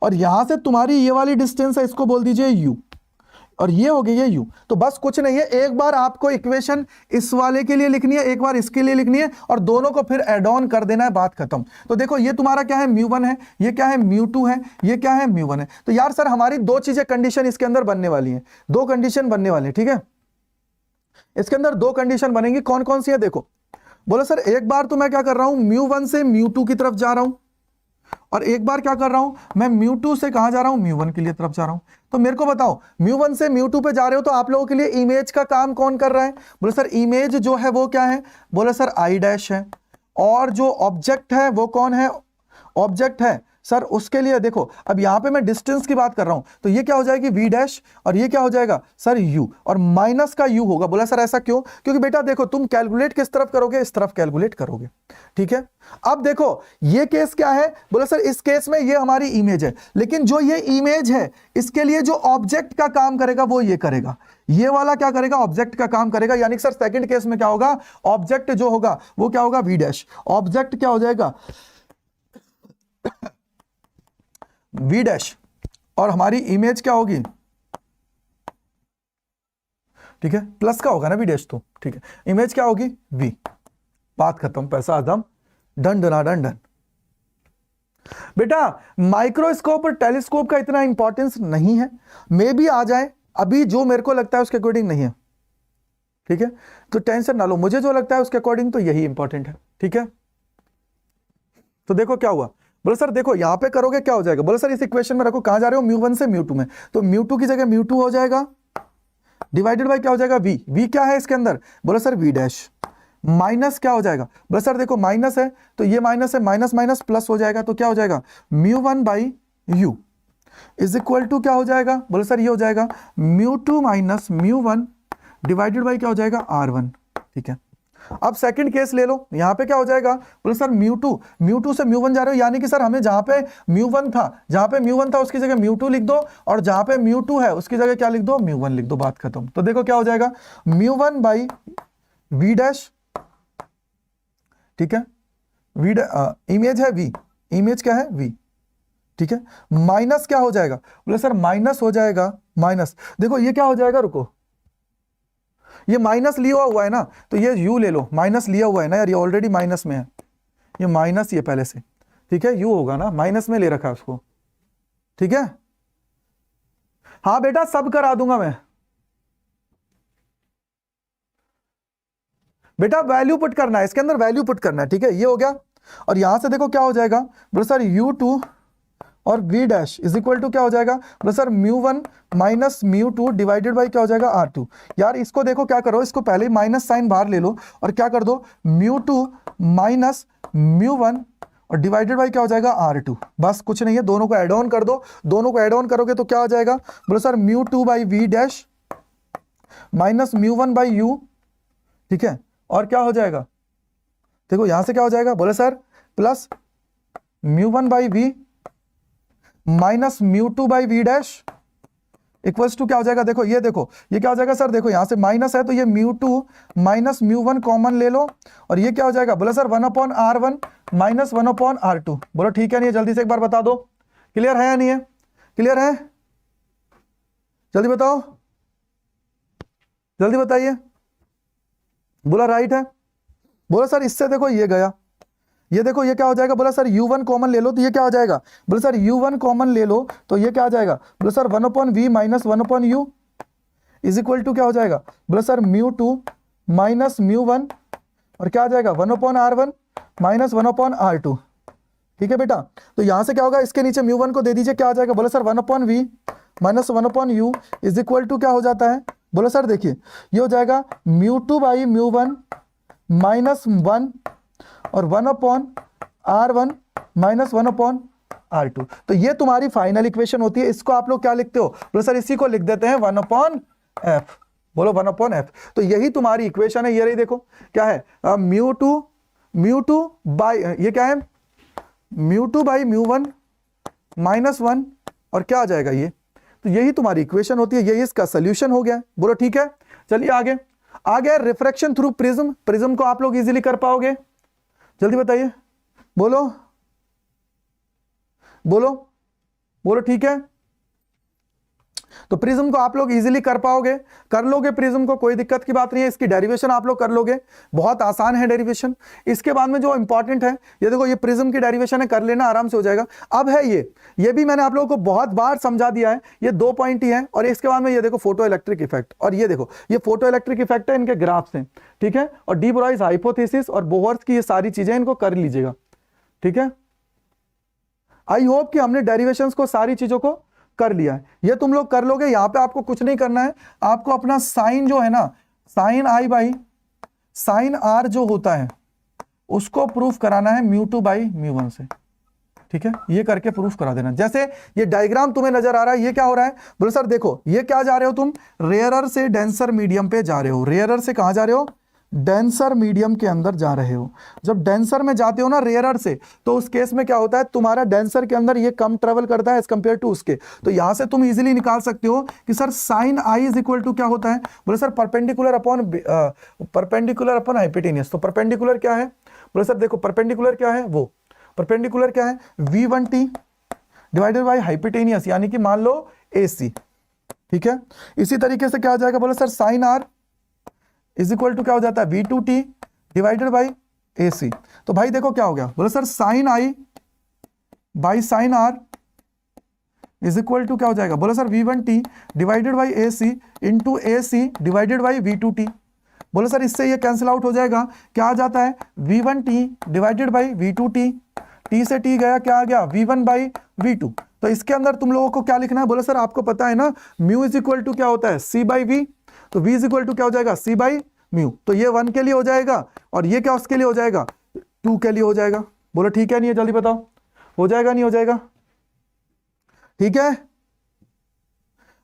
और यहां से तुम्हारी ये वाली डिस्टेंस है इसको बोल दीजिए u, और ये हो गई ये u। तो बस कुछ नहीं है, एक बार आपको इक्वेशन इस वाले के लिए लिखनी है, एक बार इसके लिए लिखनी है, और दोनों को फिर एड ऑन कर देना है, बात खत्म। तो देखो ये तुम्हारा क्या है μ1 है, ये क्या है μ2 है, ये क्या है μ1 है। तो यार सर हमारी दो चीजें कंडीशन इसके अंदर बनने वाली हैं, दो कंडीशन बनने वाली है, ठीक है। इसके अंदर दो कंडीशन बनेंगी, कौन कौन सी है देखो, बोलो सर एक बार तो मैं क्या कर रहा हूं μ1 से μ2 की तरफ जा रहा हूं, और एक बार क्या कर रहा हूं मैं μ2 से कहां जा रहा हूं, μ1 के लिए तरफ जा रहा हूं। तो मेरे को बताओ μ1 से μ2 पे जा रहे हो तो आप लोगों के लिए इमेज का काम कौन कर रहा है, बोले सर इमेज जो है वो क्या है, बोले सर आई डैश है, और जो ऑब्जेक्ट है वो कौन है, ऑब्जेक्ट है सर उसके लिए देखो अब यहां पे मैं डिस्टेंस की बात कर रहा हूं, तो ये क्या हो जाएगी v डैश, और ये क्या हो जाएगा सर u, और माइनस का u होगा। बोला सर ऐसा क्यों, क्योंकि बेटा देखो तुम कैलकुलेट किस तरफ करोगे, इस तरफ कैलकुलेट करोगे, ठीक है। अब देखो ये केस क्या है, बोला सर इस केस में ये हमारी इमेज है, लेकिन जो ये इमेज है इसके लिए जो ऑब्जेक्ट का काम करेगा वो ये करेगा, ये वाला क्या करेगा, ऑब्जेक्ट का काम करेगा। यानी सर सेकंड केस में क्या होगा, ऑब्जेक्ट जो होगा वो क्या होगा v डैश, ऑब्जेक्ट क्या हो जाएगा v डैश, और हमारी इमेज क्या होगी, ठीक है, प्लस का होगा ना v डैश, तो ठीक है इमेज क्या होगी v, बात खत्म, पैसा आदम, डन डना डन डन। बेटा माइक्रोस्कोप और टेलीस्कोप का इतना इंपॉर्टेंस नहीं है, मे भी आ जाए, अभी जो मेरे को लगता है उसके अकॉर्डिंग नहीं है, ठीक है, तो टेंशन ना लो, मुझे जो लगता है उसके अकॉर्डिंग तो यही इंपॉर्टेंट है, ठीक है। तो देखो क्या हुआ, बोले सर देखो यहां पे करोगे क्या हो जाएगा, बोले सर इस इक्वेशन में रखो, कहां जा रहे हो μ1 से μ2 में, तो μ2 की जगह μ2 हो जाएगा डिवाइडेड बाय क्या हो जाएगा v, v क्या है इसके अंदर, बोले सर v डैश, माइनस क्या हो जाएगा, बोले सर देखो माइनस है तो ये माइनस है, माइनस माइनस प्लस हो जाएगा, तो क्या हो जाएगा μ1 by u is equal to क्या हो जाएगा, बोले सर ये हो जाएगा μ2 माइनस μ1 डिवाइडेड बाई क्या हो जाएगा r1, ठीक है। अब सेकंड केस ले लो, यहां पे क्या हो जाएगा, बोले सर μ2 से μ1 जा रहे हो, यानी कि सर हमें जहां पे μ1 था उसकी जगह μ2 लिख दो, और जहां पे μ2 है उसकी जगह क्या लिख दो, μ1 लिख दो, बात खत्म। तो देखो क्या हो जाएगा μ1 बाई v डैश, ठीक है, इमेज है v, इमेज क्या है v, ठीक है, माइनस क्या हो जाएगा, बोले सर माइनस हो जाएगा, माइनस देखो ये क्या हो जाएगा, रुको ये माइनस लिया हुआ है ना, तो ये u ले लो, माइनस लिया हुआ है ना यार, ये ऑलरेडी माइनस में है, ये माइनस ये पहले से, ठीक है, u होगा ना, माइनस में ले रखा है उसको, ठीक है। हाँ बेटा सब करा दूंगा मैं, बेटा वैल्यू पुट करना है इसके अंदर, वैल्यू पुट करना है, ठीक है, ये हो गया। और यहां से देखो क्या हो जाएगा, बोलो सर u2 और v dash is equal to क्या हो जाएगा, बोले सर μ1 माइनस μ2 डिवाइडेड बाई क्या हो जाएगा R2। यार इसको देखो क्या करो, इसको पहले ही माइनस साइन बाहर ले लो और क्या कर दो μ2 माइनस μ1 और डिवाइडेड बाई क्या हो जाएगा R2। बस कुछ नहीं है, दोनों को ऐड ऑन कर दो, दोनों को ऐड ऑन करोगे तो क्या हो जाएगा, बोले sir μ2 by v dash minus μ1 by u, ठीक है, और क्या हो जाएगा, देखो यहां से क्या हो जाएगा, बोले sir plus μ1 by v minus μ2 by v dash equals to क्या हो जाएगा, देखो ये क्या हो जाएगा सर, देखो यहां से माइनस है तो ये μ2 माइनस μ1 कॉमन ले लो और ये क्या हो जाएगा, बोला सर 1/r1 माइनस 1/r2। बोलो ठीक है नहीं है, जल्दी से एक बार बता दो, क्लियर है या नहीं है, क्लियर है, जल्दी बताओ, जल्दी बताइए। बोला राइट है, बोला सर इससे देखो ये गया, ये देखो ये क्या हो जाएगा, बोला सर u1 कॉमन ले लो तो ये क्या हो जाएगा, बोला सर u1 कॉमन ले लो तो ये क्या आ जाएगा, बोला sir 1/v minus 1/u is equal to क्या हो जाएगा, बोला सर μ2 माइनस μ1 और क्या आ जाएगा 1/r1 माइनस 1/r2। ठीक है बेटा, तो यहां से क्या होगा, इसके नीचे μ1 को दे दीजिए, क्या आ जाएगा, बोला sir 1/v minus 1/u is equal to क्या हो जाता है, बोला सर देखिए ये हो जाएगा μ2 बाई μ1 माइनस 1 और 1/r1 माइनस 1/r2। तो ये तुम्हारी फाइनल इक्वेशन होती है। इसको आप लोग क्या लिखते हो, बोलो सर इसी को लिख देते हैं 1/f, बोलो 1/f। तो यही तुम्हारी इक्वेशन है, ये रही, देखो क्या है μ2 बाई ये क्या है μ2 बाई μ1 माइनस 1 और क्या आ जाएगा ये, तो यही तुम्हारी इक्वेशन होती है, यही इसका सोल्यूशन हो गया। बोलो ठीक है, चलिए आगे आ गया रिफ्रैक्शन थ्रू प्रिज्म। प्रिज्म को आप लोग इजीली कर पाओगे, जल्दी बताइए, बोलो बोलो बोलो ठीक है। तो प्रिज्म को आप लोग इजीली कर पाओगे, कर लोगे प्रिज्म को, कोई दिक्कत की बात नहीं है। इसकी डेरिवेशन आप लोग कर लोगे, बहुत आसान है डेरिवेशन। इसके बाद में जो इंपॉर्टेंट है, ये देखो ये प्रिज्म की डेरिवेशन है, कर लेना आराम से हो जाएगा। अब है ये भी मैंने आप लोगों को बहुत बार समझा दिया है, ये 2 पॉइंट ही है। और इसके बाद में ये देखो फोटो इलेक्ट्रिक इफेक्ट, और ये देखो ये फोटो इलेक्ट्रिक इफेक्ट है, इनके ग्राफ्स हैं, ठीक है। और डी ब्रॉयज हाइपोथेसिस और बोहर्स की ये सारी चीजें इनको कर लीजिएगा, ठीक है। आई होप कि हमने डेरिवेशंस को, सारी चीजों को कर लिया है, ये तुम लोग कर लोगे। यहां पे आपको कुछ नहीं करना है, आपको अपना साइन जो है ना, sine I by sine r जो होता है उसको प्रूफ कराना है μ2 बाई μ1 से, ठीक है। ये करके प्रूफ करा देना। जैसे ये डायग्राम तुम्हें नजर आ रहा है, ये क्या हो रहा है, बोले सर देखो ये क्या जा रहे हो तुम, रेयरर से डेंसर मीडियम पे जा रहे हो। रेयरर से कहां जा रहे हो, डेंसर मीडियम के अंदर जा रहे हो। जब डेंसर में जाते हो ना रेयरर से, तो उस केस में क्या होता है, तुम्हारा डेंसर के अंदर ये कम ट्रेवल करता है एज कंपेयर टू उसके। तो यहां से तुम इजीली निकाल सकते हो कि sir sine i is equal to क्या होता है, बोले सर परपेंडिकुलर अपॉन हाइपोटेनियस। तो परपेंडिकुलर क्या है, बोले सर देखो परपेंडिकुलर क्या है, वो परपेंडिकुलर क्या है v1t डिवाइडेड बाई हाइपोटेनियस, यानी कि मान लो AC, ठीक है। इसी तरीके से क्या हो जाएगा, बोले sir sine are is equal to क्या हो जाता है v2t डिवाइडेड बाई AC। तो भाई देखो क्या हो गया, बोले sir sine I by sine are is equal to क्या हो जाएगा, बोले sir v1t divided by AC into AC divided by v2t। बोले सर इससे ये कैंसिल आउट हो जाएगा, क्या आ जाता है v1t divided by v2t, t से t गया, क्या आ गया v1 बाई v2। तो इसके अंदर तुम लोगों को क्या लिखना है, बोले सर आपको पता है ना म्यू इज इक्वल टू क्या होता है c बाई v, तो v इज इक्वल टू क्या हो जाएगा c बाई म्यू। तो ये 1 के लिए हो जाएगा और ये क्या उसके लिए हो जाएगा 2 के लिए हो जाएगा। बोलो ठीक है नहीं है, जल्दी बताओ, हो जाएगा नहीं हो जाएगा, ठीक है।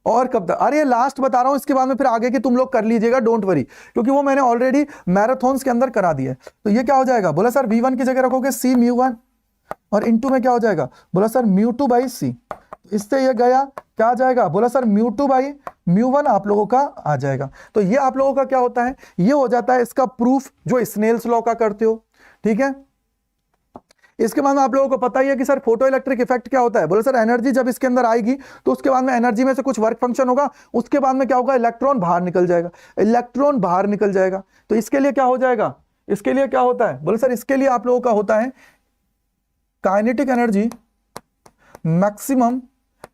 और कब तक, अरे लास्ट बता रहा हूं, इसके बाद में फिर आगे की तुम लोग कर लीजिएगा, डोंट वरी, क्योंकि वो मैंने ऑलरेडी मैराथन्स के अंदर करा दिया है। तो ये क्या हो जाएगा, बोला सर v1 की जगह रखोगे c μ1 और इनटू में क्या हो जाएगा, बोला सर μ2 बाई c। इससे ये गया, क्या आ जाएगा, बोला सर μ2 बाई μ1 आप लोगों का आ जाएगा। तो ये आप लोगों का क्या होता है, ये हो जाता है इसका प्रूफ जो स्नेल्स लॉ का करते हो, ठीक है। इसके बाद में आप लोगों को पता ही है कि सर फोटो इलेक्ट्रिक इफेक्ट क्या होता है। बोले सर एनर्जी जब इसके अंदर आएगी तो उसके बाद में एनर्जी में से कुछ वर्क फंक्शन होगा, उसके बाद में क्या होगा, इलेक्ट्रॉन बाहर निकल जाएगा, इलेक्ट्रॉन बाहर निकल जाएगा। तो इसके लिए क्या हो जाएगा, इसके लिए क्या होता है, बोले सर इसके लिए आप लोगों का होता है kinetic energy maximum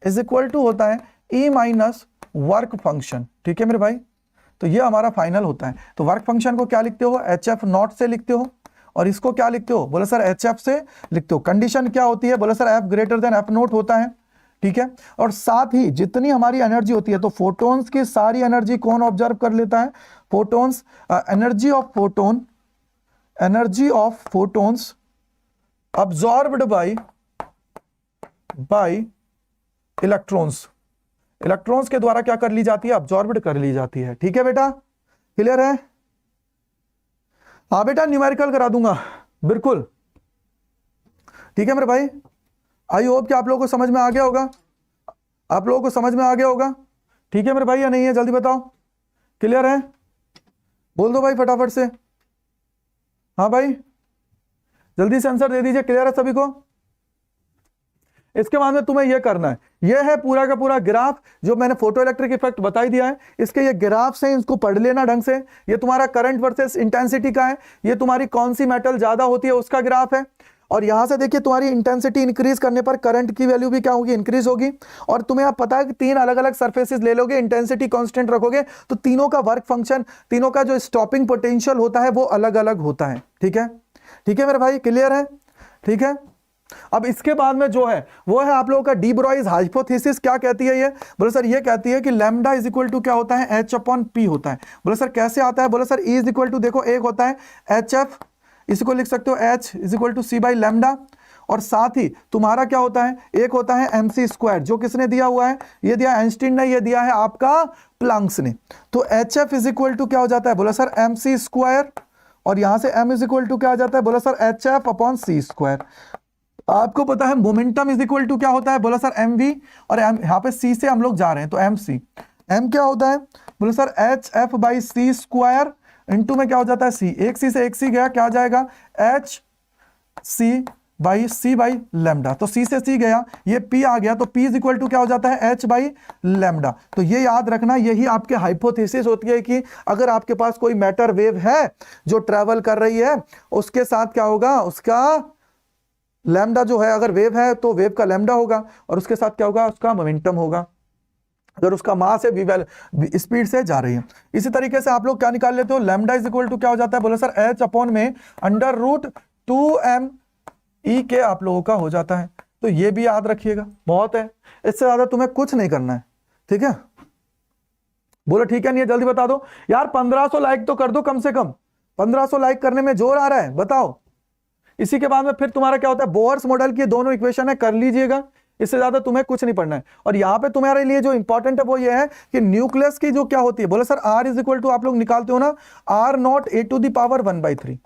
is equal to होता है E माइनस वर्क फंक्शन, ठीक है मेरे भाई। तो ये हमारा फाइनल होता है। तो वर्क फंक्शन को क्या लिखते हो, HF नॉट से लिखते हो और इसको क्या लिखते हो, बोला सर HF से लिखते हो। कंडीशन क्या होती है, बोला sir F greater than F note होता है, ठीक है। और साथ ही जितनी हमारी एनर्जी होती है, तो फोटोन्स की सारी एनर्जी कौन ऑब्जर्व कर लेता है, photons, energy of photons absorbed bye electrons, electrons के द्वारा क्या कर ली जाती है, अब्सॉर्ब्ड कर ली जाती है, ठीक है बेटा, क्लियर है। हाँ बेटा न्यूमेरिकल करा दूंगा बिल्कुल, ठीक है मेरे भाई। आई होप कि आप लोगों को समझ में आ गया होगा, आप लोगों को समझ में आ गया होगा, ठीक है मेरे भाई, या नहीं है, जल्दी बताओ, क्लियर है, बोल दो भाई फटाफट से। हाँ भाई जल्दी से आंसर दे दीजिए, क्लियर है सभी को। इसके बाद में तुम्हें यह करना है, यह है पूरा का पूरा ग्राफ जो मैंने फोटो इलेक्ट्रिक इफेक्ट बताई दिया है, इसके ये ग्राफ्स हैं, इसको पढ़ लेना ढंग से। ये तुम्हारा करंट वर्सेस इंटेंसिटी का है, ये तुम्हारी कौन सी मेटल ज्यादा होती है उसका ग्राफ है। और यहां से देखिए तुम्हारी इंटेंसिटी इंक्रीज करने पर करंट की वैल्यू भी क्या होगी, इंक्रीज होगी। और तुम्हें अब पता है कि 3 अलग अलग सरफेसेस ले लोगे, इंटेंसिटी कांस्टेंट रखोगे, तो तीनों का वर्क फंक्शन, तीनों का जो स्टॉपिंग पोटेंशियल होता है वो अलग अलग होता है, ठीक है, ठीक है मेरे भाई, क्लियर है, ठीक है। अब इसके बाद में जो है वो है आप लोगों का डी ब्रॉइज हाइपोथेसिस। क्या कहती है ये, बोले सर ये कहती है कि लैम्डा इज इक्वल टू क्या होता है, H/P होता है। बोले सर कैसे आता है, बोले sir E is equal to, देखो एक होता है HF, इसको लिख सकते हो H is equal to C by lambda, और साथ ही तुम्हारा क्या होता है, एक होता है MC², जो किसने दिया हुआ है, ये दिया आइंस्टीन ने, ये दिया है आपका प्लैंक्स ने। तो HF इज इक्वल टू क्या हो जाता है, बोला सर MC², और यहां से M इज इक्वल टू क्या आ जाता है, बोला सर HF/C²। आपको पता है मोमेंटम इज इक्वल टू क्या होता है, बोला सर mv, और यहाँ पे c से हम लोग जा रहे हैं तो mc, m क्या होता है, बोला सर HF/C² इंटू में क्या हो जाता है c, एक c से एक c गया, क्या आ जाएगा HC/c बाई लैम्डा, तो c से c गया, ये p आ गया, तो p इज इक्वल टू क्या हो जाता है H/λ। तो ये याद रखना, यही आपके हाइपोथेसिस होती है कि अगर आपके पास कोई मैटर वेव है जो ट्रेवल कर रही है, उसके साथ क्या होगा, उसका लैम्डा जो है, अगर वेव है तो वेव का लैम्डा होगा, और उसके साथ क्या होगा, उसका मोमेंटम होगा, अगर उसका मास है स्पीड से जा रही है। इसी तरीके से आप लोग क्या निकाल लेते हो, लैम्डा इज इक्वल टू क्या हो जाता है, बोले सर H/√2m/e के आप लोगों का हो जाता है। तो ये भी याद रखिएगा, बहुत है, इससे ज्यादा तुम्हें कुछ नहीं करना है, ठीक है। बोलो ठीक है नहीं है, जल्दी बता दो यार, 1500 लाइक तो कर दो कम से कम, 1500 लाइक करने में जोर आ रहा है, बताओ। इसी के बाद में फिर तुम्हारा क्या होता है, बोर्स मॉडल की दोनों इक्वेशन है, कर लीजिएगा, इससे ज्यादा तुम्हें कुछ नहीं पढ़ना है। और यहां पे तुम्हारे लिए जो इंपॉर्टेंट है वो ये है कि न्यूक्लियस की जो क्या होती है, बोले sir R is equal to, आप लोग निकालते हो ना R0 A⁻1/3,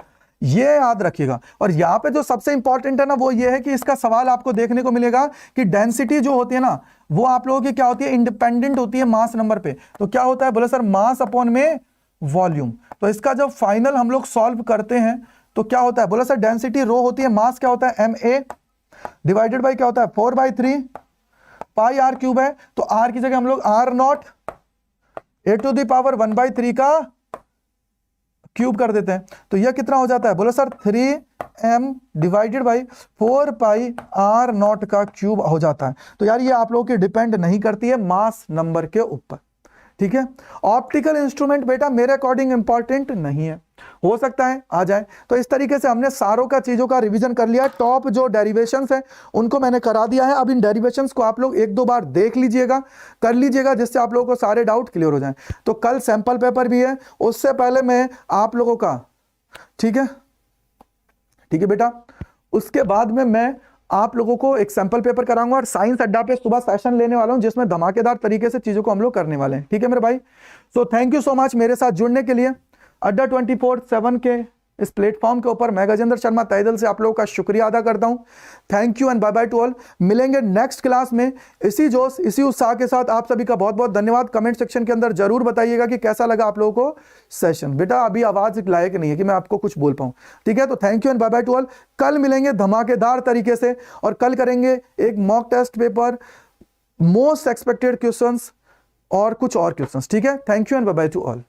ये याद रखिएगा। और यहाँ पे जो सबसे इंपॉर्टेंट है ना वो ये है कि इसका सवाल आपको देखने को मिलेगा कि डेंसिटी जो होती है ना वो आप लोगों की क्या होती है, इंडिपेंडेंट होती है मास नंबर पे। तो क्या होता है, बोले सर मास अपॉन में वॉल्यूम। तो इसका जब फाइनल हम लोग सॉल्व करते हैं तो क्या होता है, बोला सर डेंसिटी रो होती है, मास क्या होता है ma डिवाइडेड बाय क्या होता है 4/3 पाई r³ है। तो r की जगह हम लोग R0 A⁻1/3 का क्यूब कर देते हैं, तो यह कितना हो जाता है, बोला sir 3m divided by 4 pi R0 का क्यूब हो जाता है। तो यार ये आप लोगों की डिपेंड नहीं करती है मास नंबर के ऊपर, ठीक है। ऑप्टिकल इंस्ट्रूमेंट बेटा मेरे अकॉर्डिंग इंपॉर्टेंट नहीं है, हो सकता है आ जाए। तो इस तरीके से हमने सारों का चीजों का रिवीजन कर लिया, टॉप जो डेरिवेशंस है उनको मैंने करा दिया है। अब इन डेरिवेशंस को आप लोग 1-2 बार देख लीजिएगा, कर लीजिएगा, जिससे आप लोगों को सारे डाउट क्लियर हो जाएं। तो कल सैंपल पेपर भी है, उससे पहले मैं आप लोगों का, ठीक है, ठीक है बेटा, उसके बाद में मैं आप लोगों को एक सैंपल पेपर कराऊंगा और साइंस अड्डा पे सुबह सेशन लेने वाला हूं जिसमें धमाकेदार तरीके से चीजों को हम लोग करने वाले हैं, ठीक है मेरे भाई। So thank you so much मेरे साथ जुड़ने के लिए। अड्डा 24/7 के इस प्लेटफॉर्म के ऊपर मैं गजेंद्र शर्मा तहे दिल से आप लोगों का शुक्रिया अदा करता हूं। Thank you and bye bye to all. मिलेंगे नेक्स्ट क्लास में इसी जोश इसी उत्साह के साथ। आप सभी का बहुत बहुत धन्यवाद। कमेंट सेक्शन के अंदर जरूर बताइएगा कि कैसा लगा आप लोगों को सेशन। बेटा अभी आवाज लायक नहीं है कि मैं आपको कुछ बोल पाऊं, ठीक है। तो thank you and bye bye to all. कल मिलेंगे धमाकेदार तरीके से और कल करेंगे एक mock test paper, most expected questions और कुछ और क्वेश्चंस, ठीक है। Thank you and bye bye to all.